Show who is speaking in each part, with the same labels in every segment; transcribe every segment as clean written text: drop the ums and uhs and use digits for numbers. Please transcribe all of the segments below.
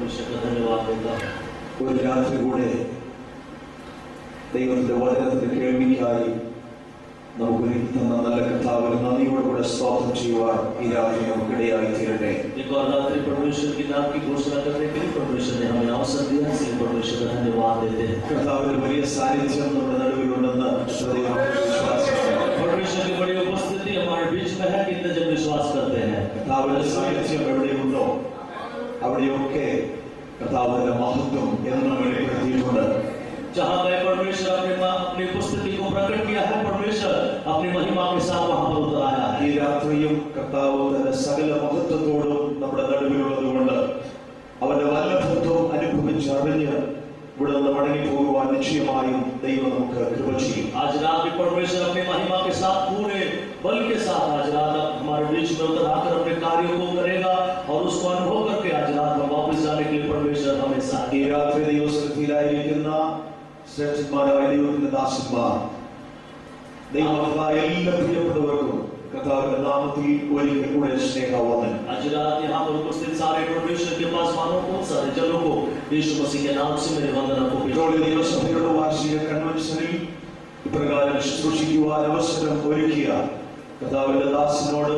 Speaker 1: परमेश्वर का धन्यवाद देता हूँ।
Speaker 2: ഒരു രാത്രി കൂടെ ദൈവത്തിന്റെ വചനത്തിന്റെ കേൾവിക്കായി നമുക്ക് ഒരുക്കി തന്ന നല്ല കർത്താവിന് നന്ദിയോടുകൂടെ സ്തോത്രം ചെയ്യുവാൻ ഈ രാത്രി നമുക്കിടയായി തീരട്ടെ.
Speaker 1: एक और रात्रि परमेश्वर के नाम की घोषणा करने के लिए परमेश्वर ने हमें अवसर दिया, इसलिए परमेश्वर का धन्यवाद देते हैं।
Speaker 2: കർത്താവിന്റെ വലിയ സാന്നിധ്യം നമ്മുടെ നടുവിലുണ്ടെന്ന് വിശ്വാസിക്കുന്നു.
Speaker 1: परमेश्वर की बड़ी उपस्थिति हमारे बीच में है, कितने जन विश्वास करते हैं।
Speaker 2: കർത്താവിന്റെ സാന്നിധ്യം എവിടെയുണ്ടോ അവിടെയൊക്കെ കർത്താവിന്റെ മഹത്വം എന്നും വെളിപ്പെടുത്തിയിട്ടുണ്ട്.
Speaker 1: जहाँ पे परमेश्वर अपनी उपस्थिति को प्रकट किया है, परमेश्वर अपनी महिमा के साथ वहाँ पर उतर आया है।
Speaker 2: ഈ രാത്രിയും കർത്താവ് തന്റെ സകല മഹത്വത്തോടും നമ്മുടെ നടുവിലുള്ളതുകൊണ്ട് അവന്റെ വല്ലഭത്വം അനുഭവിച്ചറിഞ്ഞ് ഇവിടെ നിന്ന് മടങ്ങി പോകുവാൻ നിശ്ചയമായും ദൈവം നമുക്ക് കൃപ ചെയ്യും.
Speaker 1: आज रात में परमेश्वर अपनी महिमा के साथ पूरे बल के साथ आज रात हमारे बीच में उतर आकर अपने कार्यों को करेगा और उसको अनुभव करके आज रात में वापस जाने के लिए परमेश्वर हमें साथ।
Speaker 2: ഈ രാത്രി ദൈവസന്നിധിയിലായിരിക്കുന്ന ശ്രേഷ്ഠന്മാരായ ദൈവത്തിന്റെ ദാസന്മാർ, ദൈവമക്കളായ എല്ലാ പ്രിയപ്പെട്ടവർക്കും കർത്താവിന്റെ നാമത്തിൽ ഒരിക്കൽ കൂടെ സ്നേഹവന്ദനം.
Speaker 1: आज रात यहाँ पर उपस्थित सारे परमेश्वर के पास मानव को, सारे जनों को यीशु मसीह के नाम से मेरे वंदना को भेजो।
Speaker 2: ദൈവസഭയുടെ വാർഷിക കൺവെൻഷനിൽ ഇപ്രകാരം ശുശ്രൂഷിക്കുവാൻ അവസരം ഒരുക്കിയ കർത്താവിന്റെ ദാസനോട്,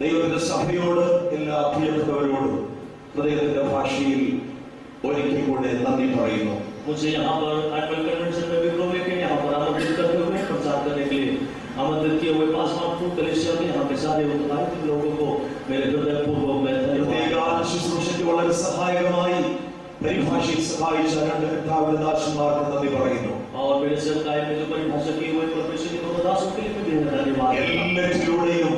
Speaker 2: ദൈവത്തിന്റെ സഭയോട്, എല്ലാ പ്രിയപ്പെട്ടവരോടും ഹൃദയത്തിന്റെ ഭാഷയിൽ ഒരിക്കൽ കൂടെ നന്ദി പറയുന്നു.
Speaker 1: मुझे यहाँ पर एनुअल कन्वेंशन में विप्रो लेके यहाँ पर आमंत्रित करते हुए प्रचार करने के लिए आमंत्रित किए हुए पासवान कलेशिया में यहाँ के सारे उत्साहित लोगों को मेरे हृदयपूर्वक मैं धन्यवाद।
Speaker 2: ശുശ്രൂഷയ്ക്ക് വളരെ സഹായകമായി പരിഭാഷയിൽ സഹായിച്ച രണ്ട് കർത്താവിന്റെ ദാസന്മാർക്ക് നന്ദി പറയുന്നു.
Speaker 1: और मेरे सेवकाई में जो परिभाषा की हुई परमेश्वर के दोनों दासों के लिए भी धन्यवाद।
Speaker 2: എല്ലാറ്റിലൂടെയും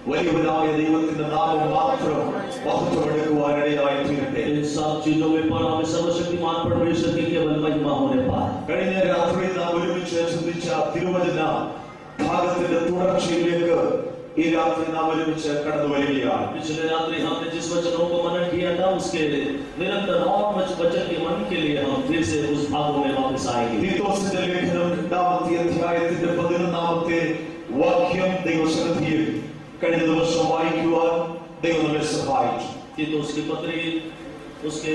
Speaker 2: വലിയവനായ ദൈവത്തിന്റെ നാമം മാത്രം മഹത്വമെടുക്കുവാനിടയായി തീരട്ടെ.
Speaker 1: इन सब चीजों में पर हमें सर्वशक्तिमान परमेश्वर की केवल महिमा होने पाए।
Speaker 2: കഴിഞ്ഞ രാത്രി നാം ഒരുമിച്ച് ചിന്തിച്ച തിരുവചന ഭാഗത്തിന്റെ തുടർച്ചയിലേക്ക് ഈ രാത്രി നാം ഒരുമിച്ച് കടന്നു വരികയാണ്.
Speaker 1: पिछले रात्रि हमने जिस वचनों को मनन किया था उसके निरंतर और वचन के मन के लिए हम फिर से उस भागों में वापस आएंगे।
Speaker 2: തീത്തോസിന്റെ ലേഖനം 2-ാമത്തെ അധ്യായത്തിന്റെ 11-ാമത്തെ വാക്യം ദൈവസന്നിധിയിൽ കഴിഞ്ഞ ദിവസം വായിക്കുവാൻ ദൈവം നമ്മെ സഹായിച്ചു.
Speaker 1: तीतुस की पत्री उसके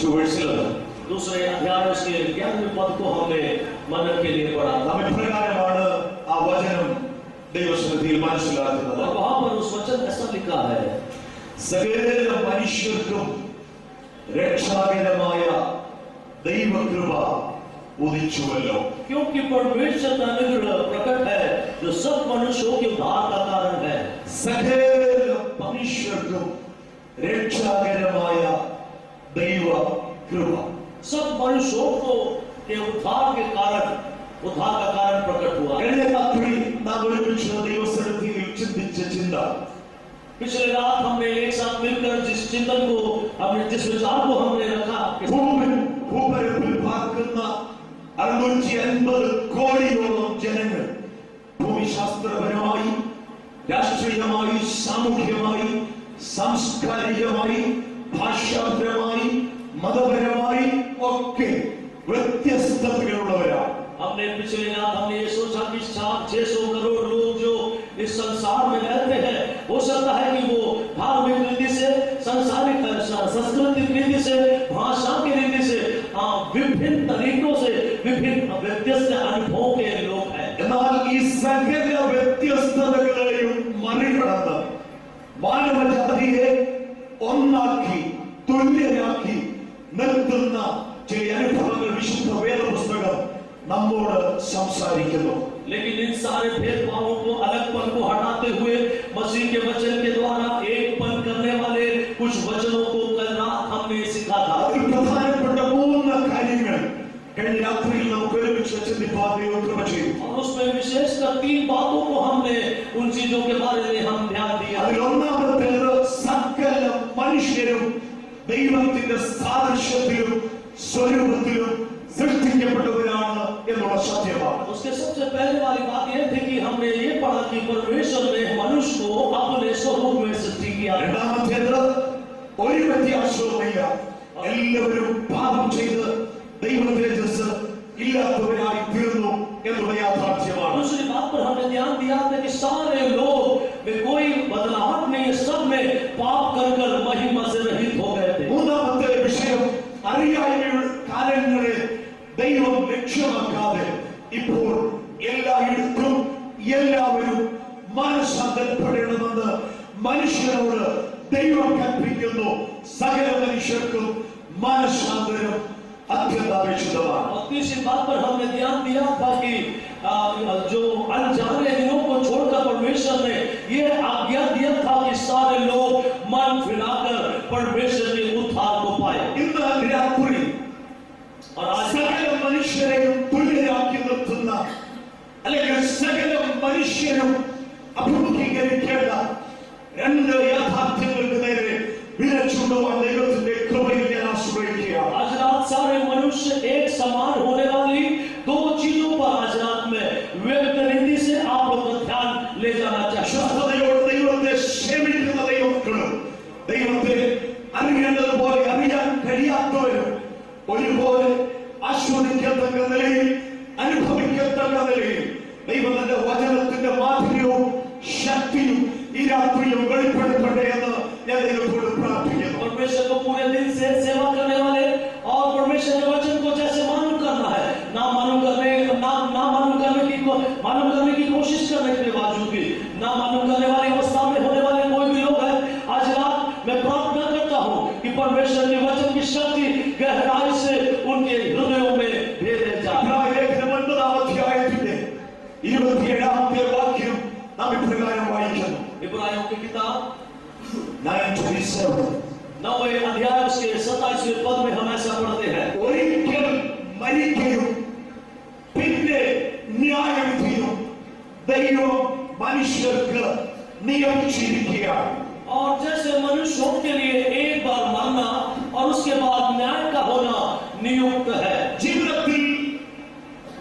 Speaker 2: 2:11
Speaker 1: दूसरे अध्याय उसके 11वें पद को हमने मनन के लिए पढ़ा।
Speaker 2: നാം ഇപ്രകാരമാണ് ആ വചനം ദൈവസന്നിധിയിൽ മനസ്സിലാക്കുന്നത്.
Speaker 1: और वहां पर उस वचन ऐसा लिखा है,
Speaker 2: സകല മനുഷ്യർക്കും രക്ഷാകരമായ ദൈവകൃപ ഉദിച്ചുവല്ലോ.
Speaker 1: क्योंकि परमेश्वर का अनुग्रह प्रकट है जो सब मनुष्यों के उद्धार का कारण है।
Speaker 2: സകല മനുഷ്യർക്കും രക്ഷാകരമായ ദൈവകൃപ,
Speaker 1: सब मनुष्यों को के उद्धार का कारण प्रकट हुआ।
Speaker 2: കഴിഞ്ഞ രാത്രി നാം ഒരുമിച്ച് ദൈവസന്നിധിയിൽ ചിന്തിച്ച ചിന്ത,
Speaker 1: पिछले रात हमने एक साथ मिलकर जिस चिंतन को हमने जिस विचार को हमने रखा,
Speaker 2: ഭൂപരപ്പിൽ പാർക്കുന്ന 650 കോടിയോളം ജനങ്ങൾ ഭൂമിശാസ്ത്രപരമായി, രാഷ്ട്രീയമായി, സാമൂഹ്യമായി, സാംസ്കാരികമായി, ഭാഷാപരമായി, മതപരമായി ഒക്കെ വ്യത്യസ്തതകളുള്ളവരാണ്.
Speaker 1: हमने पिछले रात हमने ये सोचा कि 600 करोड़ लोग जो इस संसार में रहते हैं, हो सकता है कि वो धार्मिक रीति से, सांस्कृतिक रीति से, भाषा की रीति से, विभिन्न तरीकों से, विभिन्न व्यत्यस्त अनुभवों के लोग हैं।
Speaker 2: എന്നാൽ ഈ സകല വ്യത്യസ്തതകളെയും മറികടന്ന് മാനവജാതിയെ ഒന്നാക്കി തുല്യരാക്കി നിർത്തുന്ന ചില അനുഭവങ്ങൾ വിശുദ്ധ വേദപുസ്തകം നമ്മോട് സംസാരിക്കുന്നു.
Speaker 1: लेकिन इन सारे भेदभावों को, अलगपन को हटाते हुए मसीह के वचन के द्वारा एकपन करने वाले कुछ वचनों को कल रात हमने सीखा था।
Speaker 2: അതിൽ പ്രധാനപ്പെട്ട 3 കാര്യങ്ങൾ കഴിഞ്ഞ രാത്രിയിൽ നമുക്ക് ഒരുമിച്ച് ചിന്തിപ്പാൻ ദൈവം കൃപ ചെയ്തു.
Speaker 1: और उसमें विशेषकर 3 बातों को हमने उन चीजों के बारे में हम ध्यान दिया।
Speaker 2: അതിൽ ഒന്നാമത്തേത് സകല മനുഷ്യരും ദൈവത്തിന്റെ സാദൃശ്യത്തിലും സ്വരൂപത്തിലും സൃഷ്ടിക്കപ്പെട്ടവരാണ് എന്നുള്ള സത്യമാണ്.
Speaker 1: उसके सबसे पहले वाली बात यह थी कि हमने ये पढ़ा कि परमेश्वर ने मनुष्य को अपने स्वरूप में सृष्टि किया।
Speaker 2: രണ്ടാമത്തേത് ഒരു വ്യത്യാസവുമില്ല, എല്ലാവരും പാപം ചെയ്ത് ദൈവ തേജസ് ഇല്ലാത്തവരായി തീർന്നു എന്നുള്ള യാഥാർത്ഥ്യമാണ്.
Speaker 1: दूसरी बात पर हमने ध्यान दिया था कि सारे लोग में कोई बदलाव नहीं है, सब में पाप कर महिमा से रहित हो गए थे।
Speaker 2: മൂന്നാം ലക്ഷ്യമാക്കാതെ ഇപ്പോൾ എല്ലായിടത്തും എല്ലാവരും മാനസാന്തരപ്പെടണമെന്ന് മനുഷ്യരോട് ദൈവം കൽപ്പിക്കുന്നു. സകല മനുഷ്യർക്കും മാനസാന്തരം अत्यंतापेक्षितवान।
Speaker 1: और तीसरी बात पर हमने ध्यान दिया था कि जो अनजाने दिनों को छोड़कर परमेश्वर ने ये आज्ञा दिया था कि सारे लोग मन फिराकर परमेश्वर के उद्धार को पाए।
Speaker 2: इतना रात्रि और सകല മനുഷ്യരെയും തുല്യരാക്കി നിർത്തുന്ന അല്ലെങ്കിൽ സകല മനുഷ്യരും അഭിമുഖീകരിക്കേണ്ട രണ്ട് യാഥാർത്ഥ്യങ്ങൾക്ക് നേരെ വിരച്ചുകൊണ്ടുപോകാൻ ദൈവത്തിന്റെ കൃപയിൽ ഞാൻ ആശ്രയിക്കുകയാണ്.
Speaker 1: आज रात सारे मनुष्य एक समान होने वाली दो चीजों पर आज रात में व्यक्ति से आप लोग का ध्यान ले जाना चाहिए।
Speaker 2: ദൈവത്തെ സേവിക്കുന്ന ദൈവമക്കളും ദൈവത്തെ അറിയേണ്ടതുപോലെ അറിയാൻ കഴിയാത്തവരും ഒരുപോലെ ആസ്വദിക്കത്തക്ക നിലയിൽ അനുഭവിക്കത്തക്ക നിലയിൽ ദൈവത്തിന്റെ വചനത്തിന്റെ മാധുര്യവും ശക്തിയും ഈ രാത്രിയും വെളിപ്പെടുത്തട്ടെ എന്ന് ഞാൻ ദൈവത്തോട് പ്രാർത്ഥിക്കുന്നു.
Speaker 1: परमेश्वर को पूरे दिल से सेवा करने वाले और परमेश्वर के वचन को जैसे मालूम करना है, ना मालूम करने की कोशिश करने के बावजूद भी ना मालूम करने वाली अवस्था में होने वाले कोई भी लोग हैं, आज रात मैं प्रार्थना करता हूँ कि परमेश्वर के वचन की शक्ति गहराई से उनके हृदयों में भेजे जाए।
Speaker 2: നാം ഇപ്രകാരം വായിക്കുന്നു.
Speaker 1: इब्रानियों की किताब
Speaker 2: 9:27
Speaker 1: 9वें अध्याय उसके 27वें पद में हम ऐसा पढ़ते हैं,
Speaker 2: ഒരിക്കൽ മരിക്കുകയും പിന്നെ ന്യായവിധിയും ദൈവം മനുഷ്യർക്ക് നിയമിച്ചിരിക്കുകയാണ്.
Speaker 1: और जैसे मनुष्यों के लिए एक बार मरना और उसके बाद न्याय का होना नियुक्त है।
Speaker 2: ജീവിതത്തിൽ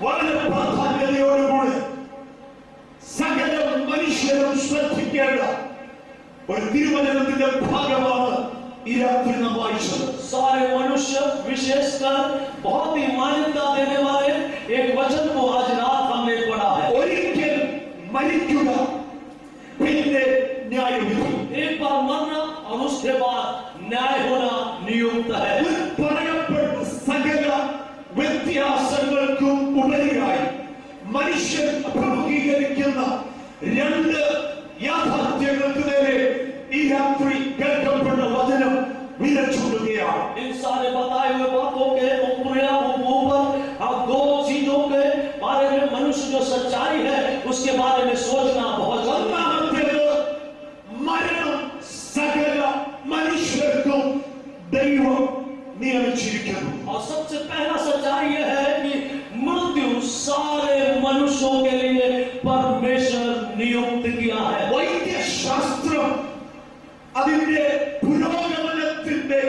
Speaker 2: വളരെ പ്രാധാന്യതയോടുകൂടി സകല മനുഷ്യരും ശ്രദ്ധിക്കേണ്ട ഒരു തിരുവചനത്തിന്റെ ഭാഗമാണ് ഈ രാത്രി നാം വായിച്ചത്.
Speaker 1: सारे मनुष्य विशेषकर बहुत ही मान्यता देने वाले एक वचन को आज रात हमने पढ़ा है।
Speaker 2: ഒരിക്കൽ മരിക്കുക പിന്നെ ന്യായവിധി.
Speaker 1: एक बार मरना और उसके बाद न्याय होना नियुक्त है।
Speaker 2: പറയപ്പെട്ട സകല വ്യത്യാസങ്ങൾക്കും ഉപരിയായി മനുഷ്യൻ അഭിമുഖീകരിക്കുന്ന രണ്ട് യാഥാർത്ഥ്യങ്ങൾക്ക് നേരെ ഈ രാത്രി കേൾക്കപ്പെട്ട വചനം വിരച്ചുകൊള്ളുകയാണ്.
Speaker 1: इन सारे बताए हुए बातों के ऊपर हम दो चीजों के बारे में मनुष्य जो सच्चाई है उसके बारे में सोचना बहुत
Speaker 2: ഒന്നാമത്തേത് മരണം സകല മനുഷ്യർക്കും ദൈവം നിയമിച്ചിരിക്കുന്നു.
Speaker 1: और सबसे पहला सच्चाई यह है कि मृत्यु सारे मनुष्यों के लिए परमेश्वर नियुक्त किया है।
Speaker 2: വൈദ്യശാസ്ത്രം അതിന്റെ പുരോഗമനത്തിന്റെ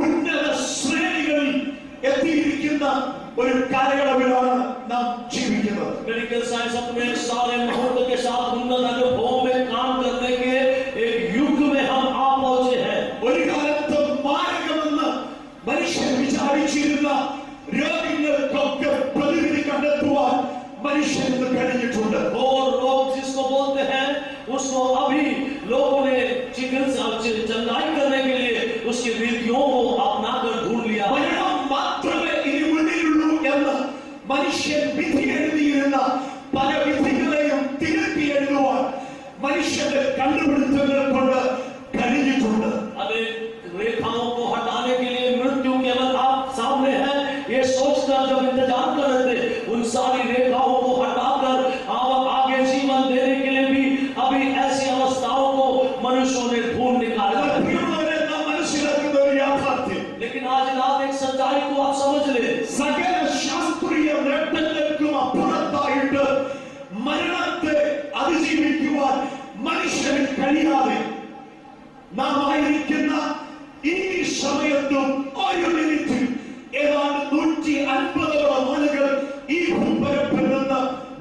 Speaker 2: ഉന്നത ശ്രേണികളിൽ എത്തിയിരിക്കുന്ന ഒരു കാലയളവിലാണ് നാം ജീവിക്കുന്നത്.
Speaker 1: मेडिकल साइंस अपने सारे मुहूर्त के साथ उन्नत अनुभवों में काम करने के एक युग में हम आ पहुंचे हैं।
Speaker 2: ഒരു കാലത്ത് മാരകമെന്ന് മനുഷ്യൻ വിചാരിച്ചിരുന്ന രോഗങ്ങൾക്കൊക്കെ പ്രതിവിധി കണ്ടെത്തുവാൻ മനുഷ്യന് കഴിഞ്ഞിട്ടുണ്ട്.
Speaker 1: और रोग जिसको बोलते हैं उसको अभी लोगों ने चिकित्सा चंगाई करने के लिए उसकी विधियों को अपनाकर ढूंढ लिया।
Speaker 2: മരണം മാത്രമേ ഇനി മുന്നിലുള്ളൂ എന്ന് മനുഷ്യൻ വിധി എഴുതിയിരുന്ന പല വിധികളെയും തിരുത്തി എഴുതുവാൻ മനുഷ്യന്റെ കണ്ടുപിടുത്തങ്ങൾ കൊണ്ട് കഴിഞ്ഞിട്ടുണ്ട്.
Speaker 1: अनेक रेखाओं को हटाने के लिए मृत्यु केवल आप सामने है ये सोचकर जब इंतजार कर रहे थे, उन सारी रेखाओं को हटाकर आगे जीवन देने के लिए भी अभी ऐसी अवस्थाओं को मनुष्यों ने ढूंढ निकाला।
Speaker 2: മനസ്സിലാക്കുന്ന ഒരു യാഥാർത്ഥ്യം,
Speaker 1: लेकिन आज रात एक सच्चाई को आप समझ ले,
Speaker 2: സകല ശാസ്ത്രീയ നേട്ടങ്ങൾക്കും അപ്പുറത്തായിട്ട് മരണത്തെ അതിജീവിക്കുവാൻ മനുഷ്യന് കഴിയാതെ നാം ആയിരിക്കുന്ന ഈ സമയത്തും ഒരു മിനിറ്റിൽ ഏതാണ്ട് 150ഓളം ആളുകൾ ഈ ഭൂപരപ്പിൽ നിന്ന്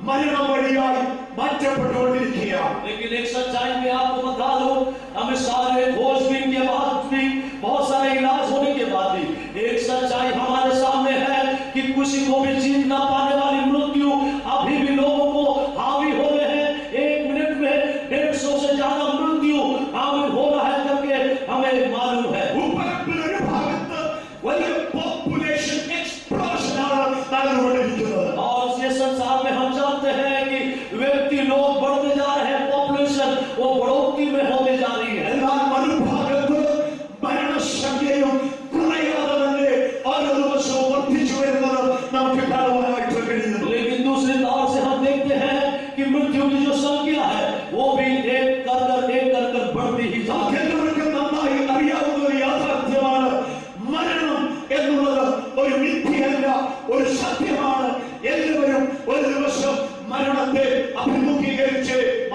Speaker 2: മരണം വഴിയായി മാറ്റപ്പെട്ടുകൊണ്ടിരിക്കുകയാണ്.
Speaker 1: लेकिन एक सच्चाई में आपको बता दूं, हमें सारे खोजबीन के बाद भी बहुत सारे इलाज होने के बाद भी एक सच्चाई हमारे सामने है कि किसी को भी जीत ना पाने वाली मृत्यु अभी भी लोगों को हावी हो रहे हैं। एक मिनट में 150 से ज्यादा मृत्यु हावी हो रहा है करके हमें मालूम है।
Speaker 2: ഭൂപരപ്പിൽ ഒരു ഭാഗത്ത് വലിയ പോപ്പുലേഷൻ എക്സ്പ്ലോഷൻ ആണ് നടന്നുകൊണ്ടിരിക്കുന്നത്.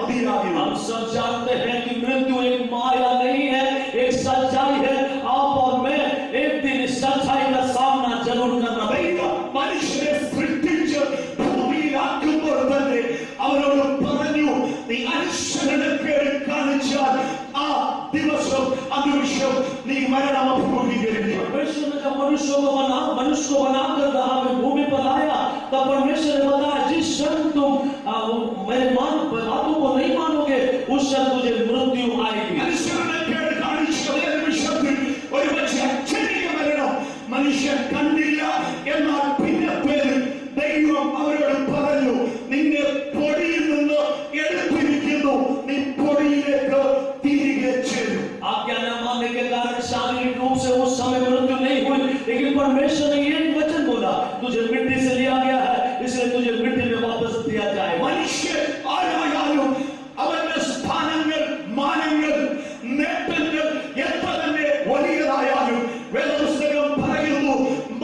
Speaker 2: മതിയാകും.
Speaker 1: हम सब जानते हैं कि मृत्यु एक माया नहीं है, एक सच्चाई है। आप और मैं एक दिन इस सच्चाई का सामना जरूर करना पड़ेगा।
Speaker 2: മനുഷ്യനെ സൃഷ്ടിച്ച് ഭൂമിയിലാക്കുമ്പോൾ തന്നെ അവരോട് പറഞ്ഞു, നീ അനുസരണക്കേട് കാണിച്ചാൽ ആ ദിവസം ആ നിമിഷം നീ മരണം അഭിമുഖീകരിക്കും.
Speaker 1: परमेश्वर ने जब मनुष्य को बनाकर कहा मैं भूमि पर आया, तब परमेश्वर ने बताया जिस क्षण तुम मेरे बातों को नहीं मानोगे उस क्षण तुझे मृत्यु आएगी।
Speaker 2: അനുസരണക്കേട് കാണിച്ച അതേ നിമിഷത്തിൽ ഒരു പക്ഷേ അച്ഛനിക മരണം മനുഷ്യൻ കണ്ടില്ല. എന്നാൽ പിന്നെ പേരിൽ ദൈവം അവരോട് പറഞ്ഞു, നിന്നെ പൊടിയിൽ നിന്ന് എടുത്തിരിക്കുന്നു, നീ പൊടിയിലേക്ക് തിരികെ ചേരും.
Speaker 1: आज्ञा न मानने के कारण शारीरिक रूप से उस समय मृत्यु नहीं हुई, लेकिन परमेश्वर ने एक वचन बोला, तुझे मिट्टी से लिया गया है, इसलिए तुझे मिट्टी में वापस दिया जाए।
Speaker 2: മനുഷ്യൻ ആരായാലും അവന്റെ സ്ഥാനങ്ങൾ, മാനങ്ങൾ, നേട്ടങ്ങൾ എത്ര തന്നെ വലിയതായാലും വേദപുസ്തകം പറയുന്നു,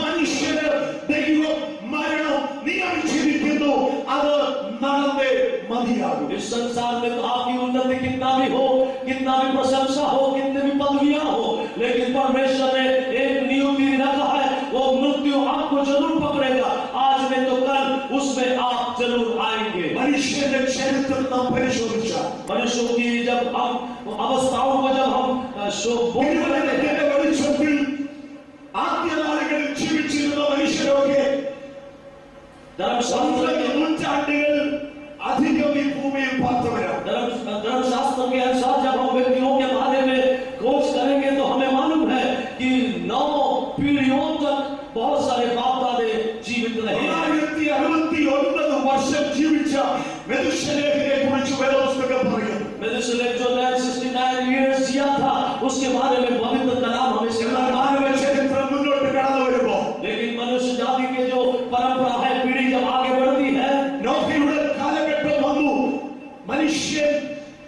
Speaker 2: മനുഷ്യന് ദൈവം മരണം നിയമിച്ചിരിക്കുന്നു, അത് നടന്നേ മതിയാകും.
Speaker 1: इस संसार में आपकी उन्नति कितना भी हो, कितना भी प्रशंसा हो, कितनी भी पदवियां हो, लेकिन परमेश्वर ने एक नियुक्ति रखा है, वो मृत्यु आपको जरूर पकड़ेगा। आज में तो कल उसमें आप जरूर आएंगे।
Speaker 2: മനുഷ്യന്റെ ചരിത്രം നാം പരിശോധിച്ചാൽ
Speaker 1: मनुष्यों की जब हम अवस्थाओं को जब हम
Speaker 2: ദൈവത്തിന്റെ വെളിച്ചത്തിൽ ആദ്യനാളുകളിൽ ജീവിച്ചിരുന്ന മനുഷ്യരൊക്കെ നൂറ്റാണ്ടുകൾ അധികം ഈ ഭൂമിയിൽ പാർത്തവരാണ്.
Speaker 1: धर्मशास्त्र के अनुसार जब हम व्यक्तियों के बारे में खोज करेंगे तो हमें मालूम है कि 9 पीढ़ियों तक बहुत सारे बाप दादे जीवित रहे।
Speaker 2: 969 വർഷം ജീവിച്ച മെഥുശലേഹിനെ കുറിച്ച് വേദപുസ്തകം പറയുന്നു.
Speaker 1: मेथुसेलह जो 969 years जिया था, उसके बारे में पवित्र कलाम हमें सिखाता है।
Speaker 2: മാനവ ചരിത്രം മുന്നോട്ട് കടന്നു വരുമ്പോൾ
Speaker 1: लेकिन मनुष्य जाति के जो परंपरा है, पीढ़ी जब आगे बढ़ती है,
Speaker 2: നോഹയുടെ കാലഘട്ടം വന്നു. മനുഷ്യൻ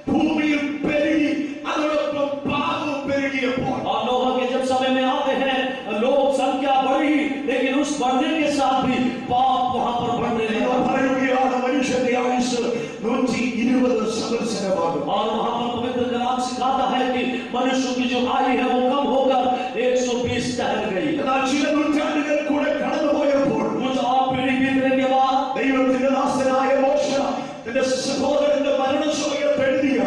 Speaker 2: ഭൂമിയിൽ പെരുകി, അതോടൊപ്പം പാപവും പെരുകിയപ്പോൾ
Speaker 1: और नोह के जब समय में आते हैं, लोग संख्या बढ़ी, लेकिन उस बढ़ने के साथ भी पाप वहां पर बढ़ने लगा।
Speaker 2: പറയുകയാണ് മനുഷ്യന്റെ ആയുസ് 120 സംവത്സരമാകും.
Speaker 1: और वहां पर पवित्र कलाम सिखाता है कि मनुष्य की जो आयु है वो कम होकर 120 टहल गई।
Speaker 2: എന്നാൽ ചില നൂറ്റാണ്ടുകൾ കൂടെ കടന്നുപോയപ്പോൾ
Speaker 1: कुछ और पीढ़ी बीतने के बाद
Speaker 2: ദൈവത്തിന്റെ ദാസനായ മോശ തന്റെ സഹോദരന്റെ മരണസമയത്ത് എഴുതിയ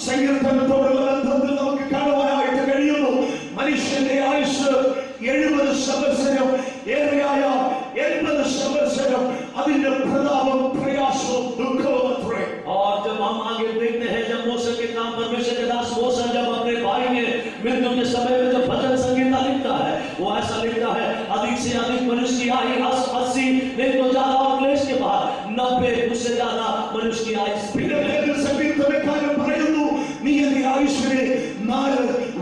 Speaker 2: സങ്കീർത്തനത്തോടുള്ള ബന്ധത്തിൽ നമുക്ക് കാണുവാനായിട്ട് കഴിയുന്നു. മനുഷ്യന്റെ ആയുസ് 70 സംവത്സരം, ഏറെയായ 80 സംവത്സരം. അതിന്റെ പ്രതാപം, പ്രയാസവും ദുഃഖവും അത്രേ.
Speaker 1: और जब हम आगे देखते हैं, जब मूसा के काम परमेश्वर के दास मूसा जब अपने भाई के मृत्यु के समय में जब भजन संगीता लिखता है, वो ऐसा लिखता है, अधिक से अधिक मनुष्य की आयु 80 नहीं तो ज्यादा, और क्लेश के बाद 90, उससे ज्यादा मनुष्य की आयु।
Speaker 2: സങ്കീർത്തനക്കാരൻ പറയുന്നു, നീ എന്റെ ആയുസ്സിനെ 4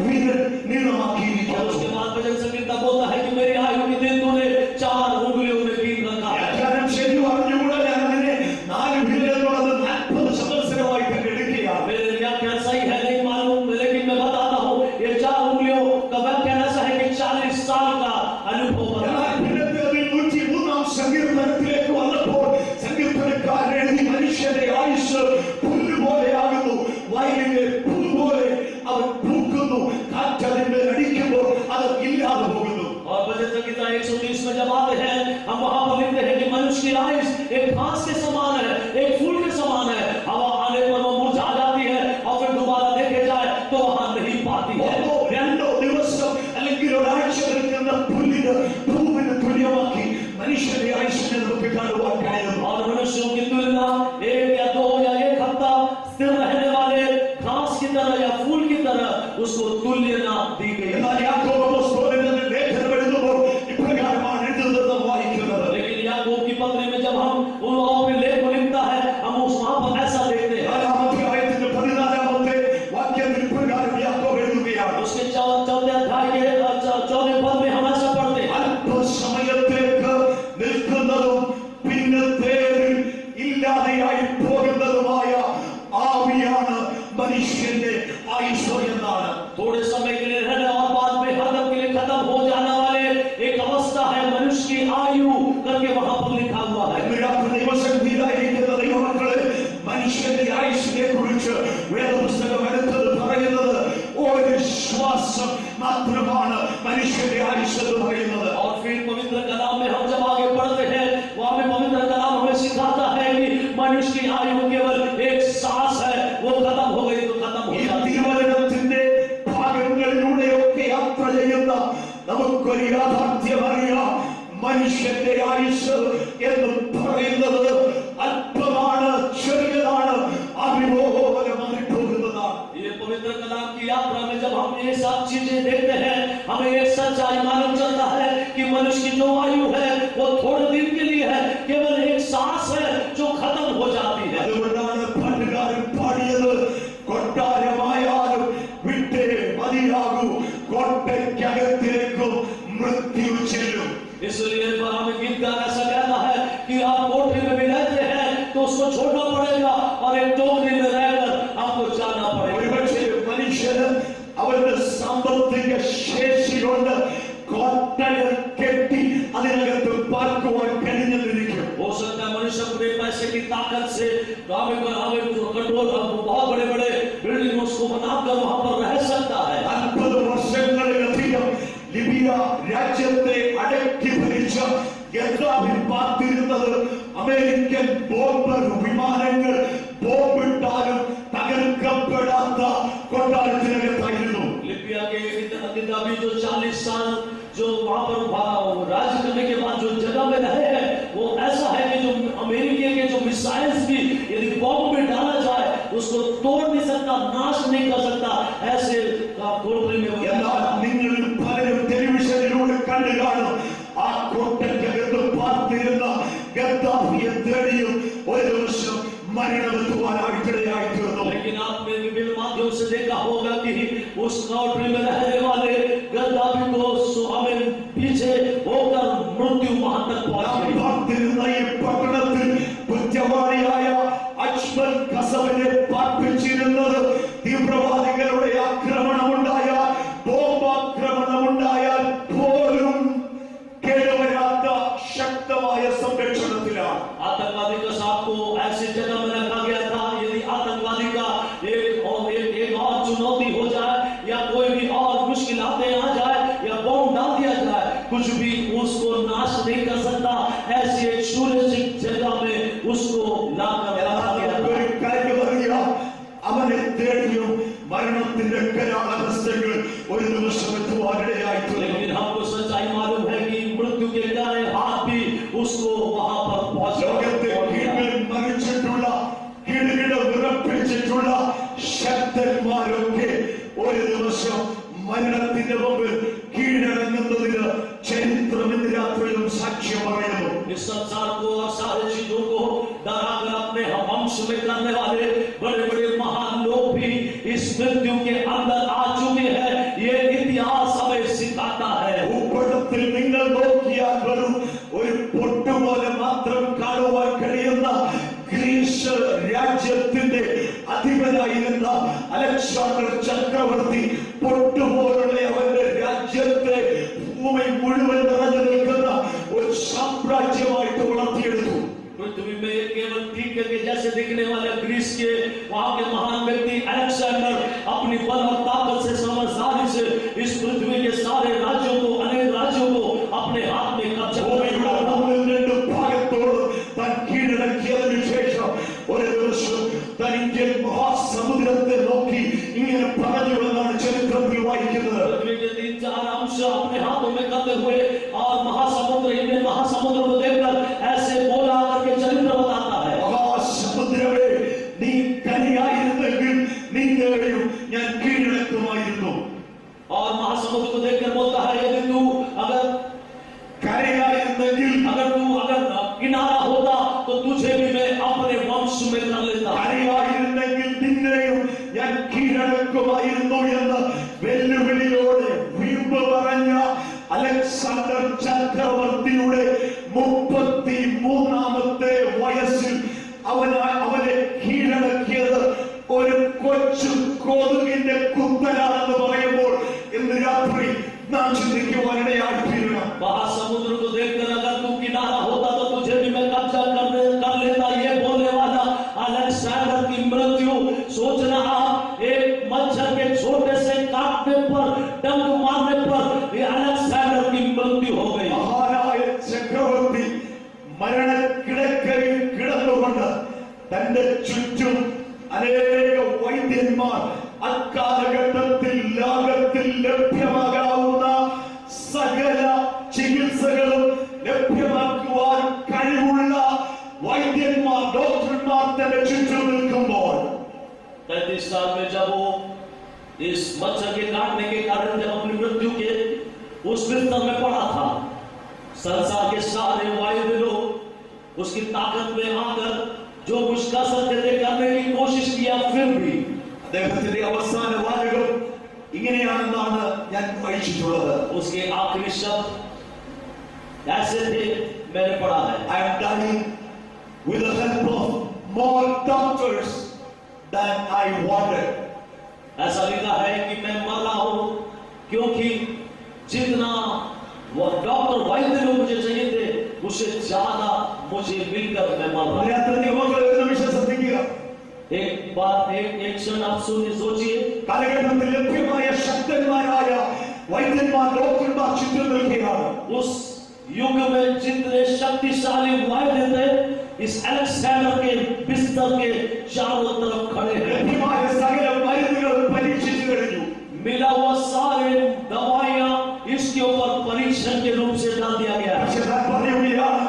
Speaker 2: വിരൽ നീളമാക്കിയിരിക്കുന്നു.
Speaker 1: और उसके बाद भजन संगीता बोलता है कि मेरी आयु के दिन तूने 4 उंगलियों में गिन रखा है।
Speaker 2: വ്യാഖ്യാനം ശരി അറിഞ്ഞുകൂടാ, ഞാൻ അതിനെ 4 വിരൽ എന്നുള്ളത് 40 സംവത്സരമായിട്ട് എടുക്കുകയാണ്.
Speaker 1: मेरे व्याख्यान सही है नहीं मालूम, लेकिन मैं बताता हूँ, ये 4 उंगलियों का व्याख्यान ऐसा है कि 40 साल का अनुभव बता है।
Speaker 2: 103 സങ്കീർത്തനത്തിലേക്ക് വന്നപ്പോൾ സങ്കീർത്തനക്കാരൻ എഴുതി, മനുഷ്യന്റെ ആയുസ് പുല്ലുപോലെയാകുന്നു, വയലിലെ പുല്ലുപോലെ അവൻ പൂക്കുന്നു, കാറ്റ് അതിന്റെ അടിക്കുമ്പോൾ അത് ഇല്ലാതെ പോകുന്നു.
Speaker 1: और भजन संगीता 130 में जब आते हैं, हम वहां पर लिखते हैं कि मनुष्य की आयुष एक घास के समान है, एक फूल के समान है, हवा आने पर वो मुरझा जाती है और फिर दोबारा देखे जाए तो वहां नहीं पाती है।
Speaker 2: 2 ദിവസം അല്ലെങ്കിൽ ഒരാഴ്ച നിൽക്കുന്ന പുല്ലിന് ഭൂമിന് തുല്യമാക്കി മനുഷ്യന്റെ ആയുഷിനെ നമുക്ക് കാണുവാൻ കഴിയുന്നു.
Speaker 1: और मनुष्यों की तुलना 1 या 2 या 1 हफ्ता स्थिर रहने वाले घास की तरह या फूल की तरह उसको तुल्य नाम दी गई।
Speaker 2: എന്നാൽ യാക്കോബ് അപ്പോസ്തലൻ ലേഖനം എഴുതുമ്പോൾ ഇപ്രകാരമാണ് എഴുതുന്നത്, വായിക്കുന്നത്.
Speaker 1: लेकिन याकूब की पत्री में जब हम उन लोगों के लेख को लिखता है, हम उस वहां पर
Speaker 2: മനുഷ്യന്റെ ആയുഷിനെ കുറിച്ച് വേദപുസ്തകം എടുത്തത് പറയുന്നത് ഒരു ശ്വാസം മാത്രമാണ് മനുഷ്യന്റെ ആയുഷ് എന്ന് പറയുന്നത്.
Speaker 1: और फिर पवित्र कलाम में हम जब आगे बढ़ते हैं, वहां में पवित्र कलाम हमें सिखाता है कि मनुष्य की आयु केवल एक सांस है, वो खत्म हो गई तो खत्म हो जाती है.
Speaker 2: തിരുവചനത്തിന്റെ ഭാഗങ്ങളിലൂടെയൊക്കെ യാത്ര ചെയ്യുന്ന നമുക്കൊരു യാഥാർത്ഥ്യം അറിയാം. മനുഷ്യന്റെ ആയുഷ് എന്ന് പറയുന്നത് അല്പമാണ്, ചെറിയതാണ്, അഭിപോലെ മാറിപ്പോകുന്നതാണ്.
Speaker 1: ये पवित्र कलाम की यात्रा में जब हम ये सब चीजें देखते हैं, हमें एक सच्चाई मालूम चलता है कि मनुष्य की जो आयु है वो थोड़े दिन के लिए है, केवल एक सांस है जो खत्म हो जाती है.
Speaker 2: അതുകൊണ്ടാണ് പാട്ടുകാരൻ പാടിയത്, കൊട്ടാരമായാലും വിട്ടേ മതിയാകൂ, കോട്ടയ്ക്കകത്തേക്കും മൃത്യു ചെല്ലും.
Speaker 1: इसलिए हमें गीत गाना ऐसा कहता है कि आप कोठरी में भी रहते हैं तो उसको छोड़ना पड़ेगा और एक टोकरी में रहकर आपको जाना पड़ेगा.
Speaker 2: ഒരുപക്ഷേ മനുഷ്യന് അവരുടെ സാമ്പത്തിക ശേഷി കൊണ്ട് കോട്ടകൾ കെട്ടി അതിനകത്ത് പാർക്കുവാൻ കഴിഞ്ഞിരിക്കും.
Speaker 1: हो सकता है मनुष्य अपने पैसे की ताकत से कंट्रोल बहुत बड़े बड़े बिल्डिंग उसको बनाकर वहां पर रह सकता है.
Speaker 2: 40 വർഷങ്ങളിലധികം ലിബിയ രാജ്യത്തെ അടക്കി ഭരിച്ച ഗദ്ദാഫി പാർത്തിരുന്നത് അമേരിക്കൻ ബോംബർ വിമാനങ്ങൾ ബോംബിട്ടാലും തകർക്കപ്പെടാത്ത കൊട്ടാരത്തിനകത്തായിരുന്നു.
Speaker 1: लिबिया के गद्दाफी जो 40 साल जो वहां पर राज करने के बाद जो जगह में रहे हैं, वो ऐसा है कि जो अमेरिका के जो मिसाइल्स भी यदि बॉम्ब में डाला जाए उसको तोड़ नहीं सकता, नाश नहीं कर सकता. ऐसे कोठरी में
Speaker 2: എന്നാൽ നിങ്ങൾ പലരും ടെലിവിഷനിലൂടെ കണ്ടു കാണും, ആ കോട്ടയ്ക്കകത്ത് പാർത്തിരുന്ന ഗദ്ദാഫിയെ തേടിയും ഒരു ദിവസം മരണമെത്തുവാനായിട്ടിടയായി തീർന്നു.
Speaker 1: लेकिन आपने विभिन्न माध्यम से देखा होगा कि उस कोठरी में रहने वाले गद्दाफी को हमें पीछे होकर मृत्यु वहां तक पहुंची.
Speaker 2: പാർത്തിരുന്ന ഈ പട്ടണത്തിൽ കുറ്റവാളിയായ അജ്മൽ കസബിനെ പാർപ്പിച്ചിരുന്നത് തീവ്രവാദികളുടെ ആക്രമണമുണ്ടായാൽ, ബോംബാക്രമണമുണ്ടായാൽ പോലും കേടുവരാത്ത ശക്തമായ സംരക്ഷണത്തിലാണ്.
Speaker 1: आतंकवादी का साथ को ऐसी जगह में रखा गया था, यदि आतंकवादी का एक और चुनौती हो जाए या कोई भी और मुश्किलातें आ जाए या बॉम्ब डाल दिया जाए, कुछ भी उसको नाश नहीं कर सकता. ऐसी एक सुरक्षित जगह में उसको लाकर रखा गया था.
Speaker 2: ഒരു കാര്യമറിയാം, അവനെ തേടിയും മരണത്തിന്റെ കരാളവസ്ഥകൾ ഒരു ദിവസം എത്തുവാനിടയായി തീർന്നു.
Speaker 1: लेकिन हमको सच्चाई मालूम है कि मृत्यु के दाएं हाथ भी उसको वहां पर
Speaker 2: ലോകത്തെ കീഴിൽ മരിച്ചിട്ടുള്ള, കീഴുകിട വിറപ്പിച്ചിട്ടുള്ള ശക്തന്മാരൊക്കെ ഒരു ദിവസം മരണത്തിന്റെ മുമ്പിൽ കീഴടങ്ങുന്നതിന് ചരിത്രം ഇന്ന് രാത്രിയിലും സാക്ഷ്യം പറയുന്നു.
Speaker 1: इस संसार को और सारे चीजों को डराकर अपने वंश में करने वाले बड़े बड़े महान लोग भी इस मृत्यु के अंदर आ चुके हैं. ये इतिहास हमें सिखाता है.
Speaker 2: ഭൂപടത്തിൽ നിങ്ങൾ നോക്കിയാൽ വെറും ഒരു പൊട്ടുപോലെ മാത്രം കാണുവാൻ കഴിയുന്ന ഗ്രീസ് രാജ്യത്തിന്റെ അധിപനായിരുന്ന അലക്സാണ്ടർ ചക്രവർത്തി പൊട്ടുപോലുള്ള അവന്റെ രാജ്യത്തെ ഭൂമി മുഴുവൻ നിറഞ്ഞു നിൽക്കുന്ന ഒരു സാമ്രാജ്യമായിട്ട് വളർത്തിയെടുത്തു.
Speaker 1: पृथ्वी में केवल टीके के जैसे दिखने वाले ग्रीस के वहां के महान व्यक्ति अलेक्जेंडर अपनी बल और ताकत से, समझदारी से इस पृथ्वी के सारे राज्यों को, अनेक राज्यों को अपने हाथ में कब्जा
Speaker 2: ഭൂമിയുടെ രണ്ട് ഭാഗത്തോട് താൻ കീഴടക്കിയതിനു ശേഷം ഒരു ദിവസം താൻ ഇന്ത്യൻ മഹാസമുദ്രത്തെ നോക്കി ഇങ്ങനെ പറഞ്ഞു എന്നാണ് ചരിത്രത്തിൽ വായിക്കുന്നത്.
Speaker 1: पृथ्वी के 3-4 अंश अपने हाथों में करते हुए और महासमुद्र, इंडियन महासमुद्र को देखकर ऐसे बोला करके चरित्र बताता है.
Speaker 2: മഹാസമുദ്രമേ, നീ കനിയായിരുന്നെങ്കിൽ നിന്നെയും ഞാൻ കീഴടക്കുമായിരുന്നു.
Speaker 1: और महासमुद्र को देखकर बोलता है, यदि तू अगर
Speaker 2: കരയായിരുന്നെങ്കിൽ,
Speaker 1: अगर किनारा होता तो तुझे भी मैं अपने वंश में कर लेता.
Speaker 2: കരയായിരുന്നെങ്കിൽ നിന്നെയും ഞാൻ കീഴടക്കുമായിരുന്നു എന്ന് വെല്ലുവിളിയോടെ വീമ്പ് പറഞ്ഞ അലക്സാണ്ടർ ചക്രവർത്തിയുടെ 33-ാമത്തെ വയസ്സിൽ അവനെ കീഴടക്കിയത് ഒരു കൊച്ചു കൊതുകിന്റെ കുത്തലാണെന്ന് പറയുമ്പോൾ ഇന്ന് രാത്രി നാം ചിന്തിക്കുവാനിടയായിത്തീരണം.
Speaker 1: महासमुद्र को देखकर अगर तू किनारा होता तो तुझे भी मैं कब्जा कर लेता. ये बोलने वाला अलेक्जेंडर की
Speaker 2: ആശുപത്രിയിൽ കിടന്നുകൊണ്ട് തന്റെ ചുറ്റും അനേക വൈദ്യന്മാർ അക്കാലഘട്ടത്തിൽ ലോകത്തിൽ ലഭ്യമാകാവുന്ന സകല ചികിത്സകളും ലഭ്യമാക്കുവാൻ കഴിവുള്ള വൈദ്യന്മാർ, ഡോക്ടർമാർ തന്റെ ചുറ്റും നിൽക്കുമ്പോൾ
Speaker 1: 33 साल में जब वो इस मच्छर के काटने के कारण जब अपनी मृत्यु के उस बिस्तर में पड़ा था, संसार के सारे वायु लोग उसकी ताकत में आकर जो कुछ कर सकते थे करने की कोशिश किया, फिर भी
Speaker 2: അദ്ദേഹത്തിന്റെ അവസാന വാക്കുകൾ ഇങ്ങനെയാണെന്നാണ് ഞാൻ വായിച്ചിട്ടുള്ളത്.
Speaker 1: उसके आखिरी शब्द ऐसे थे, मैंने पढ़ा है,
Speaker 2: I am dying with the help of more doctors than I wanted.
Speaker 1: ऐसा लिखा है कि मैं मर रहा हूं क्योंकि जितना वो डॉक्टर वैद्य लोग मुझे चाहिए थे उससे ज्यादा मुझे मिलकर मैं मर रहा हूं. एक बात, एक क्षण आप सुनिए, सोचिए.
Speaker 2: കാലഘട്ടത്തിൽ ലഭ്യമായ ശക്തന്മാരായ വൈദ്യന്മാർ, ഡോക്ടർമാർ ചുറ്റും നിൽക്കുകയാണ്.
Speaker 1: उस युग में जितने शक्तिशाली वैद्य थे इस अलेक्जेंडर के बिस्तर के चारों तरफ खड़े हैं.
Speaker 2: ലഭ്യമായ സകല മരുന്നുകളും പരീക്ഷിച്ചു കഴിഞ്ഞു.
Speaker 1: मिला हुआ सारे दवाइयां इसके ऊपर परीक्षण के रूप से डाल दिया गया है.
Speaker 2: പക്ഷേ ഞാൻ പറയുകയാണ്,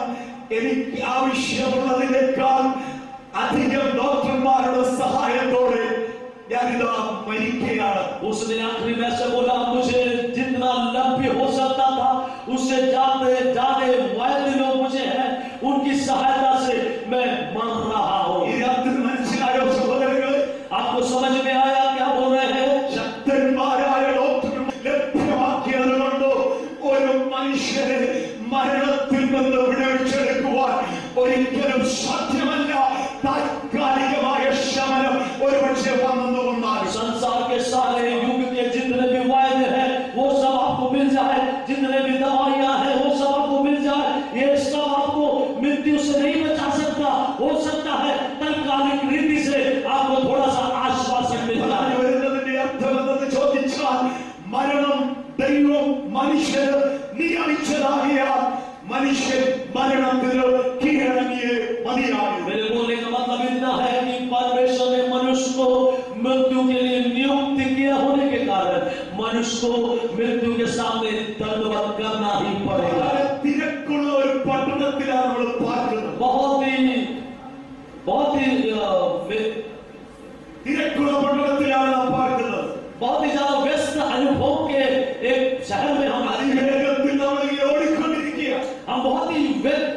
Speaker 2: എനിക്ക് ആവശ്യമുള്ളതിനേക്കാൾ അധികം ഡോക്ടർമാരുടെ സഹായത്തോടെ ഞാനിതാ മരിക്കുകയാണ്.
Speaker 1: उसने आखिरी में से बोला, मुझे जितना लभ्य हो सकता था उससे ज्यादा वैद्य लोग मुझे हैं, उनकी सहायता से मैं मर रहा हूँ.
Speaker 2: ഈ രാത്രി മനസ്സിലായോ സഹോദരങ്ങളെ?
Speaker 1: आपको समझ में आया क्या बोल रहे हैं?
Speaker 2: ശക്തന്മാരായ ഡോക്ടർമാർ ലഭ്യമാക്കിയത് കൊണ്ട് ഒരു മനുഷ്യനെ മരണത്തിൽ നിന്ന് വിടുവിച്ചെടുക്കുവാൻ ഒരിക്കലും സാധ്യമല്ല. താൽക്കാലികമായ ശമനം ഒരുപക്ഷെ വന്നു വന്നാൽ
Speaker 1: संसार के सारे युग के जितने भी वैद्य हैं वो सब आपको मिल जाए, जितने भी दवाइयां हैं वो सब आपको मिल जाए, ये सब आपको मृत्यु से नहीं बचा सकता. हो सकता है तात्कालिक रीति से आपको थोड़ा सा आश्वासन मिल जाए.
Speaker 2: വരുന്നതിന്റെ അർത്ഥമെന്ന് ചോദിച്ചാൽ, മരണം ദൈവം മനുഷ്യന് നിയമിച്ചതാകിയാൽ മനുഷ്യൻ മരണത്തിന് കീഴടങ്ങിയേ മതിയാകൂ.
Speaker 1: मेरे बोलने का मतलब इतना है कि परमेश्वर ने मनुष्य को मृत्यु के लिए नियुक्त किया होने के कारण मनुष्य को मृत्यु के सामने दंडवत करना ही पड़ेगा.
Speaker 2: തിരക്കുള്ള ഒരു പട്ടണത്തിലാണ് നമ്മൾ പാർക്കുന്നത്.
Speaker 1: बहुत ही
Speaker 2: തിരക്കുള്ള പട്ടണത്തിലാണ് നാം പാർക്കുന്നത്.
Speaker 1: बहुत ही ज्यादा व्यस्त अनुभव के एक शहर में हम
Speaker 2: അതിവേഗത്തിൽ നമ്മൾ ഇങ്ങനെ ഓടിക്കൊണ്ടിരിക്കുക.
Speaker 1: हम बहुत ही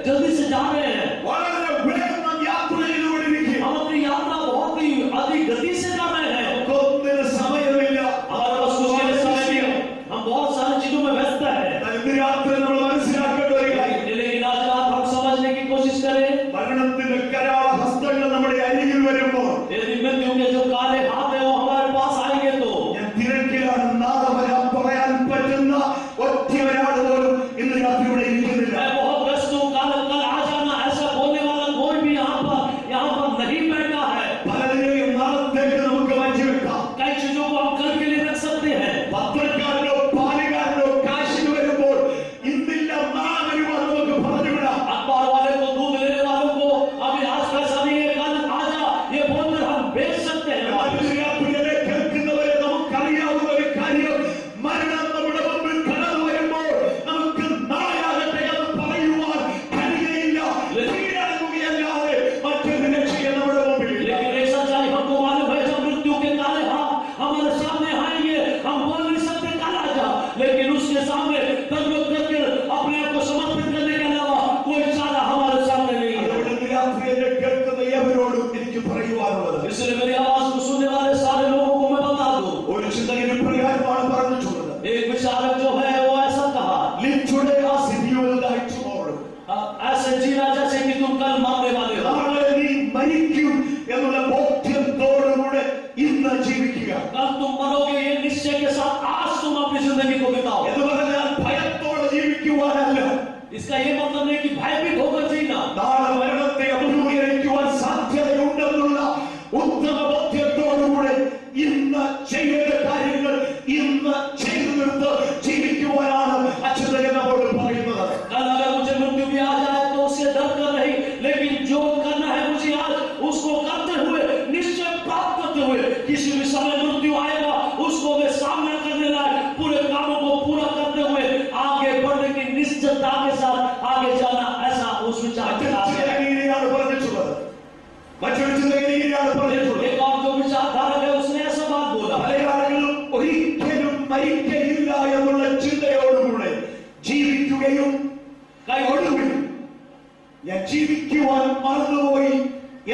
Speaker 1: जल्दी से जा रहे हैं.
Speaker 2: വളരെ വേഗം നാം യാത്ര ചെയ്തുകൊണ്ടിരിക്കുക.
Speaker 1: हम अपनी यात्रा बहुत ही अधिक गति से कर रहे हैं.
Speaker 2: നമുക്കൊന്നിനും സമയമില്ല.
Speaker 1: हमारे पास कुछ के लिए समय नहीं है. हम बहुत सारी चीजों में व्यस्त हैं.
Speaker 2: ഇന്ന് രാത്രി നമ്മൾ മനസ്സിലാക്കേണ്ട ഒരു കാര്യം,
Speaker 1: लेकिन आज रात हम समझने की कोशिश करें,
Speaker 2: മരണത്തിന്റെ കരാള ഹസ്തങ്ങൾ നമ്മുടെ അരികിൽ വരുമ്പോൾ
Speaker 1: यदि मृत्यु के जो काले हाथ है वो हमारे पास आएंगे तो
Speaker 2: ഞാൻ തിരക്കിലാണ് നാദവരാൻ പറയാൻ പറ്റുന്ന ഒറ്റ ഒരാൾ പോലും ഇന്ന് രാത്രി ഇവിടെ ഇരിക്കുന്നില്ല.
Speaker 1: मैं बहुत व्यस्त हूँ, कल आ जाना ऐसा बोलने वाला कोई भी यहाँ पर नहीं बैठा है.
Speaker 2: പലതിനെയും നാളത്തേക്ക് നമുക്ക് മാറ്റിവെക്കാം.
Speaker 1: कई चीजों को हम कल के लिए रख सकते हैं.
Speaker 2: പത്രക്കാരനോ പാലുകാരനോ കാശിന് വരുമ്പോൾ ഇന്നില്ല നാളെ വരുവാൻ നമുക്ക് പറഞ്ഞുവിടാം.
Speaker 1: अखबार वाले को, दूध लेने वालों को अभी आज पैसा नहीं है कल आ जा ये बोलकर हम बेच सकते हैं.
Speaker 2: രാത്രിയിലെ കേൾക്കുന്നവരെ നമുക്കറിയാവുന്ന ഒരു കാര്യം, മരണം നമ്മുടെ മുമ്പിൽ കടന്നു വരുമ്പോൾ നമുക്ക് നാളെയാകട്ടെ എന്ന് പറയുവാൻ കഴിയുകയില്ല. കീഴടങ്ങുകയല്ലാതെ മറ്റൊരു രക്ഷയും നമ്മുടെ മുമ്പിൽ ഇല്ല.
Speaker 1: लेकिन एक सच्चाई हमको मालूम है, जब मृत्यु के काले हाथ हमारे सामने आएंगे हम बोल नहीं सकते कल आ जा, लेकिन उसके सामने दंडवत करके अपने आप को समर्पित करने के अलावा कोई चारा हमारे सामने नहीं है.
Speaker 2: അതുകൊണ്ട് ഇന്ന് രാത്രി എന്നെ കേൾക്കുന്ന ഏവരോടും എനിക്ക് പറയുവാനുള്ളത്,
Speaker 1: इसलिए मेरी आवाज को सुनने वाले सारे लोगों को मैं बता दूं,
Speaker 2: ഒരു ചിന്തകന് പ്രകാരമാണ് പറഞ്ഞിട്ടുള്ളത്.
Speaker 1: एक विचारक जो है वो ऐसा कहा,
Speaker 2: Live today as if you will die tomorrow.
Speaker 1: ऐसे जीना जैसे कि तुम कल मरने वाले हो.
Speaker 2: നാളെ നീ മരിക്കും എന്നുള്ള ബോധ്യത്തോടുകൂടെ ഇന്ന് ജീവിക്കുക.
Speaker 1: कल तुम मरोगे ये निश्चय के साथ आज तुम अपनी जिंदगी को बिताओ.
Speaker 2: എന്ന് പറഞ്ഞാൽ ഭയത്തോടെ ജീവിക്കുവാനല്ല,
Speaker 1: इसका ये मतलब नहीं कि भयभीत होकर जीना.
Speaker 2: നാളെ മരണത്തെ അഭിമുഖീകരിക്കുവാൻ സാധ്യതയുണ്ടെന്നുള്ള ഉത്തമ ബോധ്യത്തോടുകൂടെ ഇന്ന് ചെയ്യേണ്ട കാര്യങ്ങൾ ഇന്ന് ചെയ്തു നിർത്ത് ജീവിക്കുവാനാണ് അച്യുതൻ നമ്മോട് പറയുന്നത്.
Speaker 1: कल अगर मुझे मृत्यु भी आ जाए तो उससे डर कर नहीं, लेकिन जो
Speaker 2: മറ്റൊരു ചിന്തകനെയാണ് പറഞ്ഞിട്ടുള്ളത്.
Speaker 1: एक और जो विचारधारक है उसने ऐसा बात बोला,
Speaker 2: മലയാളികളും ഒരിക്കലും മരിക്കയില്ല എന്നുള്ള ചിന്തയോടുകൂടെ ജീവിക്കുകയും ഒടുവിൽ ഞാൻ ജീവിക്കുവാൻ മറന്നുപോയി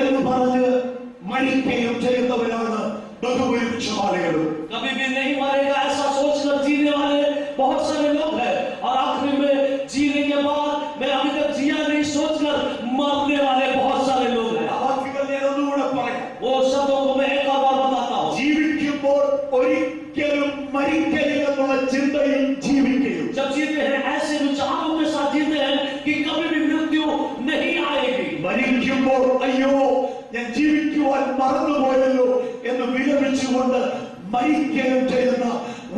Speaker 2: എന്ന് പറഞ്ഞ് മരിക്കുകയും ചെയ്യുന്നവരാണ് ബഹുഭൂരിപക്ഷം ആളുകളും.
Speaker 1: कभी भी नहीं मरेगा ऐसा सोचकर जीने वाले बहुत सारे लोग हैं, और आखिर में जीने के बाद मैं अभी तक जिया नहीं सोचकर मरने वाले बहुत सारे लोग हैं.
Speaker 2: ആ വാക്കുകൾ ഞാൻ ഒന്നുകൂടെ പറയാം.
Speaker 1: वो शब्दों को मैं एक और बार बताता हूँ.
Speaker 2: ജീവിക്കുമ്പോൾ ഒരിക്കലും മരിക്കയില്ലെന്നുള്ള ചിന്തയിൽ ജീവിക്കുകയും
Speaker 1: जब जीते हैं ऐसे विचारों के साथ जीते हैं कि कभी भी मृत्यु नहीं आएगी.
Speaker 2: മരിക്കുമ്പോൾ അയ്യോ ഞാൻ ജീവിക്കുവാൻ മറന്നുപോയല്ലോ എന്ന് വിലപിച്ചുകൊണ്ട് മരിക്കുകയും ചെയ്യുന്ന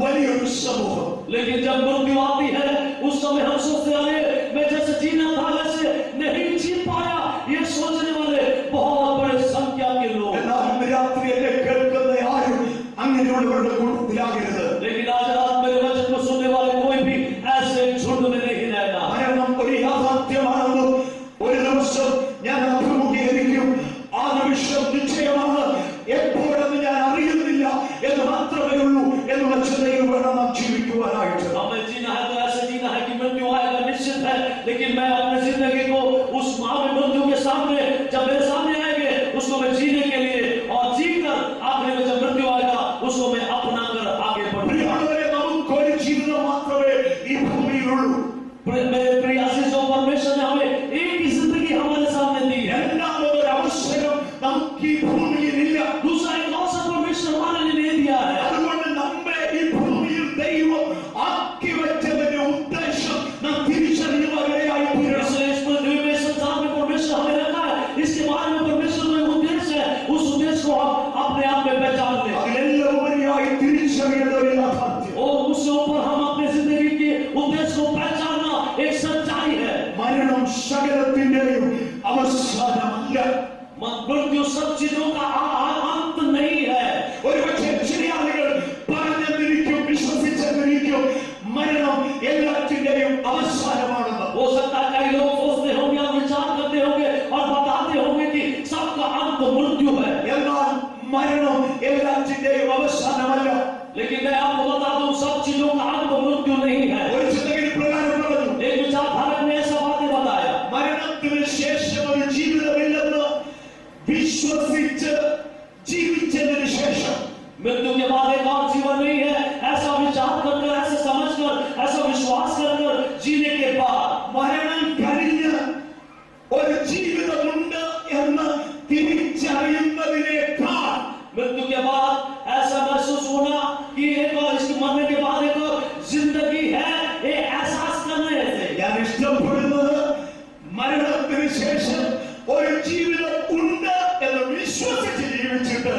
Speaker 2: വലിയൊരു സമൂഹം.
Speaker 1: लेकिन जब मृत्यु आती है उस समय हम सोचते हैं मैं जैसे जीना था वैसे नहीं जी पाया, ये सोचने वाले बहुत बड़े संख्या के लोग.
Speaker 2: എന്നാൽ ഇന്ന് രാത്രി എന്നെ കേൾക്കുന്ന ആരും അങ്ങനെയുള്ളവരുടെ കൂട്ടത്തിലാകരുത്.
Speaker 1: लेकिन आज रात मेरे वचन को सुनने वाले कोई भी ऐसे झुंड में नहीं रहना.
Speaker 2: മരണം ഒരു യാഥാർത്ഥ്യമാണെന്നും ഒരു ദിവസം ഞാൻ അഭിമുഖീകരിക്കും, ആ നിമിഷം നിശ്ചയമാണ്, എപ്പോഴെന്ന് ഞാൻ അറിയുന്നില്ല എന്ന് മാത്രമേ ഉള്ളൂ എന്നുള്ള ചിന്തയിൽ വേണം നാം ജീവിക്കുവാനായിട്ട്.
Speaker 1: हमें जीना है तो ऐसे जीना है कि मृत्यु आएगा निश्चित है, लेकिन मैं अपनी जिंदगी को उस महामृत्यु के सामने जब मेरे सामने आएंगे उसको मैं जीने के लिए और जीकर आखिर में जब मृत्यु आएगा उसको मैं अपना कर आगे बढ़ूंगा.
Speaker 2: നമുക്കൊരു ജീവിതം മാത്രമേ ഈ ഭൂമിയിലുള്ളൂ.
Speaker 1: मेरे प्रिय आशीषों, परमेश्वर ने हमें एक ही जिंदगी हमारे सामने दी है.
Speaker 2: രണ്ടാമതൊരു അവസരം നമുക്ക് ഈ ഭൂമിയിലില്ല.
Speaker 1: दूसरा एक अवसर परमेश्वर हमारे लिए नहीं दिया है.
Speaker 2: അതുകൊണ്ട് നമ്മെ ഈ ഭൂമിയിൽ ദൈവം ആക്കി വെച്ചതിന്റെ ഉദ്ദേശം നാം തിരിച്ചറിയുവാനിടയായി തീരണം.
Speaker 1: इसलिए इस पृथ्वी में संसार में परमेश्वर हमें रखा है, इसके बारे में परमेश्वर का उद्देश्य है, उस उद्देश्य को हम अपने आप में पहचान लें.
Speaker 2: അതിലെല്ലാം ഉപരിയായി തിരിച്ചറിയേണ്ട ഒരു യാഥാർത്ഥ്യം,
Speaker 1: और उससे ऊपर हम अपनी जिंदगी के उद्देश्य को पहचानना एक सच्चाई है.
Speaker 2: മരണം സകലത്തിന്റെയും അവസാനമല്ല.
Speaker 1: मृत्यु सब चीजों का अंत नहीं है.
Speaker 2: ഒരുപക്ഷെ ചില ആളുകൾ പറഞ്ഞെന്നിരിക്കും, വിശ്വസിച്ചെന്നിരിക്കും മരണം എല്ലാറ്റിന്റെയും അവസാനമാണെന്ന്.
Speaker 1: हो सकता है कई लोग सोचते होंगे और विचार करते होंगे और बताते होंगे कि सबका अंत मृत्यु है.
Speaker 2: എന്നാൽ മരണം എല്ലാറ്റിന്റെയും അവസാനമല്ല.
Speaker 1: लेकिन मैं आपको बता दूं सब चीजों का अंत मृत्यु नहीं है.
Speaker 2: ഒരു ചിന്തകൻ പ്രകാരം പറഞ്ഞു,
Speaker 1: एक विचारधारक ने ऐसा बातें बताया,
Speaker 2: മരണത്തിന് ശേഷം ഒരു ജീവിതമില്ലെന്ന് വിശ്വസിച്ച് ജീവിച്ചതിന് ശേഷം
Speaker 1: मृत्यु के बाद एक और जीवन नहीं है ऐसा विचार कर ऐसे समझकर ऐसा विश्वास कर जीने के बाद
Speaker 2: മരണം കഴിഞ്ഞ് ഒരു ജീവിതമുണ്ട് എന്ന് തിരിച്ചറിയുന്നതിനേക്കാൾ
Speaker 1: मृत्यु के बाद ऐसा महसूस होना कि एक और इसके मरने के बाद एक और जिंदगी है, ये एहसास करने से
Speaker 2: ഞാൻ ഇഷ്ടപ്പെടുന്നത് മരണത്തിന് ശേഷം ഒരു ജീവിതം ഉണ്ട് എന്ന് വിശ്വസിച്ച് ജീവിച്ചിട്ട്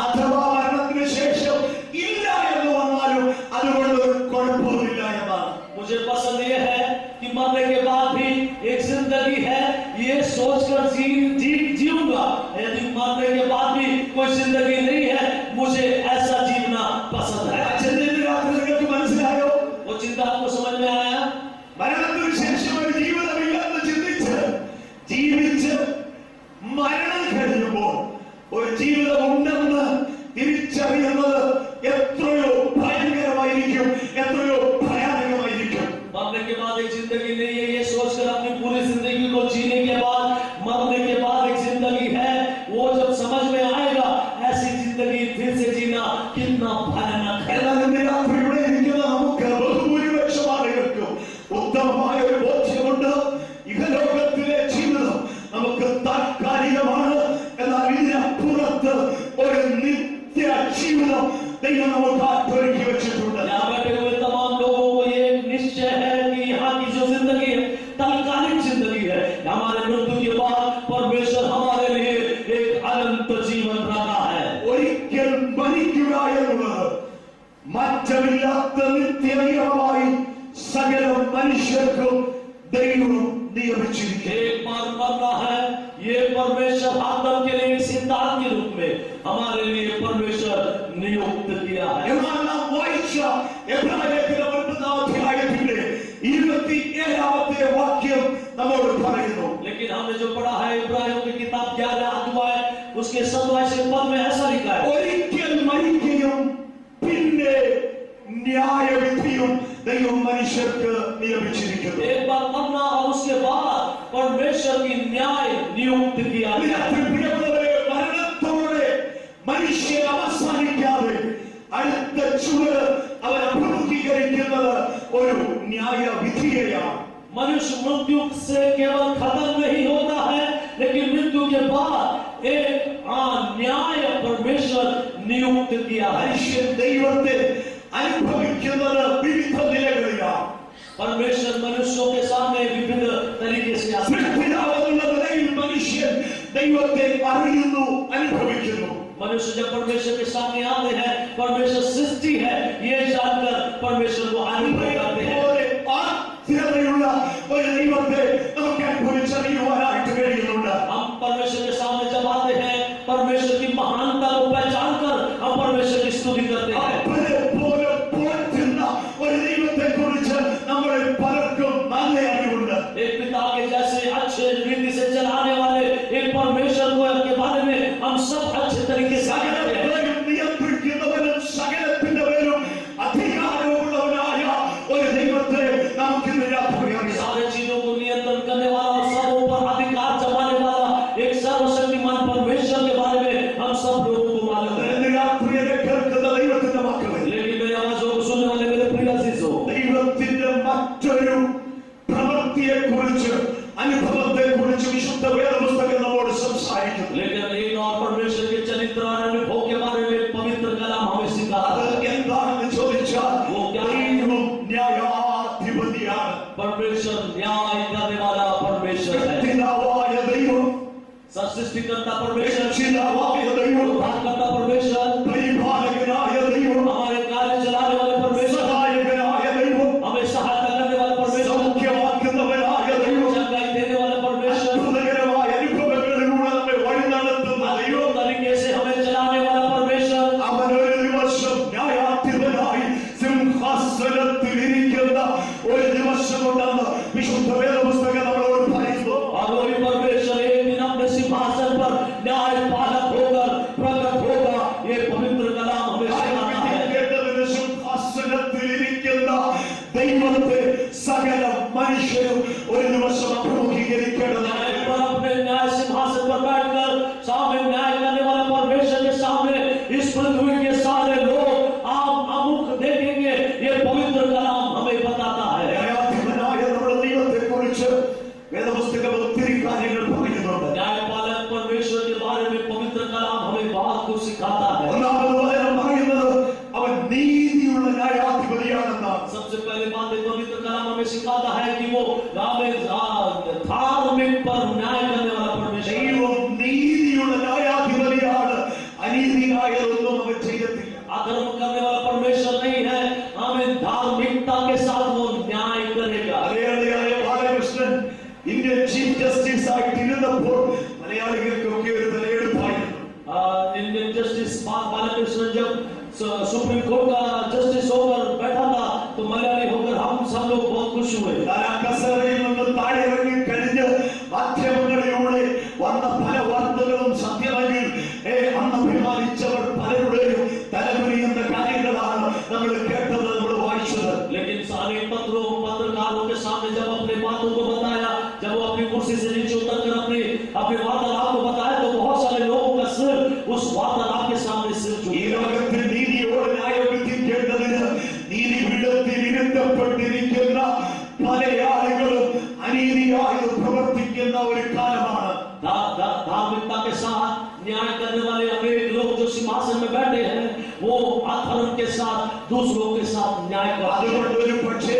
Speaker 2: അഥവാ മരണത്തിന് ശേഷം ഇല്ല എന്ന് വന്നാലും അതുകൊണ്ട് ഒരു കുഴപ്പമില്ല എന്നാണ്.
Speaker 1: मुझे पसंद ये है कि मरने के बाद भी एक जिंदगी है, ये सोचकर जीऊंगा. यदि मरने के बाद भी कोई जिंदगी नहीं है, मुझे ऐसा जीना पसंद है.
Speaker 2: നിങ്ങൾക്ക് മനസ്സിലായോ?
Speaker 1: वो चिंता आपको समझ में आया?
Speaker 2: മരണത്തിന് ശേഷം ഒരു ജീവിതമില്ലെന്ന് ചിന്തിച്ച് ജീവിച്ച് മരണം കഴിയുമ്പോൾ ഒരു ജീവിതം ഉണ്ടെന്ന് തിരിച്ചറിയുന്നത് എത്രയോ ഭയങ്കരമായിരിക്കും, എത്രയോ ഭയാനകമായിരിക്കും.
Speaker 1: मरने के बाद एक जिंदगी नहीं है, ये सोचकर अपनी पूरी जिंदगी को जीने के बाद मरने के बाद एक जिंदगी है, वो जब समझ में आएगा ऐसी जिंदगी फिर से जीना कितना भयानक है.
Speaker 2: എന്നാൽ ഇന്ന് രാത്രി ഇവിടെ ഇരിക്കുന്ന നമുക്ക് ബഹുഭൂരിപക്ഷം ആളുകൾക്കും ഉത്തമമായ ഒരു ബോധ്യമുണ്ട്. ഇഹലോകത്തിലെ ജീവിതം നമുക്ക് താൽക്കാലികമാണ്, എന്നാൽ ഇതിനപ്പുറത്ത് ഒരു നിത്യ ജീവിതം ദൈവം നമുക്ക് ഒരുക്കി വെച്ചിട്ടുണ്ട്.
Speaker 1: यहाँ बैठे हुए तमाम लोगों को ये निश्चय है कि यहाँ की जो जिंदगी है तात्कालिक जिंदगी है. हमारे मृत्यु के बाद परमेश्वर हमारे लिए एक अनंत जीवन रखा है.
Speaker 2: ഒരിക്കൽ മരിക്കുക എന്നുള്ളത് മാറ്റമില്ലാത്ത നിത്യനിയമമായി സകല മനുഷ്യർക്കും ദൈവം നിയമിച്ചിരിക്കുന്നു.
Speaker 1: एक बार मरना है, ये परमेश्वर आदम के लिए एक सिद्धांत के रूप में हमारे लिए परमेश्वर नियुक्त किया है.
Speaker 2: എന്നാൽ നാം വായിച്ച എബ്രായലേഖനം 9-ാം അധ്യായത്തിന്റെ 27-ാമത്തെ വാക്യം നമ്മോട് പറയുന്നു.
Speaker 1: लेकिन हमने जो पढ़ा है इब्राहिम की किताब 11 अध्याय उसके 27वें पद में ऐसा लिखा है,
Speaker 2: ഒരിക്കൽ മരിക്കുകയും പിന്നെ ന്യായവിധിയും ദൈവം മനുഷ്യർക്ക് നിയമിച്ചിരിക്കുന്നു.
Speaker 1: एक बार मरना और उसके बाद परमेश्वर की न्याय नियुक्त किया गया है।
Speaker 2: പ്രിയമുള്ളവരെ, മരണത്തോടെ മനുഷ്യൻ അവസാനിക്കാതെ അടുത്ത ചുവട് അവൻ അഭിമുഖീകരിക്കുന്നത് ഒരു ന്യായവിധിയെയാണ്.
Speaker 1: मनुष्य मृत्यु से केवल खत्म नहीं होता है, लेकिन मृत्यु के बाद एक न्याय परमेश्वर नियुक्त किया है।
Speaker 2: മനുഷ്യൻ ദൈവത്തെ അനുഭവിക്കുന്നത് വിവിധ നിലകളിലാണ്.
Speaker 1: परमेश्वर मनुष्यों के सामने विभिन्न तरीके से आता है।
Speaker 2: സൃഷ്ടിതാവെന്നുള്ള നിലയിൽ മനുഷ്യൻ ദൈവത്തെ അറിയുന്നു, അനുഭവിക്കുന്നു.
Speaker 1: मनुष्य जब परमेश्वर के सामने आते हैं, परमेश्वर सृष्टि है ये जानकर परमेश्वर को अनुभव करते हैं।
Speaker 2: സ്ഥിരതയുള്ള ഒരു ദൈവത്തെ നമുക്ക് അനുഭവിച്ചറിയുവാനായിട്ട് കഴിയുന്നുണ്ട്.
Speaker 1: हम परमेश्वर के सामने जब आते हैं, परमेश्वर की महानता को पहचान कर हम परमेश्वर की स्तुति करते हैं।
Speaker 2: ഒരു ദൈവത്തെ കുറിച്ച് നമ്മൾ പലർക്കും നല്ല അറിവുണ്ട്.
Speaker 1: एक पिता के जैसे अच्छे रीति से चलाने वाले एक परमेश्वर को के बारे में हम सब अच्छे तरीके से जानते हैं।
Speaker 2: നിയന്ത്രിക്കുന്നവനും സകലത്തിന്റെ പേരും അധികാരമുള്ളവനായ ഒരു ദൈവത്തെ നമുക്ക്
Speaker 1: सारे चीजों को नियंत्रण करने वाला और सबों पर अधिकार जमाने वाला एक सर्वशक्तिमान परमेश्वर के बारे में हम सब लोगों को मालूम है। लेकिन मेरी आवाज़ों को सुनने वाले मेरे प्रिय अजीजों,
Speaker 2: ദൈവത്തിന്റെ മറ്റൊരു പ്രവൃത്തിയെ കുറിച്ച്, അനുഭവത്തെ കുറിച്ച് വിശുദ്ധ വേദപുസ്തകം നമ്മോട് സംസാരിക്കുന്നു.
Speaker 1: लेकिन एक और परमेश्वर के चरित्र और अनुभव के बारे में पवित्र कलाम हमें सिखाता
Speaker 2: അത്
Speaker 1: है।
Speaker 2: എന്താണെന്ന് ചോദിച്ചാൽ ദൈവം ന്യായാധിപതിയാണ്.
Speaker 1: परमेश्वर न्याय करने वाला परमेश्वर है।
Speaker 2: പിതാവായ ദൈവം,
Speaker 1: सृष्टिकर्ता परमेश्वर,
Speaker 2: രക്ഷിതാവായ ദൈവം,
Speaker 1: उद्धारकर्ता परमेश्वर,
Speaker 2: പരിപാലകനായ ദൈവം,
Speaker 1: हमारे कार्य चलाने वाले परमेश्वर,
Speaker 2: സഹായകനായ ദൈവം,
Speaker 1: हमें सहायता करने वाले परमेश्वर,
Speaker 2: സൗഖ്യമാക്കുന്നവനായ ദൈവം,
Speaker 1: चंगाई देने वाले परमेश्वर,
Speaker 2: അത്ഭുതകരമായ അനുഭവങ്ങളിലൂടെ നമ്മെ വഴി നടത്തുന്ന ദൈവം,
Speaker 1: तरीके से हमें चलाने वाला परमेश्वर,
Speaker 2: അവൻ ഒരു ദിവസം ന്യായാധിപനായി സിംഹാസനത്തിൽ ഇരിക്കുന്ന ഒരു ദിവസമുണ്ടെന്ന് വിശുദ്ധ വേദപുസ്തകം നമ്മളോട് പറയുന്നു.
Speaker 1: और वही परमेश्वर एक दिन अपने सिंहासन पर न्याय पालक होकर प्रकट होगा। ये पवित्र कलाम हमें सिखाता है।
Speaker 2: കേട്ടതിന് സിംഹാസനത്തിൽ ഇരിക്കുന്ന ദൈവത്തെ സകല മനുഷ്യരും ഒരു ദിവസം അഭിമുഖീകരിക്കേണ്ടതാണ്.
Speaker 1: पर अपने न्याय सिंहासन पर बैठकर सामने न्याय करने वाले परमेश्वर के सामने इस पृथ्वी के सारे लोग आप अमुख देखेंगे। ये पवित्र कलाम हमें बताता है।
Speaker 2: ന്യായാധിപനായ നമ്മുടെ ദൈവത്തെ കുറിച്ച് വേദപുസ്തകം ഒത്തിരി കാര്യങ്ങൾ പറയുന്നുണ്ട്.
Speaker 1: न्यायपालक परमेश्वर के बारे में पवित्र कलाम हमें बहुत कुछ सिखाता है।
Speaker 2: ഒന്നാമത് വചനം പറയുന്നത് അവൻ നീതിയുള്ള ന്യായാധിപതിയാണെന്നാണ്.
Speaker 1: सबसे पहले बात पवित्र कलाम हमें सिखाता है कि वो धार्मिक पर न्याय करने वाला परमेश्वर है।
Speaker 2: ദൈവം നീതിയുള്ള ന്യായാധിപതിയാണ്. അനീതിയായതൊന്നും അവൻ ചെയ്യത്തില്ല.
Speaker 1: अधर्म करने वाला परमेश्वर नहीं है, हमें धार्मिकता के साथ वो न्याय करेगा।
Speaker 2: മലയാളിയായ ബാലകൃഷ്ണൻ ഇന്ത്യൻ ചീഫ് ജസ്റ്റിസ് ആയിട്ടിരുന്നപ്പോൾ മലയാളികൾക്കൊക്കെ ഒരു തലയെടുപ്പായിരുന്നു.
Speaker 1: इंडियन जस्टिस बालकृष्ण जब सुप्रीम कोर्ट का जस्टिस होकर बैठा था तो मलयाली होकर हम सब लोग बहुत खुश हुए।
Speaker 2: കസേരയിൽ നിന്ന് താഴെ ഇറങ്ങി കഴിഞ്ഞ് മാധ്യമങ്ങളിലൂടെ വന്ന പല വാർത്തകളും സത്യമെങ്കിൽ അന്ന് അഭിമാനിച്ചവർ പലരുടെയും തലമുറിയുന്ന കാര്യങ്ങളാണ് നമ്മൾ കേട്ടത്, നമ്മൾ വായിച്ചത്.
Speaker 1: लेकिन सारे पत्रकारों के सामने जब अपने बातों को बताया, जब वो अपनी कुर्सी से नीचे उतरकर अपने वार्तालाप को बताया तो बहुत सारे लोगों का सिर उस वार्तालाप के सामने सिर झुक
Speaker 2: ഈ ലോകത്തിൽ നീതിയോട് ന്യായം വിധിക്കേണ്ടതിന് നീതിപീഠത്തിൽ ഇരുത്തപ്പെട്ടിരിക്കുന്ന പല ആളുകളും അനീതിയായി പ്രവർത്തിക്കുന്ന ഒരു കാലമാണ്.
Speaker 1: धार्मिकता के साथ न्याय करने वाले अनेक लोग जो सिंहासन में बैठे हैं वो अधर्म के साथ दूसरों के साथ न्याय करते हैं।
Speaker 2: അതുകൊണ്ട് ഒരു പക്ഷേ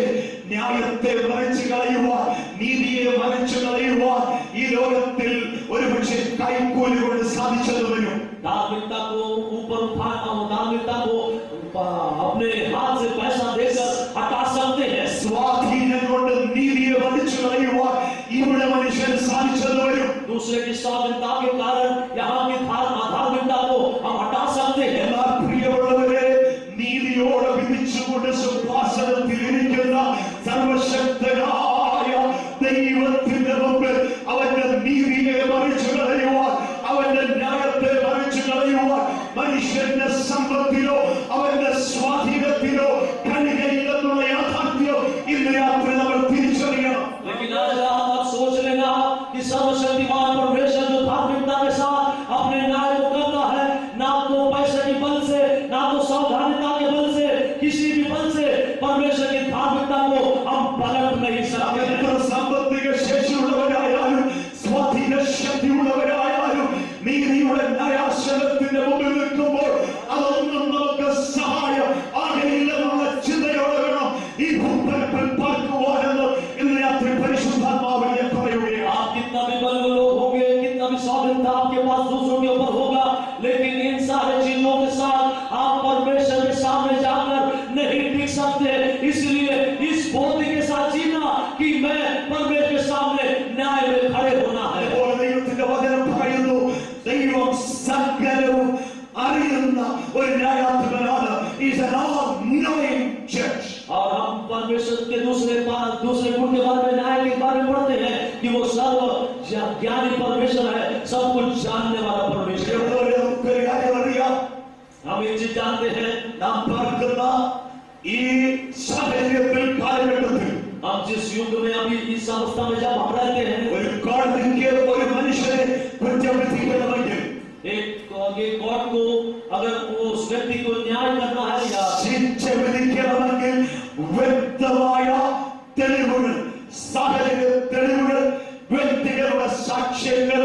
Speaker 2: ന്യായത്തെ മറിച്ചു കളയുവാൻ, നീതിയെ മറിച്ചു കളയുവാൻ ഈ ലോകത്തിൽ ഒരു പക്ഷേ കൈക്കൂലി കൊണ്ട് സാധിച്ചത് വരും.
Speaker 1: धार्मिकता को ऊपर उठाना, धार्मिकता को अपने हाथ से पैसा देकर हटा सकते हैं।
Speaker 2: സ്വാധീനം കൊണ്ട് നീതിയെ മറിച്ചു കളയുവാൻ ഇവിടെ മനുഷ്യൻ സാധിച്ചത് വരും.
Speaker 1: दूसरे की स्वाधीनता के कारण यहाँ की धार्मिकता को हम हटा सकते हैं।
Speaker 2: എന്നാൽ പ്രിയമുള്ളവരെ, നീതിയോടെ വിധിച്ചുകൊണ്ട് സിംഹാസനത്തിൽ ഇരിക്കുന്ന സർവശക്തനായ ദൈവത്തിന്റെ മുമ്പിൽ അവന്റെ നീതിയെ മറിച്ചു കളയുവാൻ, അവന്റെ ന്യായത്തെ
Speaker 1: निश्चित जानते हैं
Speaker 2: നാം പാർക്കുന്ന ഈ സാഹചര്യത്തിൽ കാലഘട്ടത്തിൽ
Speaker 1: हम जिस युग में अभी इस अवस्था में जब हम रहते हैं
Speaker 2: ഒരു കോടതിക്ക് ഒരു മനുഷ്യനെ കുറ്റം വിധിക്കണമെങ്കിൽ
Speaker 1: एक कोर्ट को अगर उस व्यक्ति को न्याय करना है या
Speaker 2: ശിക്ഷ വിധിക്കണമെങ്കിൽ വ്യക്തമായ തെളിവുകൾ, സാഹചര്യ തെളിവുകൾ, വ്യക്തികളുടെ സാക്ഷ്യങ്ങൾ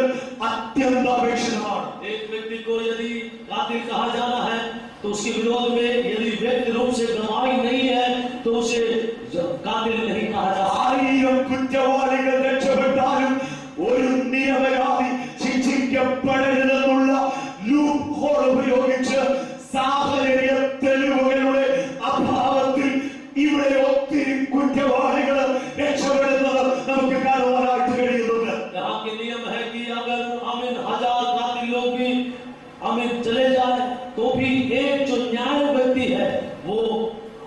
Speaker 2: അത്യന്താപേക്ഷിതമാണ്.
Speaker 1: एक व्यक्ति को यदि कातिल कहा जाना है तो उसके विरोध में यदि व्यक्ति रूप से गवाही नहीं है तो उसे कातिल नहीं कहा जा सकता।
Speaker 2: 1000 കുറ്റവാളികൾ രക്ഷപ്പെട്ടാലും ഒരു നിരപരാധി ശിക്ഷിക്കപ്പെടരുതെന്നുള്ള ലൂപ്പ് ഹോൾ ഉപയോഗിച്ച് സാഹചര്യ തെളിവുകളുടെ അഭാവത്തിൽ ഇവിടെ ഒത്തിരി കുറ്റവാളികൾ രക്ഷപ്പെടുന്നത് നമുക്ക് കാണുവാനായിട്ട് കഴിയുന്നുണ്ട്.
Speaker 1: यहाँ के नियम है कि अगर हम 1000 कातिल लोग भी हमें चले जाए तो भी एक जो न्याय व्यक्ति है वो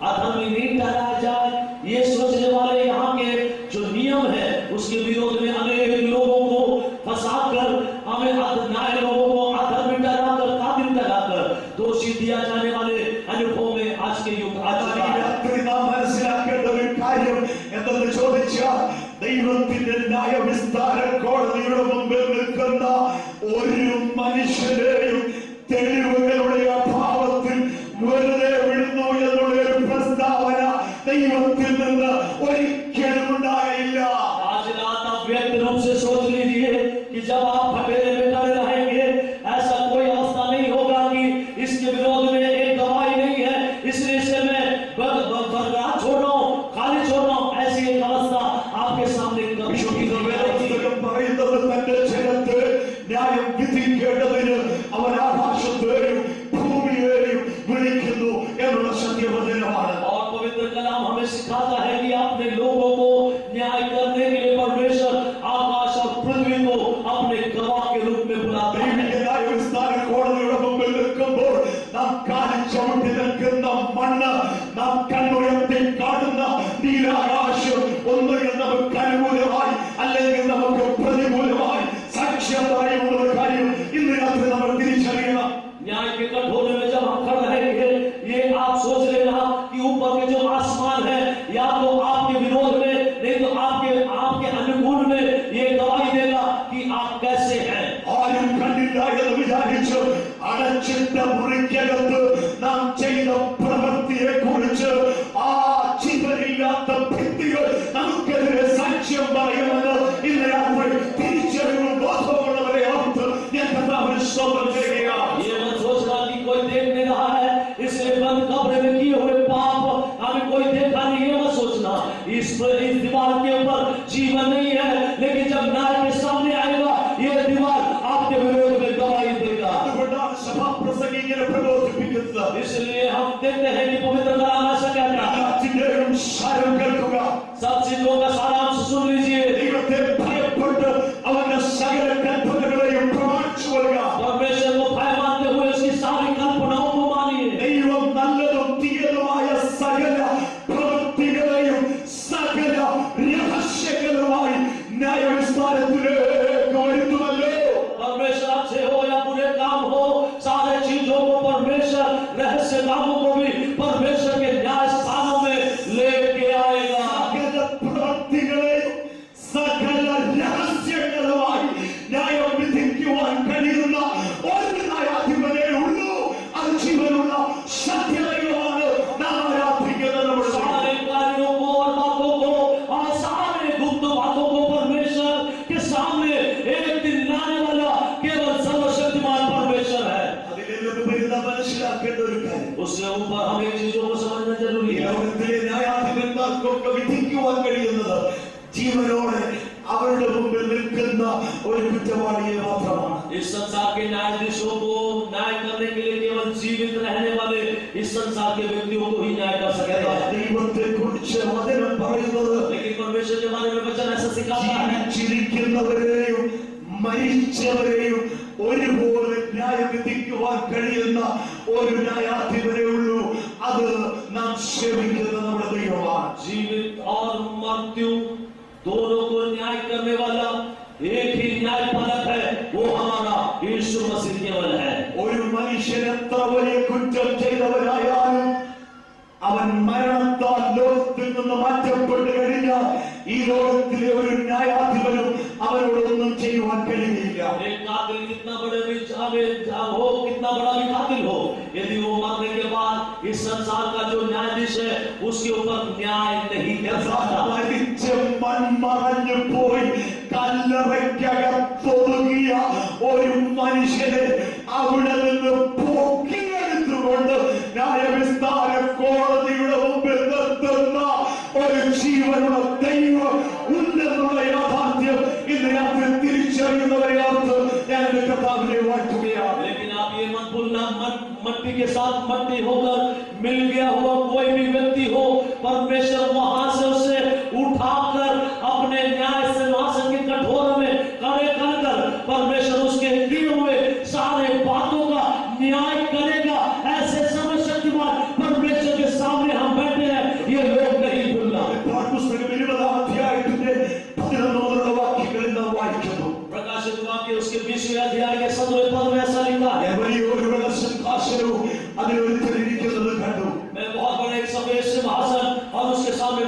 Speaker 1: अधर्मी नहीं ठहराया जाए। ये सोचने वाले यहाँ के जो नियम है उसके विरोध में अनेक लोगों को फंसाकर हमें न्याय लोगों को अधर्मी ठहराकर कातिल ठहराकर दोषी दिया जाने वाले अनुभव में आज के युग आ चुका है।
Speaker 2: രാത്രി നാം മനസ്സിലാക്കേണ്ട ഒരു കാര്യം എന്തെന്ന് ചോദിച്ചാൽ ദൈവത്തിന്റെ ന്യായവിസ്താര കോടതിയുടെ മുമ്പിൽ നിൽക്കുന്ന ഒരു മനുഷ്യരെയും തെളിവുകളുടെ അഭാവത്തിൽ വെറുതെ വിടുന്നു എന്നുള്ള ഒരു പ്രസ്താവന ദൈവത്തിൽ നിന്ന് ഒരിക്കലും ഉണ്ടായില്ല.
Speaker 1: आज रात आप व्यक्त रूप से सोच लीजिए कि जब आप फटेरे में डरे रहेंगे ऐसा कोई अवस्था नहीं होगा कि इसके विरोध में एक गवाही नहीं है इसलिए इसे मैं बर्बाद छोड़ रहा हूं, खाली छोड़ रहा हूं, ऐसी एक अवस्था आपके सामने कभी नहीं
Speaker 2: വേദപുസ്തകം പറയുന്നത് തന്റെ ജനത്തെ ന്യായം വിധിക്കേണ്ടതിന് അവൻ ആകാശത്തെയും ഭൂമിയെയും വിളിക്കുന്നു എന്നുള്ള സത്യവചനമാണ്.
Speaker 1: और पवित्र कलाम हमें सिखाता है कि अपने लोगों को न्याय करने के लिए परमेश्वर आकाश और पृथ्वी को अपने गवाह के रूप में बुलाता है।
Speaker 2: ന്യായവിസ്താര കോടതിയുടെ മുമ്പിൽ നിൽക്കുമ്പോൾ നാം കാലിൽ ചവിട്ടി നിൽക്കുന്ന മണ്ണ്, നാം കണ്ണുയർത്തി കാണുന്ന നീലാകാശം ഒന്നുകിൽ നമുക്ക് അനുകൂലമായി അല്ലെങ്കിൽ നമുക്ക് പ്രതികൂലമായി സാക്ഷ്യം പറയുന്ന കാര്യം ഇന്ന് രാത്രി നമ്മൾ തിരിച്ചറിയണം.
Speaker 1: न्याय के कठोरे में जब हम खड़े रहेंगे ये आप सोच लेना कि ऊपर के जो आसमान है या तो आपके विरोध में नहीं तो आपके अनुकूल में ये गवाही देगा कि आप कैसे हैं।
Speaker 2: ആരും കണ്ടില്ല എന്ന് വിചാരിച്ച് അടച്ചിട്ട മുറിക്കകത്ത് നാം ചെയ്ത പ്രവൃത്തിയെ കുറിച്ച് ആ ജീവനില്ലാത്ത ഭിത്തികൾ നമുക്കെതിരെ സാക്ഷ്യം പറയുമെന്ന് ഇന്ന് രാത്രി തിരിച്ചറിവും ബോധമുള്ളവരെ ഓർത്ത് ഞാൻ കർത്താവിന് സ്തോത്രം ചെയ്യുകയാണ്.
Speaker 1: ये मत सोचना कि कोई देख नहीं रहा है इसलिए बंद कमरे में किए हुए पाप हमें कोई देखा नहीं, ये मत सोचना। इस दीवार के ऊपर जीवन नहीं है लेकिन जब न्याय के सामने आएगा ये दीवार आपके विरोध में गवाही देगा।
Speaker 2: അതുകൊണ്ടാണ് സഭാപ്രസംഗി ഇങ്ങനെ പ്രബോധിപ്പിക്കുന്നത്.
Speaker 1: इसलिए हम देखते हैं कि पवित्र कलाम ऐसा कहता है।
Speaker 2: എല്ലാത്തിന്റെയും സാരം കേൾക്കുക.
Speaker 1: सब चीजों का सारांश सुन लीजिए।
Speaker 2: ദൈവത്തെ ഭയപ്പെട്ട് അവന്റെ സകല കൽപ്പനകളെയും പ്രമാണിച്ചു കൊള്ളുക.
Speaker 1: परमेश्वर को भय मानते हुए उसकी सारी कल्पनाओं को मानिए।
Speaker 2: ദൈവം നല്ലതും തീയതുമായ സകല പ്രവൃത്തികളെയും സകല രഹസ്യങ്ങളുമായി ന്യായവിസ്താരത്തിലേക്ക് വരുത്തുമല്ലോ.
Speaker 1: परमेश्वर अच्छे हो या बुरे काम हो सारे चीजों को परमेश्वर रहस्य कामों को भी परमेश्वर के न्याय स्थानों में लेके आएगा।
Speaker 2: സകല പ്രവൃത്തികളെയും സകല രഹസ്യങ്ങളുമായി ന്യായം വിധിക്കുവാൻ കഴിയുന്ന ഒരു ന്യായാധിപനേ ഉള്ളൂ. അത് ജീവനുള്ള സത്യദൈവമാണ് നാം ആരാധിക്കുന്നത്. നമ്മുടെ
Speaker 1: सारे कार्यों को और बातों को और सारे गुप्त बातों को परमेश्वर के सामने एक दिन लाने वाला केवल सर्वशक्तिमान परमेश्वर है।
Speaker 2: അതിലെല്ലാം വരുന്ന മനസ്സിലാക്കേണ്ട ഒരു കാര്യം,
Speaker 1: उससे ऊपर हमें चीजों को समझना जरूरी
Speaker 2: ഈ
Speaker 1: है।
Speaker 2: ലോകത്തിലെ ന്യായാധിപന്മാർക്കൊക്കെ വിധിക്കുവാൻ കഴിയുന്നത് ജീവനോടെ അവരുടെ മുമ്പിൽ നിൽക്കുന്ന ഒരു കുറ്റവാളിയെ മാത്രമാണ്.
Speaker 1: इस संसार के न्यायाधीशों को न्याय करने के लिए केवल जीवित रहने वाले इस संसार के व्यक्तियों को ही न्याय कर सकते हैं।
Speaker 2: ദൈവത്തെ കുറിച്ച് വചനം പറയുന്നത്
Speaker 1: लेकिन परमेश्वर के बारे में वचन ऐसा सिखाता है
Speaker 2: ജീവിച്ചിരിക്കുന്നവരെയും മരിച്ചവരെയും ഒരുപോലെ ന്യായം വിധിക്കുവാൻ കഴിയുന്ന ഒരു ന്യായാധിപനേ ഉള്ളൂ. അത് നാം സേവിക്കുന്ന നമ്മുടെ ദൈവമാണ്.
Speaker 1: जीवित और मृत्यु दोनों को न्याय करने वाला एक ही न्यायपालक है, वो हमारा यीशु मसीह केवल है।
Speaker 2: ഒരു മനുഷ്യൻ എത്ര വലിയ കുറ്റം ചെയ്തവനായാലും അവൻ മരണത്താൽ ലോകത്തിൽ നിന്ന് മാറ്റപ്പെട്ട് കഴിഞ്ഞാൽ ഈ ലോകത്തിലെ ഒരു ന്യായാധിപനും അവനോടൊന്നും ചെയ്യുവാൻ കഴിയുകയില്ല.
Speaker 1: एक कातिल कितना बड़ा भी हो, कितना बड़ा भी कातिल हो, यदि वो मरने के बाद इस संसार का जो न्यायाधीश है उसके ऊपर न्याय नहीं कर सकता।
Speaker 2: മരിച്ച് മൺമറഞ്ഞു പോയി കല്ലറയ്ക്കകത്തൊതുങ്ങിയ ഒരു മനുഷ്യനെ അവിടെ നിന്ന് പൊക്കിയെടുത്തുകൊണ്ട് ന്യായവിസ്താര കോടതിയുടെ മുമ്പിൽ നിർത്തുന്ന ഒരു ജീവനുള്ള ദൈവം ഉണ്ടെന്നുള്ള യാഥാർത്ഥ്യം ഇന്ന് രാത്രി തിരിച്ചറിയുന്നവരെ ഓർത്ത് ഞാൻ എന്റെ കർത്താവിനെ വാഴ്ത്തുകയാണ്.
Speaker 1: लेकिन आप ये मत भूलना, मट्टी के साथ मट्टी होकर मिल गया हुआ कोई भी व्यक्ति हो, परमेश्वर वहां से उसे उठाकर अपने न्याय सिंहासन के कठोर में खड़े कर परमेश्वर उसके किए हुए सारे बातों का न्याय करेगा। ऐसे सर्वशक्तिमान परमेश्वर के सामने हम बैठे हैं, ये लोग नहीं भूलना।
Speaker 2: പുസ്തകം 20-ാം അധ്യായത്തിന്റെ 11 വാക്യങ്ങളിൽ നാം വായിക്കുന്നു.
Speaker 1: प्रकाशित वाक्य उसके 20वें अध्याय के 17वें पद में ऐसा लिखा है,
Speaker 2: വലിയൊരു സിംഹാസനവും അതിലൊരുത്തരിയ്ക്കുന്നത് കണ്ടു.
Speaker 1: मैं बहुत बड़ा एक सफेद सिंहासन और उसके सामने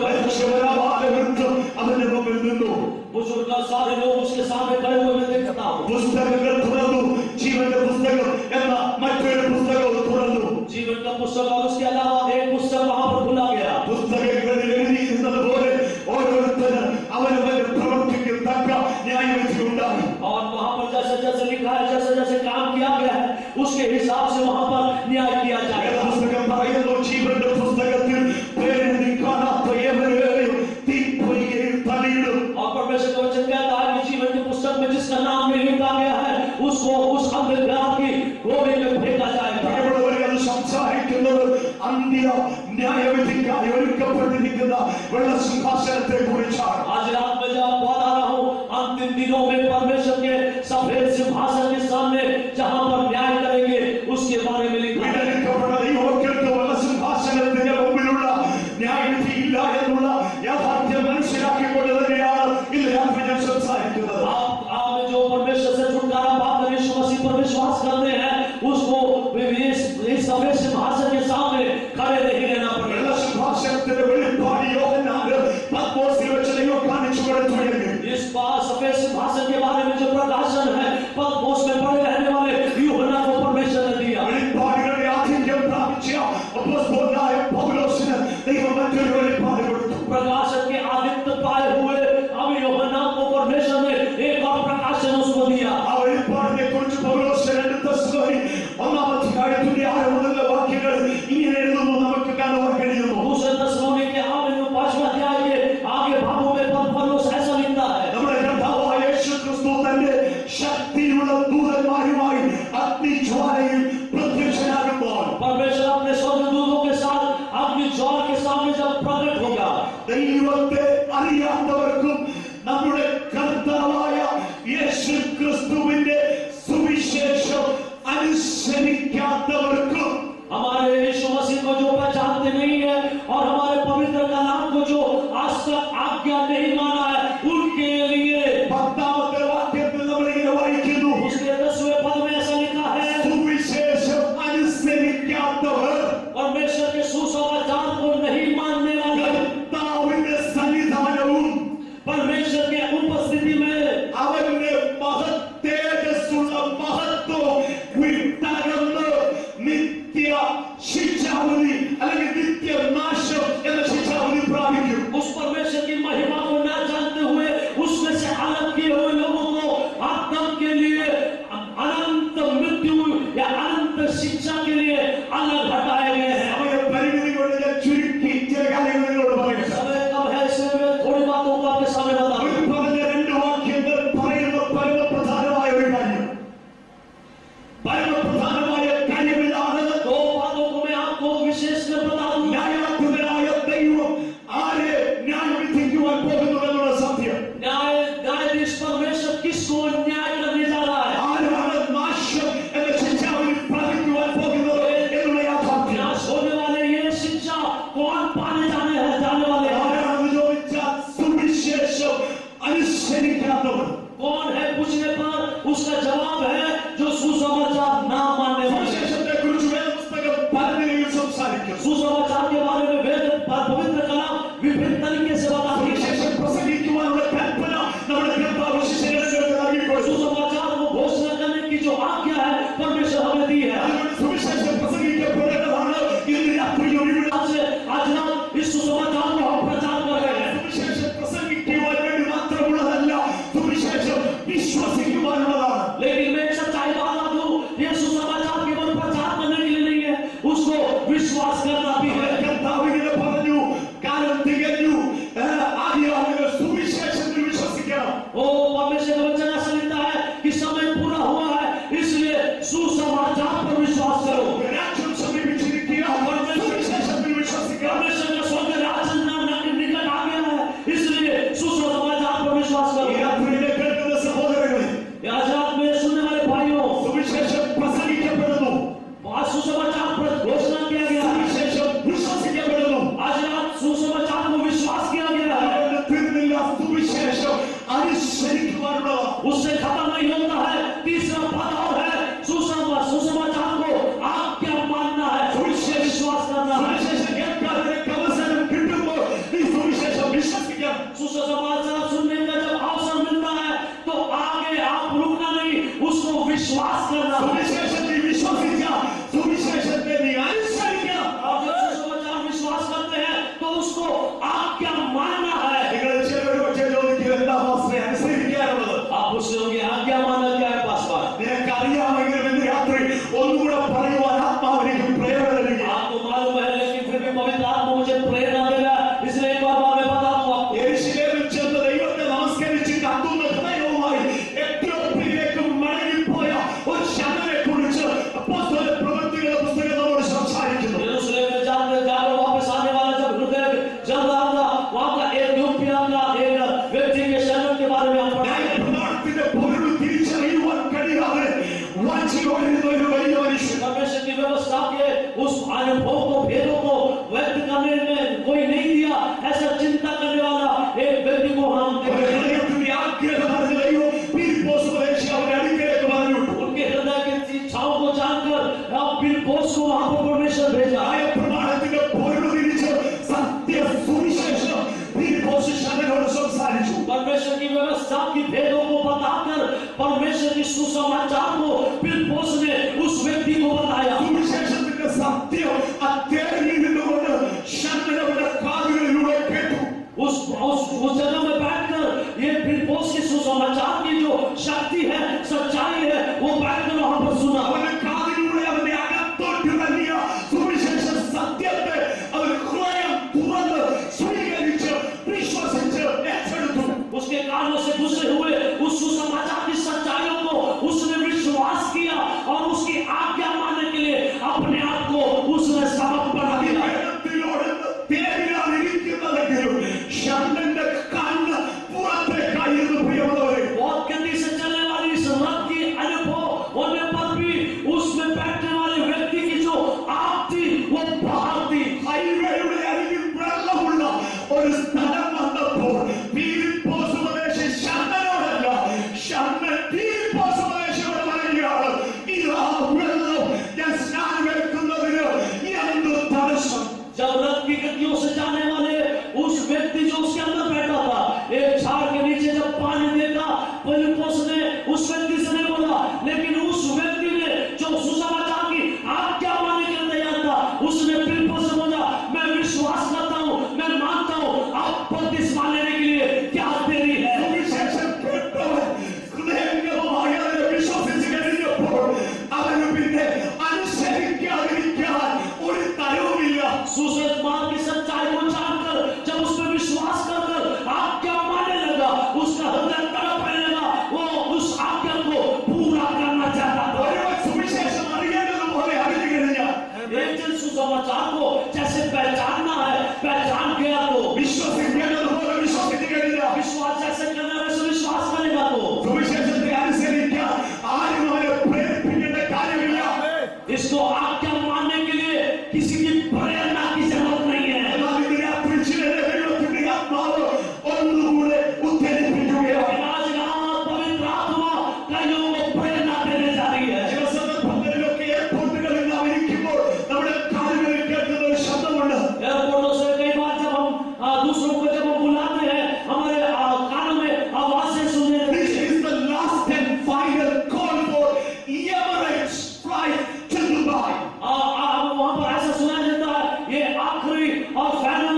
Speaker 2: അവന്റെ മുമ്പിൽ നിന്നു.
Speaker 1: बुजुर्ग सारे लोग उसके सामने खड़े हुए मैं देखता हूँ।
Speaker 2: പുസ്തകങ്ങൾ തുറന്നു. ജീവന്റെ പുസ്തകം എന്ന മറ്റൊരു പുസ്തകവും തുറന്നു.
Speaker 1: जीवन का पुस्तक और उसके अलावा एक पुस्तक वहां पर खुला गया।
Speaker 2: പുസ്തകങ്ങളിൽ എഴുതിയിരുന്നത് പോലെ ഓരോരുത്തരും അവനവന്റെ പ്രവൃത്തിക്ക് തക്ക ന്യായവിധി ഉണ്ടായി.
Speaker 1: और वहां पर जैसे जैसे लिखा है, जैसे जैसे काम किया गया है उसके हिसाब से वहां पर न्याय किया जाएगा।
Speaker 2: പുസ്തകം പറയുന്നു, ജീവന്റെ പുസ്തകത്തിൽ പേരെഴുതി കാണാത്ത ഏവരെയും തീപ്പൊയ്കയിൽ തള്ളിയിടും.
Speaker 1: और परमेश्वर का वचन कहता है कि जीवन की पुस्तक में जिसका नाम नहीं लिखा गया है उसको उस अंधकार की गोभी में फेंका जाएगा।
Speaker 2: അത് സംസാരിക്കുന്നത് അന്ത്യ ന്യായവിധിക്കായി ഒരുക്കപ്പെട്ടിരിക്കുന്ന വെള്ള സിംഹാസനത്തെ കുറിച്ചാണ്.
Speaker 1: आज रात में जब बता रहा हूँ, अंतिम दिनों में परमेश्वर के सफेद सिंहासन के सामने जहां पर न्याय करेंगे उसके बारे में लिखा है।
Speaker 2: ദൈവമക്കൾക്ക് വെള്ള സിംഹാസനത്തിന്റെ മുമ്പിലുള്ള ന്യായവിധി ഇല്ല എന്നുള്ള യാഥാർത്ഥ്യം മനസ്സിലാക്കിക്കൊണ്ട് തന്നെയാണ് ഇന്ന് രാത്രി ഞാൻ സംസാരിക്കുന്നത്.
Speaker 1: आप में जो परमेश्वर से छुटकारा पाकर यीशु मसीह पर विश्वास करते हैं उसको इस सफेद सिंहासन के सामने खड़े नहीं रहना पड़ेगा।
Speaker 2: വെള്ള സിംഹാസനത്തിന്റെ വെളിപ്പാട് യോഹന്നാൻ പത്മോസിൽ വെച്ച് ദൈവം കാണിച്ചു കൊടുത്തു.
Speaker 1: इस बार सफेद सिंहासन के बारे में जो प्रकाशन है पत्मोस में पड़े रहने वाले यूहन्ना को परमेश्वर ने दिया।
Speaker 2: വെളിപ്പാടുകളുടെ ആധിക്യം പ്രാപിച്ച അപ്പോസ്തലനായ പൗലോസിന് ദൈവം മറ്റൊരു വെളിപ്പാട് കൊടുത്തു.
Speaker 1: प्रकाशन के आदित्य पाए हुए अब यूहन्ना को परमेश्वर ने एक और प्रकाशन उसको दिया।
Speaker 2: ആ വെളിപ്പാടിനെ കുറിച്ച് പൗലോസ് 2 തെസ്സലോനി 1-ാം അധ്യായത്തിന്റെ 6 മുതലുള്ള വാക്യങ്ങൾ ഇങ്ങനെ എഴുതുന്നു, നമുക്ക് കാണുവാൻ കഴിയുന്നു.
Speaker 1: दूसरे തെസ്സലോനി के 5वें अध्याय के आगे भागों में पौलुस ऐसा लिखता है,
Speaker 2: നമ്മുടെ കർത്താവായ യേശു ക്രിസ്തു തന്റെ ശക്തിയുള്ള ദൂതന്മാരുമായി അഗ്നിജ്വാലയിൽ പ്രത്യക്ഷനാകുമ്പോൾ
Speaker 1: परमेश्वर अपने स्वर्गदूतों के साथ अग्नि ज्वाल के सामने जब प्रकट होगा,
Speaker 2: ദൈവത്തെ അറിയാത്തവർക്കും നമ്മുടെ കർത്താവായ യേശു ക്രിസ്തുവിന്റെ സുവിശേഷം അനുസരിക്കാത്തവർക്കും,
Speaker 1: हमारे यीशु मसीह को जो पहचानते नहीं है और हमारे पवित्र कलाम को जो आज तक आज्ञा नहीं माना है उनके लिए
Speaker 2: 10-ാമത്തെ വാക്യത്തിൽ നമ്മൾ ഇങ്ങനെ വായിക്കുന്നു,
Speaker 1: उसके 10वें पद में ऐसा लिखा है,
Speaker 2: സുവിശേഷം
Speaker 1: विश्वास करना।
Speaker 2: സുവിശേഷത്തിൽ വിശ്വസിച്ച സുവിശേഷത്തെ നീ അനുസരിക്കണം.
Speaker 1: आप जब सुसमाचार विश्वास करते हैं तो उसको आज्ञा मानना है।
Speaker 2: നിങ്ങൾ ചിലർ പക്ഷേ ചോദിക്കും എന്താ പാസ്റ്ററെ അനുസരിക്കാനുള്ളത്?
Speaker 1: आप पूछते होंगे आज्ञा मानना क्या है पासवान?
Speaker 2: നിനക്ക് അറിയാമെങ്കിലും ഇന്ന് രാത്രി ഒന്നുകൂടെ പറയുവാൻ ആത്മാവിലേക്ക് പ്രേരണ തരിക.
Speaker 1: आपको मालूम है लेकिन फिर भी पवित्र आत्मा मुझे प्रेरणा देगा, इसलिए एक बार मैं बता दूं आपको।
Speaker 2: യെരൂശലേമിൽ ചെന്ന് ദൈവത്തെ നമസ്കരിച്ച് കത്തുന്ന ഹൃദയവുമായി എത്യോപ്യയിലേക്ക് മടങ്ങിപ്പോയ ഒരു ശമനെ കുറിച്ച് അപ്പോസ്തല പ്രവൃത്തികളുടെ പുസ്തകം നമ്മോട് സംസാരിക്കുന്നു.
Speaker 1: यरूशलेम में जाकर वापस आने वाला जब हृदय जल रहा था, वहां का एथियोपिया का एक व्यक्ति के शरण के बारे में हम पढ़ते हैं।
Speaker 2: പ്രമാണത്തിന്റെ പൊരുൾ തിരിച്ചറിയുവാൻ കഴിയാതെ വാഞ്ചിയോടിരുന്ന ഒരു വലിയ മനുഷ്യൻ.
Speaker 1: परमेश्वर की व्यवस्था के उस अनुभव को, भेदों को व्यक्त करने में कोई नहीं दिया, ऐसा चिंता करने वाला एक व्यक्ति को हम
Speaker 2: ഒരു
Speaker 1: देखते हैं।
Speaker 2: ഹൃദയത്തിന്റെ ആഗ്രഹം അറിഞ്ഞ ദൈവം ഫിലിപ്പോസ് ഉപദേശി അവന്റെ അടുക്കലേക്ക് പറഞ്ഞു വിട്ടു.
Speaker 1: उनके हृदय की इच्छाओं को जानकर फिलिप्पोस को वहां पर परमेश्वर भेजा।
Speaker 2: ആയ പ്രമാണത്തിന്റെ പൊരുൾ തിരിച്ച് സത്യ സുവിശേഷം ഫിലിപ്പോസ് ശമനോട് സംസാരിച്ചു.
Speaker 1: परमेश्वर की व्यवस्था की भेदों को बताकर परमेश्वर की सुसमाचार को फिलिप्पोस ने उस व्यक्ति को बताया।
Speaker 2: സുവിശേഷത്തിന്റെ സത്യം അത്തേറിയിൽ നിന്നുകൊണ്ട് ശമനയുടെ കാതുകളിലൂടെ കേട്ടു.
Speaker 1: उस जगह में बैठकर ये फिलिप्पोस की सुसमाचार की जो शक्ति है, सच्चाई है, वो बैठकर वहां पर सुना।
Speaker 2: അവന്റെ കാതിലൂടെ അവന്റെ അകത്തോട്ട് ഇറങ്ങിയ സുവിശേഷ സത്യത്തെ അവൻ ഹൃദയം തുറന്ന് സ്വീകരിച്ച് വിശ്വസിച്ച് ഏറ്റെടുത്തു.
Speaker 1: उसके कानों से घुसे हुए उस सुसमाचार की सच्चाइयों को उसने विश्वास किया और उसकी आज्ञा मानने के लिए अपने आप को उसने समर्पण किया।
Speaker 2: വേദത്തിനോട് തേരിലായിരിക്കുന്നതെങ്കിലും ശമനന്റെ കണ്ണ് പുറത്തേക്കായിരുന്നു പ്രിയമുള്ളവരെ.
Speaker 1: बहुत गति से चलने वाली इस रथ की अनुभव होने पर भी उसमें बैठने वाले व्यक्ति की जो आग थी वो बाहर थी।
Speaker 2: ഹൈവേയുടെ അരികിൽ വെള്ളമുള്ള ഒരു സ്ഥലം വന്നപ്പോൾ ഫിലിപ്പോസ് ഉപദേശി ശമനോടല്ല, ശമനൻ ഫിലിപ്പോസ് ഉപദേശിയോട് പറയുകയാണ്, ഇതാ വെള്ളം, ഞാൻ സ്നാനം എടുക്കുന്നതിന് എന്ത് തടസ്സം?
Speaker 1: जब रथ की गतियों से जाने वाले उस व्यक्ति जो उसके अंदर बैठा था, एक झाड़ के नीचे जब पानी देखा, फिलिप्पोस ने उस व्यक्ति से नहीं बोला, लेकिन उस व्यक्ति ने जो सुसमाचार की आज्ञा मानने के लिए तैयार था, उसने फिलिप्पोस से बोला, मैं विश्वास करता हूं, मैं मानता हूं, आप बपतिस्मा लेने के लिए क्या देरी है?
Speaker 2: സുവിശേഷം കേട്ടവൻ ഹൃദയംഗമമായി അതിനെ വിശ്വസിച്ച് കഴിഞ്ഞപ്പോൾ അവന് പിന്നെ അനുസരിക്കാതിരിക്കാൻ ഒരു തരവുമില്ല.
Speaker 1: सुसमाचार की सच्चाई को जानकर जब उस पर विश्वास कर आज्ञा मानने लगा, उसका हृदय तड़पने लगा, वो उस आज्ञा को पूरा करना चाहता था।
Speaker 2: ഒരുവൻ സുവിശേഷം അറിയേണ്ടതുപോലെ അറിഞ്ഞു കഴിഞ്ഞാൽ
Speaker 1: एक दिन सुसमाचार को जैसे पहचानना है, पहचान गया तो
Speaker 2: വിശ്വസിക്കേണ്ടതുപോലെ വിശ്വസിച്ചു കഴിഞ്ഞാൽ
Speaker 1: विश्वास जैसे करना है वैसे विश्वास करेगा तो
Speaker 2: സുവിശേഷത്തെ അനുസരിക്കാൻ ആരും അവനെ പ്രേരിപ്പിക്കേണ്ട കാര്യമില്ല.
Speaker 1: इसको आज्ञा मानने के लिए किसी की प्रेरणा की जरूरत नहीं है।
Speaker 2: എന്നാൽ ഇന്ന് രാത്രി ചിലരെ ദൈവത്തിന്റെ ആത്മാവ് ഒന്നുകൂടെ ഉദ്ധരിപ്പിക്കുകയാണ്.
Speaker 1: आज रात पवित्र आत्मा कईयों को प्रेरणा देने जा रही है।
Speaker 2: ചില സന്ദർഭങ്ങളിലൊക്കെ എയർപോർട്ടുകളിൽ നാം ഇരിക്കുമ്പോൾ നമ്മുടെ കാതുകളിൽ കേൾക്കുന്ന ഒരു ശബ്ദമുണ്ട്.
Speaker 1: एयरपोर्टों से कई बार जब हम दूसरों को जब हम बुलाते हैं, हमारे कानों में आवाजें सुनने
Speaker 2: This
Speaker 1: लगती हैं।
Speaker 2: is the last and final call for Emirates flight to Dubai.
Speaker 1: वहां पर ऐसा सुनाया जाता है, ये आखिरी और फाइनल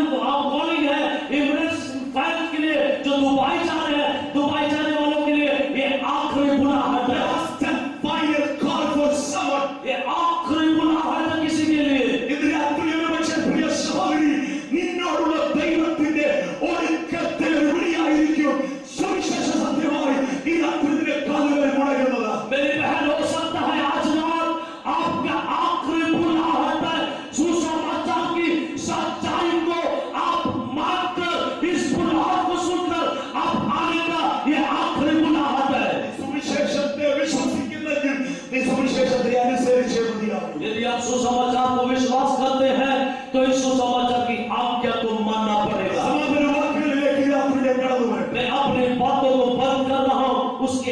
Speaker 1: कॉलिंग है एमिरेट्स फ्लाइट के लिए जो दुबई जा रहे हैं, दुबई जाने वालों के लिए ये आखिरी बुलाहट है।
Speaker 2: Last and final call for someone.
Speaker 1: ये आखिरी बुलाहट है किसी के लिए।
Speaker 2: ഇന്ന് രാത്രി ഒരുപക്ഷേ പ്രിയ സഹോദരി, നിന്നോടുള്ള ദൈവത്തിന്റെ ഒരുക്കത്തിൽ വിളിയായിരിക്കും സുവിശേഷ സത്യമായി ഈ രാത്രി നിന്റെ കാതുകളിൽ മുഴങ്ങുന്നത്.
Speaker 1: मेरी बहन, हो सकता है आज रात आपका आखिरी बुलाहट है। सुसमाचार की सच्चाई को आप मानकर इस बुलाहट को सुनकर आप आने का ये आखिरी बुलाहट है।
Speaker 2: സുവിശേഷത്തെ വിശ്വസിക്കുന്നെങ്കിൽ നീ സുവിശേഷത്തെ അനുസരിച്ചേ മതിയാവൂ.
Speaker 1: यदि आप सुसमाचार को विश्वास करते हैं तो इस सुसमाचार की आज्ञा को मानना पड़ेगा।
Speaker 2: സമാപന വാക്കുകളിലേക്ക് ഈ രാത്രി ഞാൻ കടന്നു വരും.
Speaker 1: मैं अपनी बातों को बंद कर रहा हूं, उसके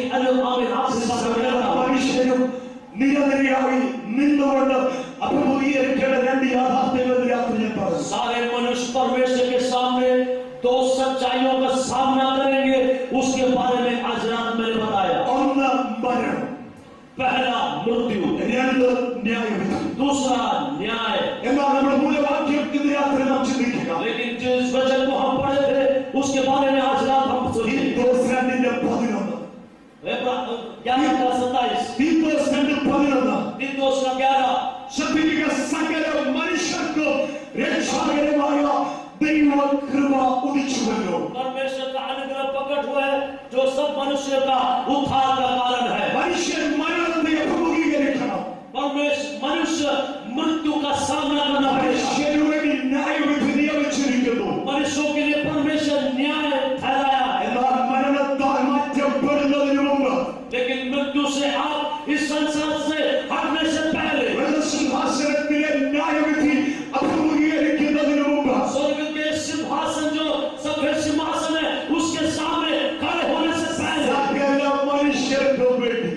Speaker 1: आपसे बात कर रहा हूं।
Speaker 2: മനുഷ്യരും നിരനിരയായി നിന്നുകൊണ്ട് അഭിമുഖീകരിക്കേണ്ട രണ്ട് യാഥാർത്ഥ്യങ്ങൾ ഈ രാത്രി ഞാൻ പറഞ്ഞു.
Speaker 1: सारे मनुष्य परमेश्वर के सामने दो सच्चाइयों का सामना करेंगे, उसके बारे में आज रात मैंने बताया।
Speaker 2: ഒന്ന് മരണം,
Speaker 1: पहला मृत्यु,
Speaker 2: രണ്ട് ന്യായവിധി.
Speaker 1: दूसरा न्याय।
Speaker 2: എന്നാൽ നമ്മുടെ മൂലവാക്യം ഇന്ന് രാത്രി നാം ചിന്തിക്കുക.
Speaker 1: लेकिन जिस वचन को हम पढ़े थे उसके बारे में आज रात हम सोचेंगे।
Speaker 2: തീത്തോസ് 2:11.
Speaker 1: ग्यारह का 27,
Speaker 2: തീത്തോസ് 2:11.
Speaker 1: तीतोस का 11।
Speaker 2: ശ്രദ്ധിക്കുക, സകല മനുഷ്യർക്കും രക്ഷാകരമായ ദൈവകൃപ ഉദിച്ചുവല്ലോ.
Speaker 1: परमेश्वर का अनुग्रह प्रकट हुआ है जो सब मनुष्य का उद्धार का कारण है।
Speaker 2: മനുഷ്യൻ മരണത്തെ അഭിമുഖീകരിക്കണം.
Speaker 1: मनुष्य मृत्यु का सामना करना पड़ेगा।
Speaker 2: മനുഷ്യന് വേണ്ടി ന്യായവിധി നിയമിച്ചിരിക്കുന്നു.
Speaker 1: मनुष्यों के लिए परमेश्वर न्याय ठहराया है।
Speaker 2: എന്നാൽ മരണത്താൽ മാറ്റപ്പെടുന്നതിന് മുമ്പ്,
Speaker 1: लेकिन मृत्यु से आप इस संसार से हटने से पहले,
Speaker 2: സിംഹാസനത്തിലെ ന്യായവിധി അഭിമുഖീകരിക്കുന്നതിന് മുമ്പ്,
Speaker 1: स्वर्ग के सिंहासन जो सफेद सिंहासन है उसके सामने खड़े होने से पहले,
Speaker 2: സകല മനുഷ്യർക്കും വേണ്ടി,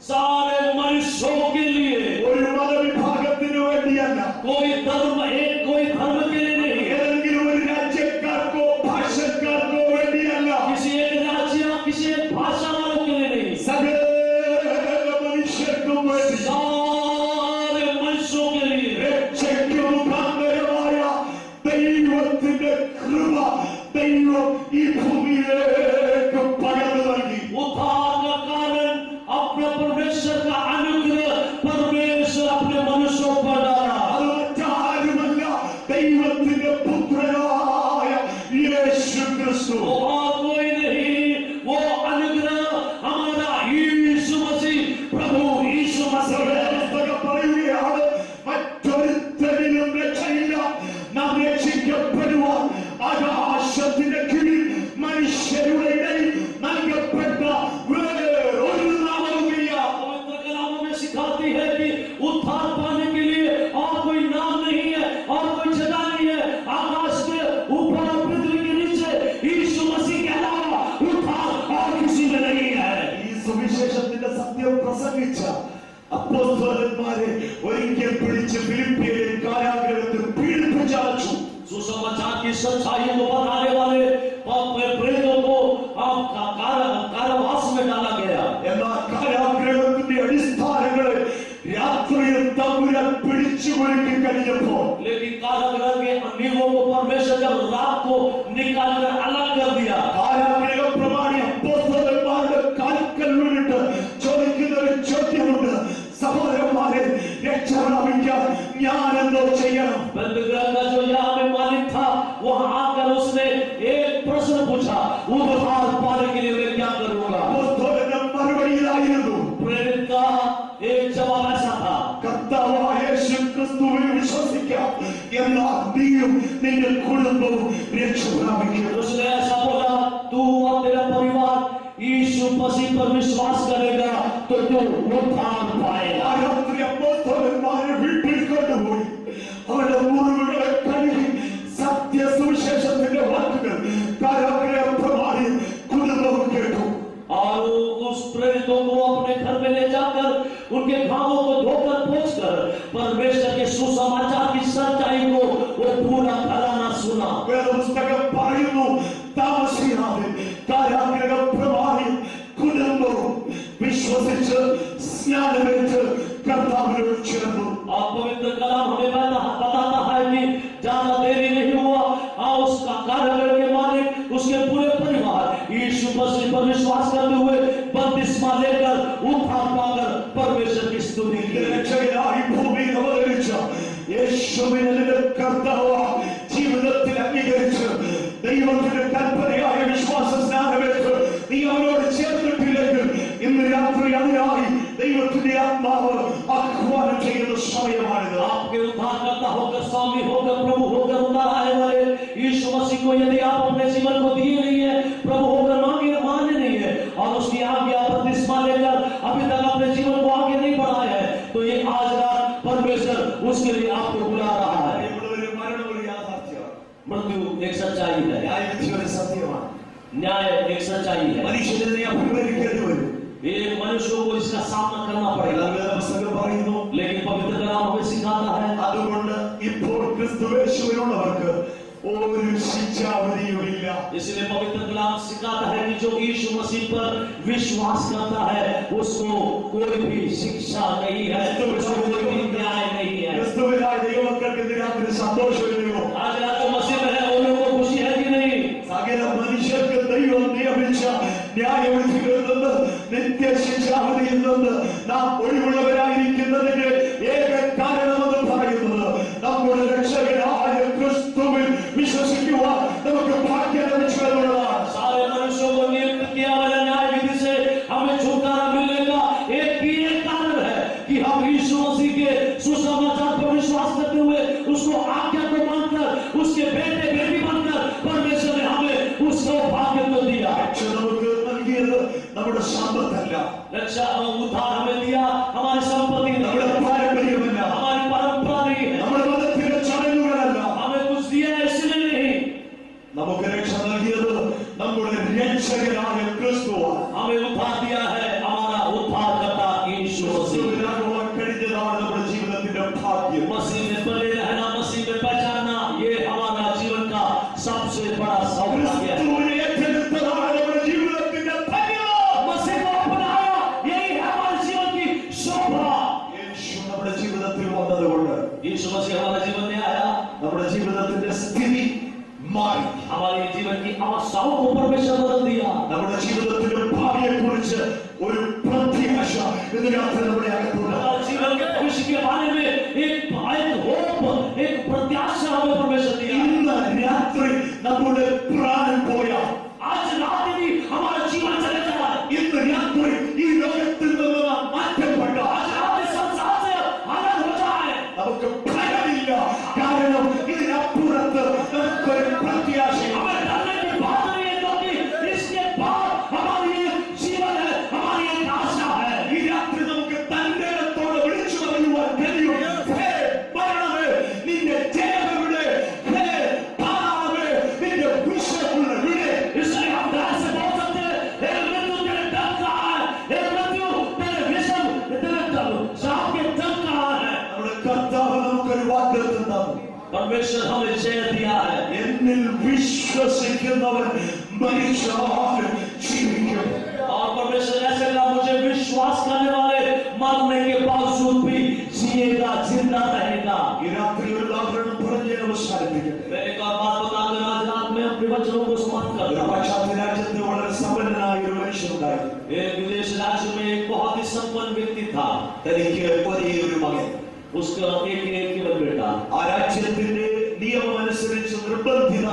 Speaker 1: सारे मनुष्यों के लिए,
Speaker 2: ഒരു മതവിഭാഗത്തിനു വേണ്ടിയല്ല,
Speaker 1: कोई धर्म के लिए नहीं,
Speaker 2: ഏതെങ്കിലും ഒരു രാജ്യക്കാർക്കോ ഭാഷക്കാർക്കോ വേണ്ടിയല്ല,
Speaker 1: किसी एक राज्य किसी एक भाषा वालों के लिए नहीं,
Speaker 2: സകല മനുഷ്യർക്കും വേണ്ടി
Speaker 1: सारे मनुष्यों के लिए
Speaker 2: രക്ഷയ്ക്ക് മുഖാന്തരമായ ദൈവത്തിന്റെ കൃപ ദൈവം ഈ ഭൂമിയിലേക്ക് പകർന്നു നൽകി.
Speaker 1: उद्धार का कारण अपने परमेश्वर का अनुग्रह परमेश्वर अपने मनुष्यों पर डाला।
Speaker 2: അത് മറ്റാരുമല്ല, ദൈവത്തിന്റെ പുത്രനായ യേശു ക്രിസ്തു.
Speaker 1: वो और कोई नहीं, वो अनुग्रह हमारा यीशु मसीह, प्रभु यीशु मसीह है।
Speaker 2: പുസ്തകം പറയുകയാണ്, മറ്റൊരുത്തരിലും രക്ഷയില്ല, നാം രക്ഷിക്കപ്പെടുവാൻ ആകാശത്തിന്റെ കീഴിൽ മനുഷ്യരുടെ ഇടയിൽ നൽകപ്പെട്ട വേറൊരു നാമവുമില്ല.
Speaker 1: पवित्र कलामों में सिखाती है कि उद्धार पाने के लिए और कोई नाम नहीं है और कोई जगह नहीं है आकाश के ऊपर और पृथ्वी के नीचे, यीशु मसीह के अलावा उद्धार और किसी में नहीं है।
Speaker 2: ഈ സുവിശേഷത്തിന്റെ സത്യം പ്രസംഗിച്ച അപ്പോസ്തലന്മാരെ ഒരിക്കൽ പിടിച്ച് ഫിലിപ്പിയിലെ കാരാഗൃഹത്തിൽ പീഡിപ്പിച്ചടച്ചു.
Speaker 1: सुसमाचार की सच्चाई को बताने वाले प्रेतों को कारावास में डाला गया।
Speaker 2: എന്നാൽ കാരാഗൃഹത്തിന്റെ അടിസ്ഥാനങ്ങളെ രാത്രിയിൽ തമ്പുരാൻ പിടിച്ചു കുലുക്കി കഴിഞ്ഞപ്പോൾ,
Speaker 1: लेकिन कारागृह के नींवों को परमेश्वर जब रात को निकाल कर अलग कर दिया,
Speaker 2: കാരാഗൃഹ പ്രമാണി അപ്പോസ്തലന്മാരുടെ കാൽക്കൽ വീണിട്ട് ചോദിക്കുന്ന ഒരു ചോദ്യമുണ്ട്, സഹോദരന്മാരെ, രക്ഷ പ്രാപിക്കാൻ ഞാൻ എന്തോ ചെയ്യണം?
Speaker 1: बंदगृह का जो यहाँ में मालिक था वहां आकर उसने एक प्रश्न पूछा, उद्धार पाने के लिए मैं क्या करूंगा?
Speaker 2: അപ്പോസ്തലന്റെ മറുപടിയിലായിരുന്നു,
Speaker 1: प्रेरित का एक जवाब ऐसा था,
Speaker 2: കർത്താവായ യേശു ക്രിസ്തുവിൽ വിശ്വസിക്കാം, എന്നാൽ നീയും നിന്റെ കുടുംബവും രക്ഷ പ്രാപിക്കും.
Speaker 1: उसने ऐसा बोला, तू और तेरा परिवार यीशु मसीह पर विश्वास करेगा तो तू उद्धार पाएगा।
Speaker 2: ആ രാത്രി അപ്പോസ്തലന്മാരെ വീട്ടിൽ കൊണ്ടുപോയി അവരുടെ മുറിവുകളെ കഴുകി സത്യ സുവിശേഷത്തിന്റെ വാക്കുകൾ കാരാഗൃഹ പ്രമാണി കുടുംബവും കേട്ടു.
Speaker 1: और उस प्रेरितों को अपने घर में ले जाकर उनके घावों को धोकर पोंछकर परमेश्वर के सुसमाचार की सच्चाई को वो पूरा घराना सुना।
Speaker 2: വേദപുസ്തകം പറയുന്നു, താമസിയാതെ കാരാഗൃഹ പ്രമാണി കുടുംബവും വിശ്വസിച്ച് സ്നാനമേറ്റ് കർത്താവിനോട് ചേർന്നു.
Speaker 1: और पवित्र कलाम हमें बताता है कि ज्यादा देरी नहीं हुआ और उसका कारागृह के मालिक उसके पूरे परिवार यीशु मसीह पर विश्वास करते हुए बपतिस्मा लेकर उद्धार पाकर परमेश्वर की स्तुति की।
Speaker 2: രക്ഷകനായി ഭൂമിയിൽ അവതരിച്ച യേശുവിനെ നിന്റെ കർത്താവായി ജീവിതത്തിൽ അംഗീകരിച്ച് ദൈവത്തിന്റെ കൽപ്പനയായ വിശ്വാസ സ്നാനമേറ്റ് നീ അവനോട് ചേർന്നിട്ടില്ലെങ്കിൽ ഇന്ന് രാത്രി അതിനായി ദൈവത്തിന്റെ ആത്മാവ് ആഹ്വാനം ചെയ്യുന്ന സമയമാണിത്.
Speaker 1: आपके उद्धारकर्ता होकर, स्वामी होकर, प्रभु होकर उद्धार आने वाले यीशु मसीह को यदि आप अपने जीवन को दिए नहीं है, प्रभु होकर माने नहीं है और उसकी आज्ञा बपतिस्मा लेकर अभी तक अपने जीवन को आगे नहीं बढ़ाया है, तो ये आज रात परमेश्वर उसके लिए आपको बुला रहा है।
Speaker 2: ഇവിടെ ഒരു മരണം ഒരു യാഥാർത്ഥ്യമാണ്.
Speaker 1: मृत्यु एक सच्चाई है,
Speaker 2: ന്യായവിധി ഒരു സത്യമാണ്.
Speaker 1: न्याय एक सच्चाई है।
Speaker 2: മനുഷ്യനെ അഭിമുഖീകരിക്കേണ്ടി വരും.
Speaker 1: ये मनुष्यों को इसका सामना करना पड़ेगा,
Speaker 2: വേദപുസ്തകം പറയുന്നു,
Speaker 1: लेकिन पवित्र कलाम हमें सिखाता है,
Speaker 2: അതുകൊണ്ട് ഇപ്പോൾ ക്രിസ്തുയേശുവിനുള്ളവർക്ക് ഒരു ശിക്ഷാവിധിയുമില്ല.
Speaker 1: इसलिए पवित्र कलाम सिखाता है कि जो यीशु मसीह पर विश्वास करता है उसको कोई भी शिक्षा नहीं है, उसको कोई भी न्याय नहीं है.
Speaker 2: ക്രിസ്തുവിനായ ദൈവമക്കൾക്ക് ഇന്ന് രാത്രി സന്തോഷമില്ലയോ?
Speaker 1: आज रात को मसीह में है उन लोगों को खुशी है कि नहीं?
Speaker 2: സകല മനുഷ്യർക്ക് ദൈവം നിയമിച്ച ന്യായവിധികളിൽ നിന്ന് നിത്യശിക്ഷാവിധിയിൽ നിന്ന് നാം ഒഴിവുള്ളവരായിരിക്കുന്നതിന്റെ ഏക കാരണമെന്ന് പറയുന്നത് നമ്മുടെ രക്ഷകനായ ക്രിസ്തുവിൽ വിശ്വസിക്കുവാൻ നമുക്ക് ഭാഗ്യം ലഭിച്ചു എന്നുള്ളതാണ്.
Speaker 1: सारे मनुष्यों को नियुक्त किया वाला न्याय विधि से हमें छुटकारा मिलने का एक ही एक कारण है कि हम यीशु मसीह के सुसमाचार पर विश्वास करते हुए उसको आज्ञा को मानकर उसके बेटे बेटी बनकर परमेश्वर ने हमें उस सौभाग्य को दिया.
Speaker 2: രക്ഷ നമുക്ക് നൽകിയത് നമ്മുടെ സമ്പത്തല്ല,
Speaker 1: रक्षा उद्धार हमें दिया हमारी संपत्ति नहीं,
Speaker 2: നമ്മുടെ പാരമ്പര്യമല്ല,
Speaker 1: हमारी परंपरा नहीं है,
Speaker 2: നമ്മുടെ മതത്തിലെ ചടങ്ങുകളല്ല.
Speaker 1: हमें कुछ दिया है इसलिए नहीं.
Speaker 2: നമുക്ക് രക്ഷ നൽകിയത് നമ്മുടെ രക്ഷകനായ ക്രിസ്തുവാണ്.
Speaker 1: हमें उद्धार दिया है हमारा उद्धारकर्ता यीशु मसीह.
Speaker 2: ക്രിസ്തുവിനാകുവാൻ കഴിഞ്ഞതാണ് നമ്മുടെ ജീവിതത്തിന്റെ ഭാഗ്യം.
Speaker 1: मसीह में बने रहना, मसीह में पहचानना, ये हमारा जीवन का सबसे बड़ा सौभाग्य है.
Speaker 2: ക്രിസ്തുവിനെ ഏറ്റെടുത്തതാണ് നമ്മുടെ ജീവിതത്തിന്റെ ധന്യത.
Speaker 1: मसीह को अपनाया, यही है हमारे जीवन की शोभा.
Speaker 2: യേശു നമ്മുടെ ജീവിതത്തിൽ വന്നതുകൊണ്ട്
Speaker 1: यीशु मसीह हमारे जीवन में आया,
Speaker 2: നമ്മുടെ ജീവിതത്തിന്റെ സ്ഥിതി മാറി.
Speaker 1: हमारे जीवन की अवस्थाओं को परमेश्वर बदल दिया.
Speaker 2: നമ്മുടെ ജീവിതത്തിന്റെ ഭാവിയെ കുറിച്ച് ഒരു പ്രത്യാശ ഇന്ന് രാത്രി നമ്മുടെ അകത്തുണ്ട്.
Speaker 1: हमारे जीवन के भविष्य के बारे में एक होप, एक प्रत्याशा हमें परमेश्वर दिया.
Speaker 2: ഇന്ന് രാത്രി നമ്മുടെ പ്രാണൻ പോയാൽ,
Speaker 1: आज रात भी हमारा जीवन चले जाए,
Speaker 2: ഇന്ന് രാത്രി ഈ ലോകത്തിൽ നിന്ന് നാം മാറ്റപ്പെട്ട
Speaker 1: आज रात इस संसार से अलग हो जाए,
Speaker 2: നമുക്ക് ഭയമില്ല. കാരണം ഇതിനപ്പുറത്ത് നമുക്കൊരു പ്രത്യാശയുണ്ട്.
Speaker 1: हमें डरने की बात नहीं है, क्योंकि इसके बाद हमारी एक जीवन है, हमारी एक आशा है.
Speaker 2: ഈ രാത്രി നമുക്ക് തന്റെ ഇടത്തോടെ വിളിച്ചു പറയുവാൻ കഴിയും. ഹേ മരണമേ, നിന്റെ ജയമെവിടെ? ഹേ പാതാളമേ, നിന്റെ വിഷമുള്ളവിടെ?
Speaker 1: इसलिए हम डर से बोल सकते हैं, हे मृत्यु तेरे डर कहाँ है? हे मृत्यु तेरे विषम, तेरे शाप के डर कहाँ है?
Speaker 2: നമ്മുടെ കർത്താവ് നമുക്കൊരു വാഗ്ദത്തം തന്നു.
Speaker 1: परमेश्वर हमें जय दिया है.
Speaker 2: എന്നിൽ വിശ്വസിക്കുന്നവൻ മരിച്ചാലും ജീവിക്കും.
Speaker 1: और परमेश्वर ऐसे कहा, मुझे विश्वास करने वाले मरने के बावजूद भी जिएगा, जिंदा रहेगा.
Speaker 2: ഈ രാത്രി ഒരു ഉദാഹരണം പറഞ്ഞ് ഞാൻ അവസാനിപ്പിക്കട്ടെ.
Speaker 1: मैं एक और बात बताकर आज रात में अपने वचनों को समाप्त
Speaker 2: ഒരു
Speaker 1: करता हूं.
Speaker 2: പാശ്ചാത്യ രാജ്യത്ത് വളരെ സമ്പന്നനായ ഒരു മനുഷ്യനുണ്ടായിരുന്നു.
Speaker 1: एक विदेश राज्य में एक बहुत ही संपन्न व्यक्ति था.
Speaker 2: തനിക്ക് ഒരേ ഒരു മകൻ.
Speaker 1: उसका एक केवल बेटा.
Speaker 2: ആ രാജ്യത്തിന്റെ നിയമമനുസരിച്ച് നിർബന്ധിത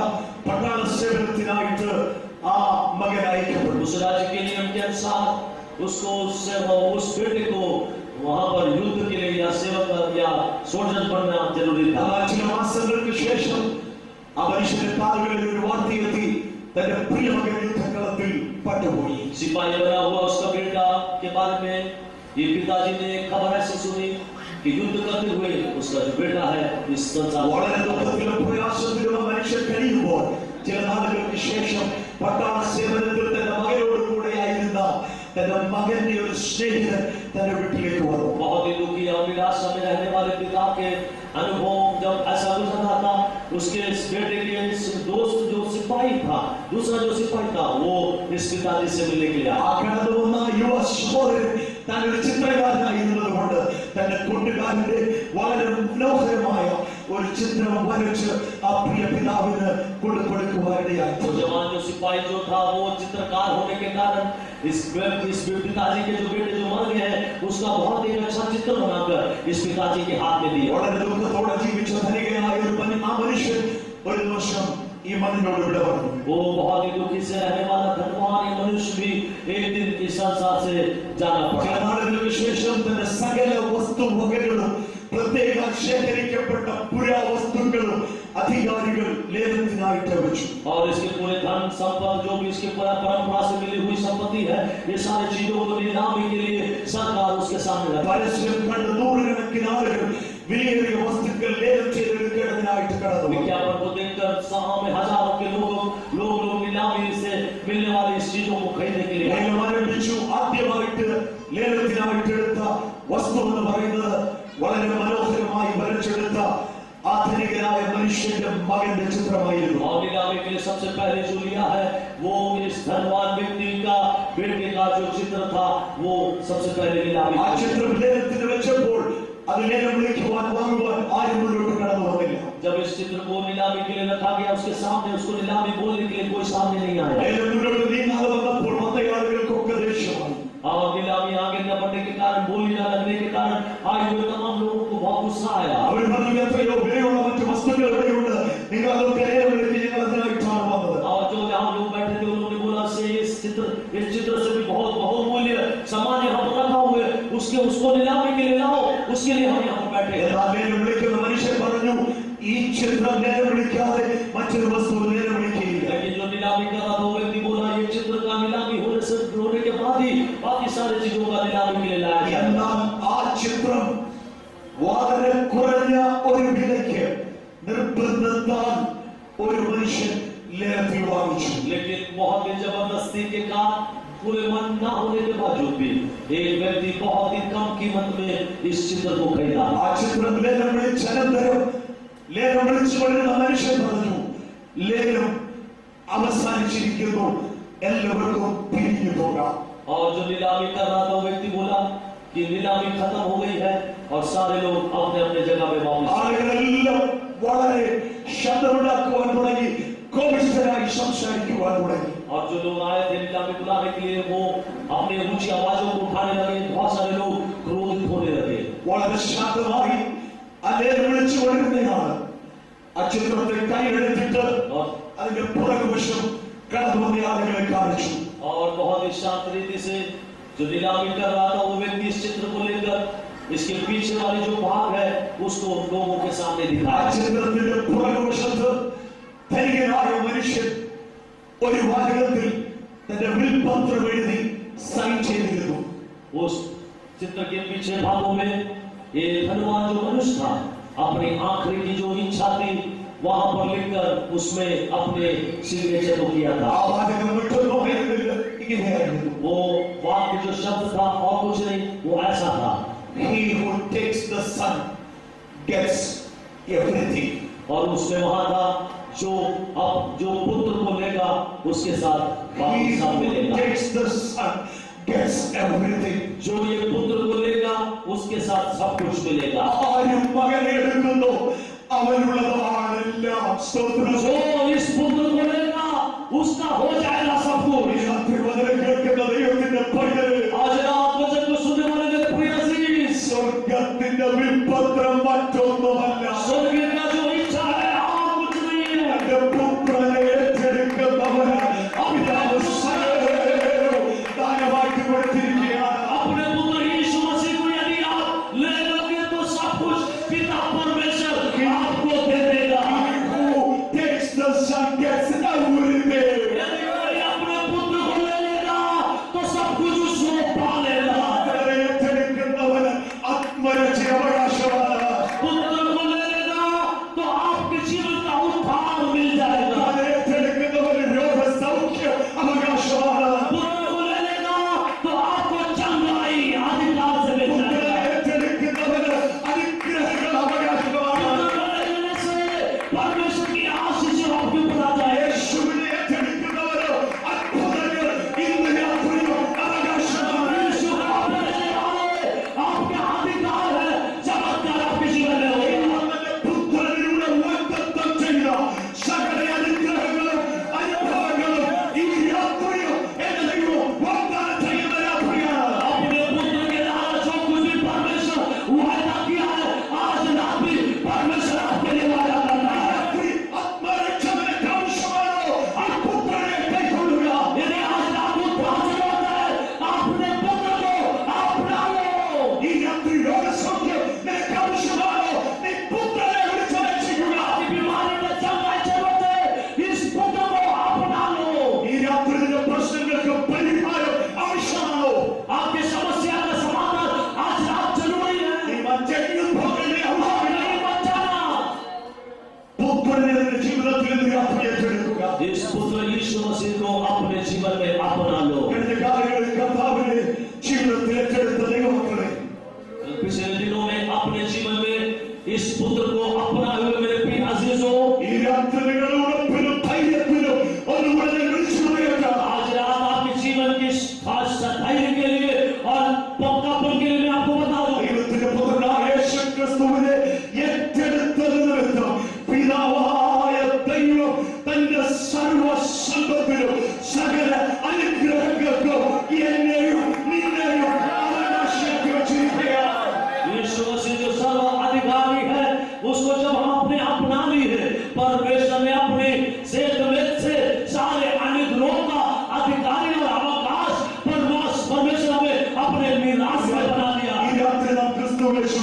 Speaker 2: പട്ടാള സേവനത്തിനായിട്ട് ആ മകൻ അയക്കപ്പെട്ടു.
Speaker 1: उस राज्य के नियम के अनुसार उसको उस बेटे को वहां पर युद्ध के लिए या सेवक या सोल्जर बनना जरूरी था.
Speaker 2: ചില മാസങ്ങൾക്ക് ശേഷം ആ മനുഷ്യന്റെ കാതുകളിൽ ഒരു വാർത്തയെത്തി, തന്റെ പ്രിയമകൻ യുദ്ധക്കളത്തിൽ പട്ടുപോയി.
Speaker 1: सिपाही बना हुआ उसका बेटा के बारे में ये पिताजी ने खबर ऐसी सुनी कि युद्ध करते हुए उसका जो बेटा है इस संसार
Speaker 2: വളരെ ദുഃഖത്തിലും പ്രയാസത്തിലും ആ മനുഷ്യൻ കഴിയുമ്പോൾ ചില നാളുകൾക്ക് ശേഷം പട്ടാള സേവനത്തിൽ തന്റെ മകനോട് കൂടെയായിരുന്ന തന്റെ മകന്റെ ഒരു സ്നേഹിതൻ തന്റെ വീട്ടിലേക്ക് വന്നു.
Speaker 1: बहुत ही दुखी और निराशा में रहने वाले पिता के अनुभव जब ऐसा गुजर रहा था, उसके इस बेटे के दोस्त जो सिपाही था, दूसरा जो सिपाही था, वो इस पिताजी से मिलने के लिए
Speaker 2: ആ
Speaker 1: आया.
Speaker 2: കടന്നു വന്ന യുവ സഹോദരൻ താൻ ഒരു ചിത്രകാരനായിരുന്നത് കൊണ്ട് തന്റെ കൂട്ടുകാരന്റെ വളരെ മനോഹരമായ ഒരു ചിത്രം വരച്ച് ആ പ്രിയ പിതാവിന് കൊടുക്കുവാനിടയായി.
Speaker 1: वो जवान जो सिपाही जो था, वो चित्रकार होने के कारण इस पिताजी के जो बेटे जो मर गए हैं, उसका बहुत ही अच्छा चित्र बनाकर इस पिताजी के हाथ में दिया.
Speaker 2: വളരെ ദുഃഖത്തോടെ ജീവിച്ച ധനികനായ ആ മനുഷ്യൻ ഒരു ദിവസം ഈ മണ്ണിനോട് വിട പറഞ്ഞു.
Speaker 1: वो बहुत ही दुखी से रहने वाला धनवान ये मनुष्य भी एक दिन इस संसार से जाना
Speaker 2: ചില
Speaker 1: पड़ा.
Speaker 2: നാളുകൾക്ക് ശേഷം തന്റെ സകല വസ്തുവകകളും പ്രത്യേക ശേഖരിക്കപ്പെട്ട പുരാവസ്തുക്കളും അധികാരികൾ ലേലത്തിനായിട്ട് വെച്ചു.
Speaker 1: और इसके पूरे धन संपत्ति जो भी इसके परंपरा से मिली हुई संपत्ति है, ये सारी चीजों को नीलामी के लिए सरकार उसके सामने रखा.
Speaker 2: പരസ്യം കണ്ട് നൂറുകണക്കിന് ആളുകൾ വിലയേറിയ വസ്തുക്കൾ ലേലം ചെയ്തെടുക്കേണ്ടതിനായിട്ട് കടന്നു.
Speaker 1: विज्ञापन को देखकर सहां में हजारों के लोग नीलामी से मिलने वाली इस चीजों को खरीदने के लिए
Speaker 2: ലേലം ആരംഭിച്ചു. ആദ്യമായിട്ട് ലേലത്തിനായിട്ട് എടുത്ത വസ്തു എന്ന് പറയുന്നത് വളരെ മനോഹരമായി വരച്ചെടുത്ത ആധുനികനായ മനുഷ്യൻ മനുഷ്യന്റെ മകന്റെ ചിത്രമായിരുന്നു.
Speaker 1: और नीलामी के लिए सबसे पहले जो लिया है वो इस धनवान व्यक्ति का बेटे का जो चित्र था वो सबसे पहले नीलामी
Speaker 2: ആ ചിത്രം ലേലത്തിന് വെച്ചപ്പോൾ അത് ലേലം വിളിക്കുവാൻ വാങ്ങുവാൻ ആരും മുന്നോട്ട് കടന്നു വന്നില്ല.
Speaker 1: जब इस चित्र को नीलामी के लिए रखा गया उसके सामने उसको नीलामी बोलने के लिए कोई सामने नहीं आया।
Speaker 2: ലേലം മുന്നോട്ട് നീങ്ങാതെ വന്നപ്പോൾ മതയാളുകൾക്കൊക്കെ ദേഷ്യമായി.
Speaker 1: और नीलामी आगे न बढ़ने के कारण बोली न लगने के कारण आए हुए तमाम लोगों को बहुत गुस्सा आया।
Speaker 2: അവർ പറഞ്ഞു എത്രയോ വിലയുള്ള മറ്റു വസ്തുക്കൾ ഇവിടെയുണ്ട്, നിങ്ങൾ അതൊക്കെ ലേലം വിളിച്ച് ഞങ്ങൾ അതിനായിട്ടാണ് വന്നത്.
Speaker 1: और जो यहाँ लोग बैठे थे उन्होंने बोला से इस चित्र से भी बहुत बहुमूल्य सामान यहाँ पर रखा हुआ है, उसको नीलामी के लिए लाओ, उसके लिए हम यहाँ पर बैठे हैं।
Speaker 2: എന്നാൽ ലേലം വിളിക്കുന്ന മനുഷ്യൻ പറഞ്ഞു ഈ ചിത്രം ലേലം വിളിക്കാതെ മറ്റൊരു വസ്തു ലേലം വിളിക്കുകയില്ല.
Speaker 1: लेकिन जो नीलामी कर रहा था वो व्यक्ति बोला ये चित्र का नीलामी होने के बाद ही बाकी सारी चीजों का नीलामी के लिए लाया गया।
Speaker 2: എന്നാൽ ആ ചിത്രം വളരെ കുറഞ്ഞ ഒരു വിലയ്ക്ക് നിർബന്ധത്താൽ ഒരു മനുഷ്യൻ ലേലത്തിൽ വാങ്ങിച്ചു.
Speaker 1: लेकिन बहुत ही जबरदस्ती के कारण पूरे मन ना होने के बावजूद भी एक व्यक्ति बहुत ही कम कीमत में इस चित्र को खरीदा।
Speaker 2: ആ ചിത്രം ലേലം വിളിച്ച അനന്തരം ലേലം വിളിച്ചുകൊണ്ടിരുന്ന മനുഷ്യൻ പറഞ്ഞു ലേലം അവസാനിച്ചിരിക്കുന്നു, എല്ലാവർക്കും പിരിഞ്ഞു പോകാം.
Speaker 1: और जो नीलामी कर रहा था वो व्यक्ति बोला कि नीलामी खत्म हो गई है और सारे लोग अपने अपने जगह पे वापस।
Speaker 2: ആളുകളെല്ലാം വളരെ ശബ്ദമുണ്ടാക്കുവാൻ തുടങ്ങി, കോപിഷ്ഠരായി സംസാരിക്കുവാൻ തുടങ്ങി.
Speaker 1: और जो लोग आए थे नीलामी बुलाने के लिए वो अपने ऊंची आवाजों को उठाने लगे, बहुत सारे लोग क्रोधित होने लगे।
Speaker 2: വളരെ ശാന്തമായി ലേലം വിളിച്ചുകൊണ്ടിരുന്നയാൾ ആ ചിത്രത്തെ കൈയെടുത്തിട്ട് അതിന്റെ പുറകുവശം കടന്നു വന്ന ആളുകളെ കാണിച്ചു.
Speaker 1: और बहुत ही शांत रीति से जो नीलामी कर रहा था वो व्यक्ति इस चित्र को लेकर इसके पीछे वाली जो भाग है उसको लोगों के सामने
Speaker 2: ആ
Speaker 1: दिखाया।
Speaker 2: ചിത്രത്തിന്റെ പുറകുവശത്ത് ധനികനായ മനുഷ്യൻ ഒരു വാചകത്തിൽ തന്റെ വിൽപത്രം എഴുതി സൈൻ ചെയ്തിരുന്നു.
Speaker 1: उस चित्र के पीछे भागों में ये धनवान जो मनुष्य था अपनी आखिरी की जो इच्छा थी वहां पर लिखकर उसमें अपने सिग्नेचर को किया
Speaker 2: ആ
Speaker 1: था।
Speaker 2: വാചകം മറ്റൊന്നും ആയിരുന്നില്ല, ഇങ്ങനെയായിരുന്നു.
Speaker 1: वो वाक्य जो शब्द था और कुछ नहीं, वो ऐसा था
Speaker 2: He who takes the son gets everything.
Speaker 1: और उसमें वहां था जो पुत्र को लेगा उसके साथ बाकी
Speaker 2: He
Speaker 1: सब
Speaker 2: who
Speaker 1: मिलेगा।
Speaker 2: takes the son gets everything.
Speaker 1: जो ये पुत्र को लेगा उसके साथ सब कुछ मिलेगा।
Speaker 2: ആരും മകനെ എടുക്കുന്നു അവനുള്ളതാണെല്ലാം. സ്തോത്രം.
Speaker 1: जो इस पुत्र को लेगा उसका हो जाएगा सब कुछ।
Speaker 2: ഈ രാത്രി വചനം കേൾക്കുന്ന ദൈവത്തിന്റെ പൈതലേ,
Speaker 1: आज रात वचन को सुनने वाले मेरे प्रिय अजीज,
Speaker 2: സ്വർഗത്തിന്റെ വിൽപത്രം മറ്റൊന്നുമല്ല.
Speaker 1: स्वर्ग का जो इच्छा है और कुछ नहीं है।
Speaker 2: എന്റെ പുത്രനെ ഏറ്റെടുക്കുന്നവന് പിതാവ് സകലവും ദാനമാക്കി കൊടുത്തിരിക്കുകയാണ്.
Speaker 1: अपने पुत्र यीशु मसीह को यदि आप ले लोगे तो सब कुछ पिता परमेश्वर आपको दे देगा।
Speaker 2: He who takes the son gets everything.
Speaker 1: यदि कोई अपने पुत्र को ले लेगा तो सब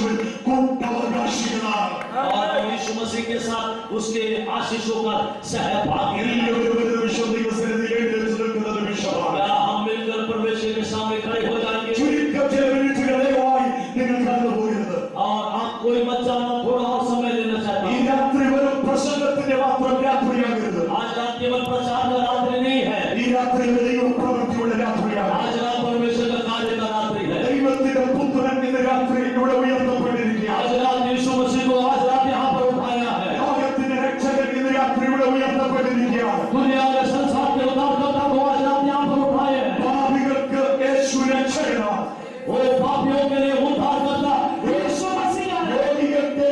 Speaker 3: യേശുവിൽ കൂട്ടവകാശികളാണ്.
Speaker 1: और हम यीशु मसीह के साथ उसके आशीषों का सहभागी हैं।
Speaker 3: എല്ലാവരും ഒരു നിമിഷം ദൈവസന്നിധിയിൽ എഴുന്നേറ്റ് നിൽക്കുന്ന നിമിഷമാണ്.
Speaker 1: क्या हम मिलकर परमेश्वर के सामने खड़े हो जाएंगे?
Speaker 3: ചുരുക്കം ചില മിനിറ്റുകൾ ദയവായി നിങ്ങൾ കടന്നു പോകരുത്.
Speaker 1: और आप कोई मत जाना, थोड़ा और समय लेना चाहता
Speaker 3: ഈ
Speaker 1: हूं।
Speaker 3: രാത്രി വെറും പ്രസംഗത്തിന്റെ മാത്രം രാത്രിയാകരുത്.
Speaker 1: आज रात केवल प्रचार का रात्रि नहीं है,
Speaker 3: ഈ രാത്രി ഒരു ദൈവപ്രവൃത്തിയുള്ള രാത്രിയാണ്.
Speaker 1: आज रात परमेश्वर का कार्य का रात्रि है।
Speaker 3: ദൈവത്തിന്റെ പുത്രൻ ഇന്ന് രാത്രി ഇവിടെ ഉയർത്തപ്പെട്ടിരിക്കുകയാണ്.
Speaker 1: आज रात यीशु मसीह को आज रात यहाँ पर उठाया है।
Speaker 3: ലോകത്തിന്റെ രക്ഷകൻ ഇന്ന് രാത്രി ഇവിടെ ഉയർത്തപ്പെട്ടിരിക്കുകയാണ്.
Speaker 1: दुनिया के संसार के उद्धारकर्ता को आज रात यहाँ पर उठाए हैं।
Speaker 3: പാപികൾക്ക് യേശു രക്ഷകനാണ്.
Speaker 1: वो पापियों के लिए उद्धारकर्ता यीशु मसीह है।
Speaker 3: ലോകികൾക്ക്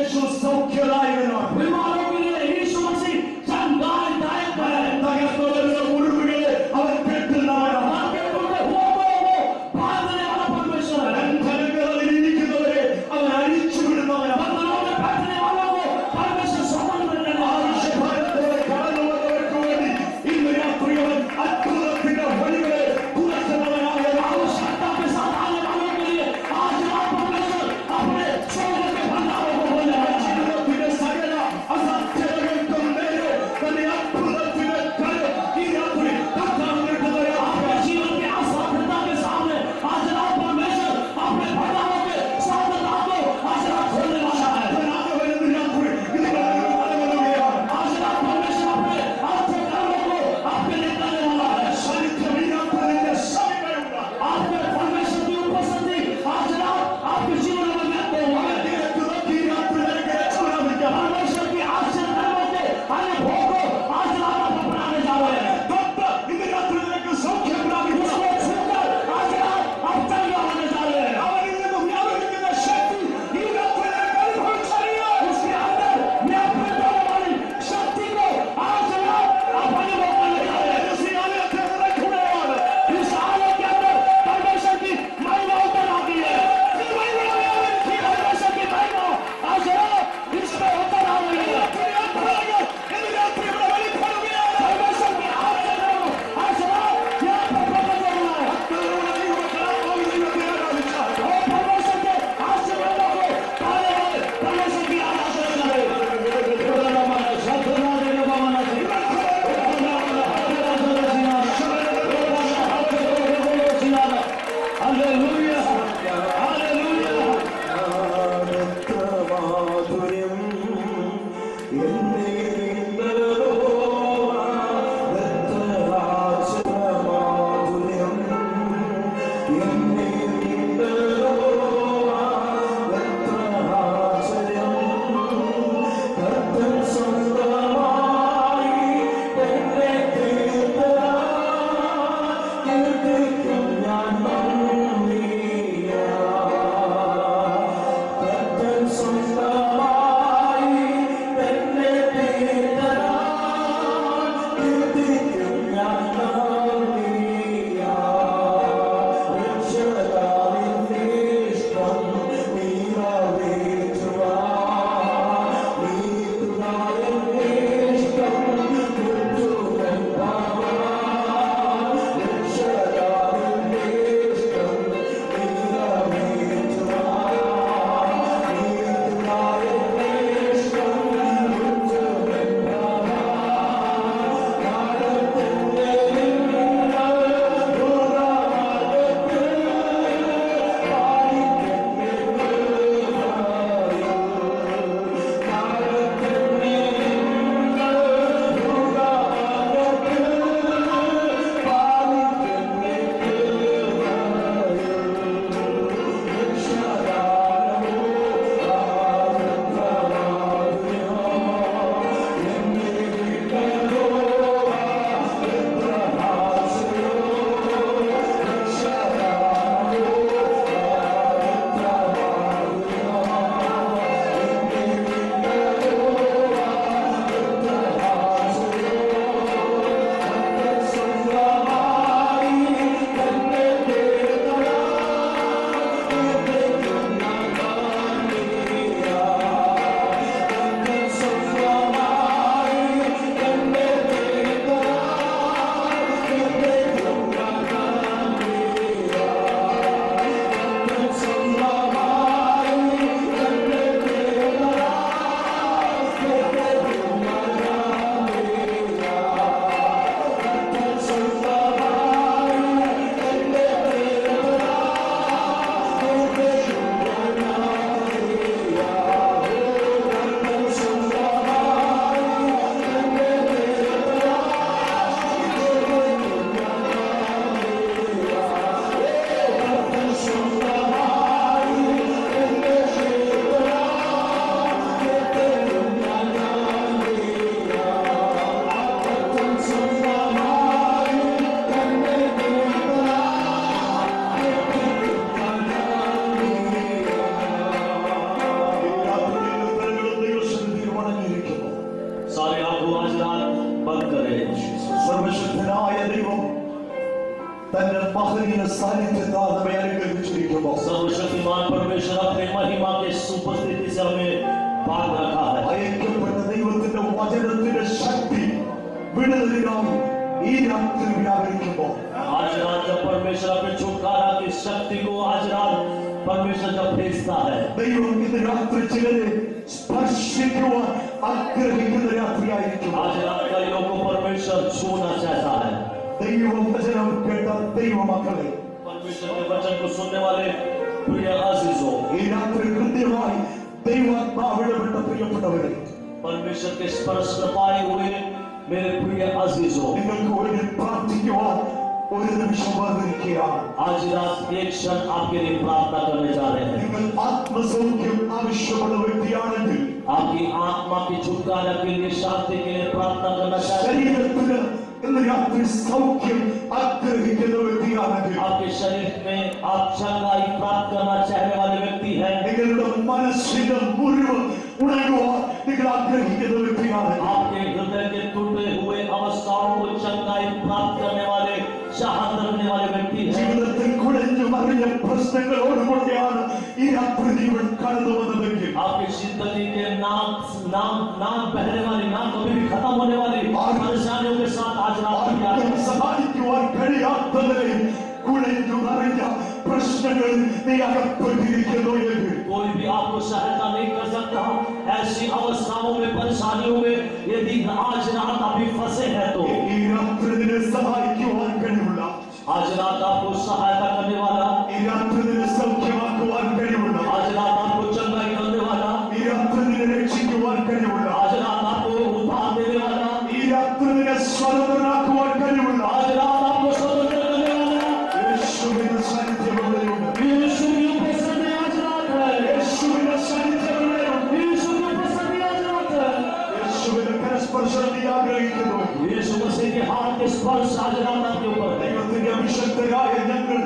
Speaker 3: തന്റെ മഹനീയ സാന്നിധ്യത്താൽ നമ്മെ അനുഗ്രഹിച്ചിരിക്കുന്നു.
Speaker 1: सर्वशक्तिमान परमेश्वर अपने महिमा के उपस्थिति से हमें बांध रखा है.
Speaker 3: അയക്കപ്പെട്ട ദൈവത്തിന്റെ വചനത്തിന്റെ ശക്തി വിടുതലിനായി ഈ രാത്രി വ്യാപരിക്കുമ്പോൾ
Speaker 1: आज रात जब परमेश्वर अपने छुटकारा की शक्ति को आज रात परमेश्वर जब भेजता है,
Speaker 3: ദൈവം ഇന്ന് രാത്രി ചിലരെ സ്പർശിക്കുവാൻ ആഗ്രഹിക്കുന്ന രാത്രിയായിരിക്കും.
Speaker 1: आज रात कईयों को परमेश्वर छूना चाहता है.
Speaker 3: ദൈവവചനം കേട്ട ദൈവമക്കളെ,
Speaker 1: परमेश्वर के वचन को सुनने वाले प्रिय अजीजों,
Speaker 3: ഈ രാത്രി കൃത്യമായി ദൈവാത്മാവിടപെട്ട പ്രിയപ്പെട്ടവരെ,
Speaker 1: परमेश्वर के स्पर्श पाए हुए मेरे प्रिय अजीजों,
Speaker 3: നിങ്ങൾക്ക് വേണ്ടി പ്രാർത്ഥിക്കുവാൻ ഒരു നിമിഷം വേർതിരിക്കുകയാണ്.
Speaker 1: आज रात एक क्षण आपके लिए प्रार्थना करने जा रहे हैं.
Speaker 3: നിങ്ങൾ ആത്മസൗഖ്യം ആവശ്യമുള്ള വ്യക്തിയാണെങ്കിൽ,
Speaker 1: आपकी आत्मा की छुटकारा के लिए, शांति के लिए प्रार्थना करना चाहते हैं.
Speaker 3: ശരീരത്തിന് ഇന്ന് രാത്രി സൗഖ്യം ആഗ്രഹിക്കുന്ന വ്യക്തിയാണെങ്കിൽ,
Speaker 1: आपके शरीर में आप चंगाई प्राप्त करना चाहने वाले व्यक्ति हैं.
Speaker 3: നിങ്ങളുടെ മനസ്സിന്റെ മുറിവ് ഉണങ്ങുവാൻ നിങ്ങൾ ആഗ്രഹിക്കുന്ന വ്യക്തിയാണെങ്കിൽ,
Speaker 1: आपके हृदय के टूटे हुए अवस्थाओं को चंगाई प्राप्त करने वाले, चाहत रखने वाले व्यक्ति हैं.
Speaker 3: ജീവിതത്തിൽ കുഴഞ്ഞു മറിഞ്ഞ പ്രശ്നങ്ങളോടുകൂടിയാണ് ഈ രാത്രി ജീവൻ കടന്നു വന്നതെങ്കിൽ,
Speaker 1: आपकी जिंदगी के नाम बहने वाली, नाम कभी भी खत्म होने वाली परेशानियों के साथ आज रात
Speaker 3: ആർക്കും സഹായിക്കുവാൻ കഴിയാത്തതിനെ കുഴഞ്ഞു മറിഞ്ഞ പ്രശ്നങ്ങളിൽ നീ അകപ്പെട്ടിരിക്കുന്നു എങ്കിൽ,
Speaker 1: कोई भी आपको सहायता नहीं कर सकता. ऐसी अवस्थाओं में, परेशानियों में यदि आज रात अभी फंसे हैं तो
Speaker 3: ഈ രാത്രി നിന്നെ സഹായിക്കുവാൻ കഴിവുള്ള,
Speaker 1: आज रात आपको सहायता करने वाला,
Speaker 3: ഈ രാത്രി നിന്നെ സൗഖ്യമാക്കുവാൻ കഴിവുള്ള,
Speaker 1: आज रात आपको चंगाई करने वाला,
Speaker 3: ഈ രാത്രി നിന്നെ രക്ഷിക്കുവാൻ കഴിവുള്ള,
Speaker 1: आज रात आपको उद्धार देने वाला,
Speaker 3: ഈ രാത്രി നിന്നെ സ്വതന്ത്രനാക്കുവാൻ കഴിവുള്ള
Speaker 1: आज रात आपको स्वतंत्र करने वाला
Speaker 3: യേശുവിന്റെ സാന്നിധ്യം ഇവിടെയുണ്ട്.
Speaker 1: यीशु की उपस्थिति आज रात है.
Speaker 3: യേശുവിന്റെ സാന്നിധ്യം ഇവിടെയുണ്ട്.
Speaker 1: यीशु की उपस्थिति आज रात है.
Speaker 3: യേശുവിന്റെ കരസ്പർശം നീ ആഗ്രഹിക്കുന്നു.
Speaker 1: यीशु मसीह के हाथ के स्पर्श आज रात आपके ऊपर है.
Speaker 3: ദൈവത്തിന്റെ അഭിഷക്തരായ ഞങ്ങൾ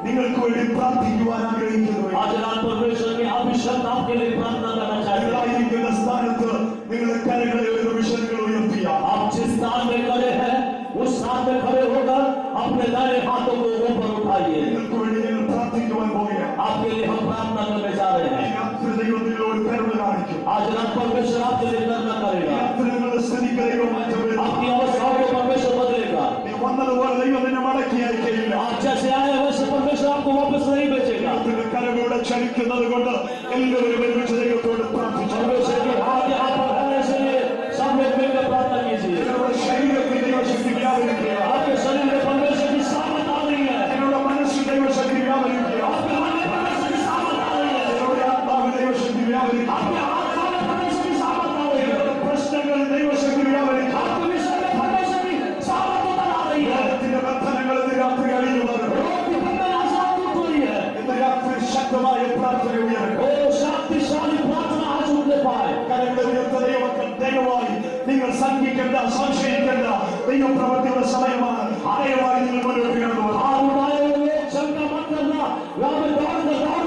Speaker 3: നിങ്ങൾക്ക് വേണ്ടി പ്രാർത്ഥിക്കുവാൻ ആഗ്രഹിക്കുന്നു.
Speaker 1: आज रात परमेश्वर के अभिषेक आपके लिए प्रार्थना करना चाहते हैं.
Speaker 3: നിങ്ങളായിരിക്കുന്ന സ്ഥാനത്ത് നിങ്ങളുടെ കരങ്ങളെ ഒരു നിമിഷങ്ങൾ ഉയർത്തിയാൽ,
Speaker 1: आप जिस स्थान में खड़े हैं उस स्थान में खड़े होकर अपने दाहिने हाथों को ऊपर उठाइए.
Speaker 3: നിങ്ങൾക്ക് വേണ്ടി ഞങ്ങൾ പ്രാർത്ഥിക്കുവാൻ പോകുകയാണ്.
Speaker 1: आपके लिए हम प्रार्थना करने जा रहे
Speaker 3: ഈ
Speaker 1: हैं.
Speaker 3: രാത്രി ദൈവം നിങ്ങളോട് കരുണ കാണിക്കും.
Speaker 1: आज रात परमेश्वर आपके लिए करुणा
Speaker 3: ഈ
Speaker 1: करेगा.
Speaker 3: രാത്രി നിങ്ങളുടെ സ്ഥിതിക്ക് ദൈവം മാറ്റം വരും.
Speaker 1: आपकी अवस्थाओं को परमेश्वर बदलेगा.
Speaker 3: നീ വന്നതുപോലെ ദൈവം നിന്നെ മടക്കി അയക്കുകയില്ല.
Speaker 1: आप जैसे आए वैसे परमेश्वर आपको वापस नहीं भेजेगा.
Speaker 3: ദൈവത്തിന്റെ കരങ്ങളുടെ ചലിക്കുന്നത് കൊണ്ട് എല്ലാവരും ഒരുമിച്ച് ദൈവത്തോട് പ്രാർത്ഥിച്ചു.
Speaker 1: परमेश्वर के हाथ यहाँ पर है, इसलिए सब लोग मिलकर प्रार्थना कीजिए.
Speaker 3: നിങ്ങളുടെ ശരീരത്തിൽ ദൈവശക്തി വ്യാപരിക്കുക.
Speaker 1: आपके शरीर में परमेश्वर की सामर्थ आ रही है.
Speaker 3: നിങ്ങളുടെ മനസ്സിൽ ദൈവശക്തി വ്യാപരിക്കുക.
Speaker 1: आपके मन में परमेश्वर की सामर्थ आ रही है.
Speaker 3: നിങ്ങളുടെ ആത്മാവിൽ ദൈവശക്തി വ്യാപരിക്കുക.
Speaker 1: आपके आत्मा में परमेश्वर की सामर्थ आ रही है.
Speaker 3: നിങ്ങളുടെ പ്രശ്നങ്ങളിൽ ദൈവശക്തി വ്യാപരിക്കുക.
Speaker 1: आपके विषय में परमेश्वर की सामर्थ उतर आ रही है.
Speaker 3: ലോകത്തിന്റെ ബന്ധനങ്ങൾ ഇന്ന് രാത്രി അഴിഞ്ഞു മാറും.
Speaker 1: रोग की बंधन आज रात टूट रही है.
Speaker 3: ഇന്ന് രാത്രി ശക്തമായ പ്രാർത്ഥന ഉയരും.
Speaker 1: ओ शक्तिशाली प्रार्थना आज उठने पाए.
Speaker 3: കരങ്ങളുടെ ഉയർത്ത ദൈവമക്കൾ ദയവായി നിങ്ങൾ സംഘിക്കേണ്ട, സംശയിക്കേണ്ട. ദൈവപ്രവൃത്തിയുടെ സമയമാണ്. ദയവായി നിങ്ങൾ മുന്നോട്ട് കടന്നു വരണം.
Speaker 1: हाथ उठाए हुए लोग शंका मत करना. यहाँ पे दौड़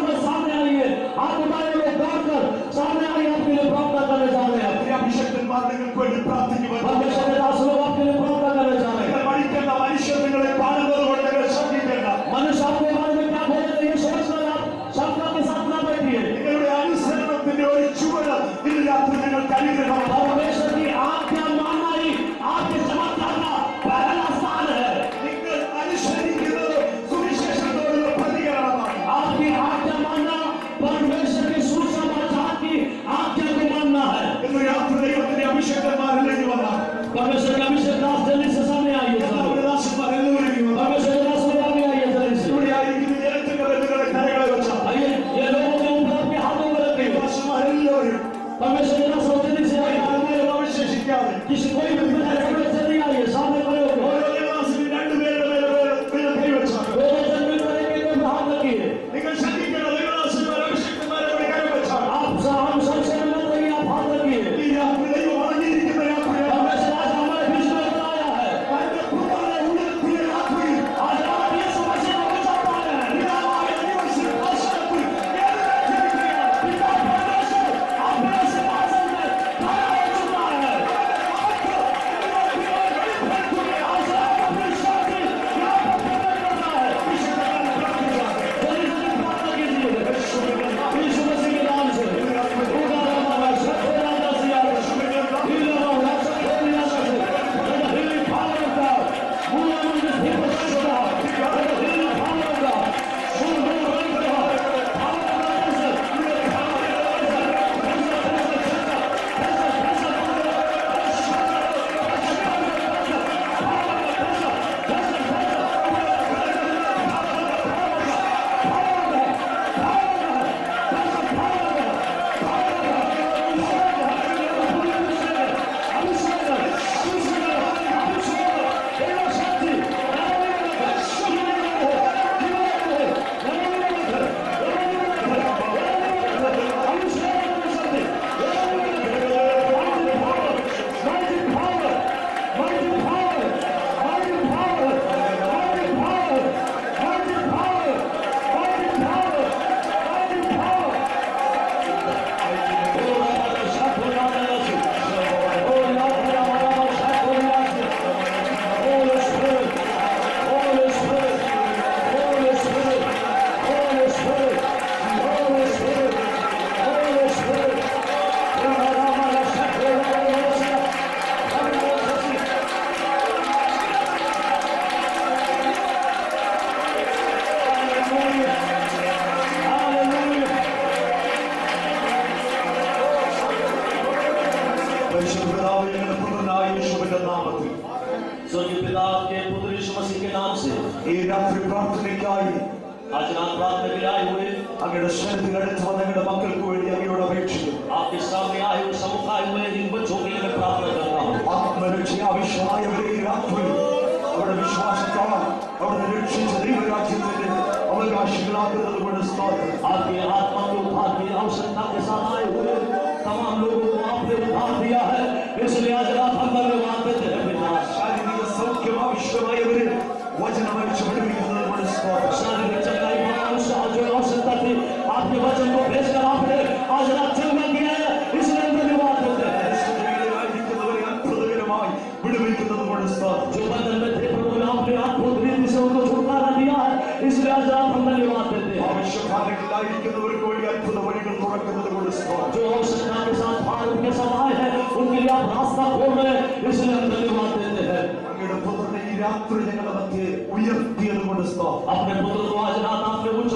Speaker 1: कर सामने आइए. हाथ उठाए हुए दौड़ कर सामने आइए. आपके लिए प्रार्थना करने जा रहे हैं.
Speaker 3: ഈ അഭിഷക്തന്മാർ നിങ്ങൾക്ക് വേണ്ടി പ്രാർത്ഥിക്കുവാൻ
Speaker 1: परमेश्वर के दास लोग आपके लिए प्रार्थना करने जा रहे हैं.
Speaker 3: നിങ്ങൾ മടിക്കേണ്ട. മനുഷ്യർ നിങ്ങളെ കാണുന്നത് കൊണ്ട് നിങ്ങൾ ശ്രദ്ധിക്കേണ്ട.
Speaker 1: मनुष्य आपके बारे में क्या बोलेंगे ये सोचकर आप शंका के साथ ना बैठिए.
Speaker 3: നിങ്ങളുടെ അനുസരണത്തിന്റെ ഒരു ചുവട് ഇന്ന് രാത്രി നിങ്ങൾക്ക് അനുഗ്രഹമാണ്.
Speaker 1: परमेश्वर की आज्ञा मानना ही आपके चमत्कार का पहला स्थान है.
Speaker 3: നിങ്ങൾ അനുസരിക്കുന്നത് സുവിശേഷത്തോടുള്ള പ്രതികരണമാണ്.
Speaker 1: आपकी आज्ञा मानना परमेश्वर की सुसमाचार की आज्ञा को मानना है.
Speaker 3: ഇന്ന് രാത്രി ദൈവത്തിന്റെ അഭിഷക്തന്മാരിലേക്ക് വന്നാൽ
Speaker 1: परमेश्वर का अभिषेक दास जल्दी से सामने आइए.
Speaker 3: കർത്താവിന്റെ ദാസന്മാർ എല്ലാവരും വന്നാൽ
Speaker 1: परमेश्वर के दास लोग आगे आइए जल्दी से.
Speaker 3: ഇവിടെ ആയിരിക്കുന്ന ജനത്തിന്റെ മേൽ നിങ്ങളുടെ കരങ്ങളെ വെച്ചാൽ
Speaker 1: आइए ये लोगों के ऊपर आपके हाथों में रखिए.
Speaker 3: ദാസന്മാർ എല്ലാവരും
Speaker 1: परमेश्वर के दास लोग जल्दी से आइए.
Speaker 3: ആരെയും അവശേഷിക്കാതെ
Speaker 1: किसी कोई भी जल्दी आइए सामने खड़े होकर.
Speaker 3: ഓരോ ദേവദാസനും രണ്ടുപേരുടെ മേൽ കൈവച്ചാൽ
Speaker 1: दो जन मिलकर एक में हाथ रखिए.
Speaker 3: നിങ്ങൾ ശ്രദ്ധിക്കേണ്ട. ദേവദാസന്മാർ അഭിഷക്തന്മാരെ കൈവച്ചാൽ
Speaker 1: आप हम सबसे मत रहिए. आप हाथ रखिए.
Speaker 3: ഈ രാത്രി ദൈവം അറിഞ്ഞിരിക്കുന്ന രാത്രിയാണ്.
Speaker 1: परमेश्वर आज हमारे बीच में उतर आया है.
Speaker 3: തന്റെ പുത്രനെ ഉയർത്തിയ രാത്രിയിൽ
Speaker 1: आज आप ये समझे हो जाता है.
Speaker 3: പിതാവായ ദൈവസിംഹാസനത്തിൽ എഴുന്നേറ്റിരിക്കുകയാണ്.
Speaker 1: पिता परमेश्वर अपने सिंहासन में खड़ा हो चुका है.
Speaker 2: പരിശുദ്ധപിതാവേ, ഞങ്ങളുടെ പുത്രനായ യേശുവിന്റെ നാമത്തിൽ
Speaker 1: स्वर्गीय पिता के पुत्र यीशु मसीह के नाम से
Speaker 2: ഈ രാത്രി പ്രാർത്ഥനയ്ക്കായി
Speaker 1: आज रात प्रार्थना के लिए आए हुए
Speaker 2: അങ്ങയുടെ ശരീരത്തിൽ അടുത്ത് വന്ന ഞങ്ങളുടെ മക്കൾക്ക് വേണ്ടി അങ്ങയോട് അപേക്ഷിക്കുന്നു.
Speaker 1: आपके सामने आए हुए सम्मुख आए हुए इन बच्चों के लिए मैं प्रार्थना करता हूँ।
Speaker 2: ആത്മരക്ഷ ആവശ്യമായവരെ ഈ രാത്രി അവരുടെ വിശ്വാസത്താൽ അവിടെ രക്ഷിച്ച ദൈവരാജ്യത്തിന്റെ അവകാശികളാക്കുന്നത് കൊണ്ട് സ്തോത്രം.
Speaker 1: आपके आत्मा के उद्धार की आवश्यकता के साथ आए हुए तमाम लोगों को आपने उद्धार दिया है, इसलिए आज रात हम धन्यवाद देते हैं पिता।
Speaker 2: ശാരീരിക സൗഖ്യം ആവശ്യമായവരെ വചനം അയച്ചു പഠിപ്പിക്കുന്നത് കൊണ്ട് സ്തോത്രം.
Speaker 1: शारीरिक चंगाई जो आवश्यकता थी आपके वचन को भेजकर आपने आज रात चंगा किया है, इसलिए हम धन्यवाद देते हैं।
Speaker 2: ആയിരിക്കുന്നവരെ അത്ഭുതകരമായി വിടുവിക്കുന്നത് കൊണ്ട് സ്തോത്രം.
Speaker 1: जो बंधन में थे प्रभु ने आपने अद्भुत रीति से उनको छुटकारा दिया है, इसलिए आज रात हम धन्यवाद देते हैं।
Speaker 2: ആവശ്യക്കാരില്ലായിരിക്കുന്നവർക്ക് വേണ്ടി അത്ഭുത വഴികൾ തുറക്കുന്നത് കൊണ്ട് സ്തോത്രം.
Speaker 1: जो आवश्यकता के साथ भारत के सब आए हैं उनके लिए आप रास्ता खोल रहे हैं, इसलिए हम धन्यवाद देते हैं।
Speaker 2: അങ്ങയുടെ പുത്രനെ ഈ രാത്രി ഞങ്ങളുടെ മധ്യേ ഉയർത്തിയത് കൊണ്ട് സ്തോത്രം.
Speaker 1: अपने पुत्र को आज रात आपने उच्च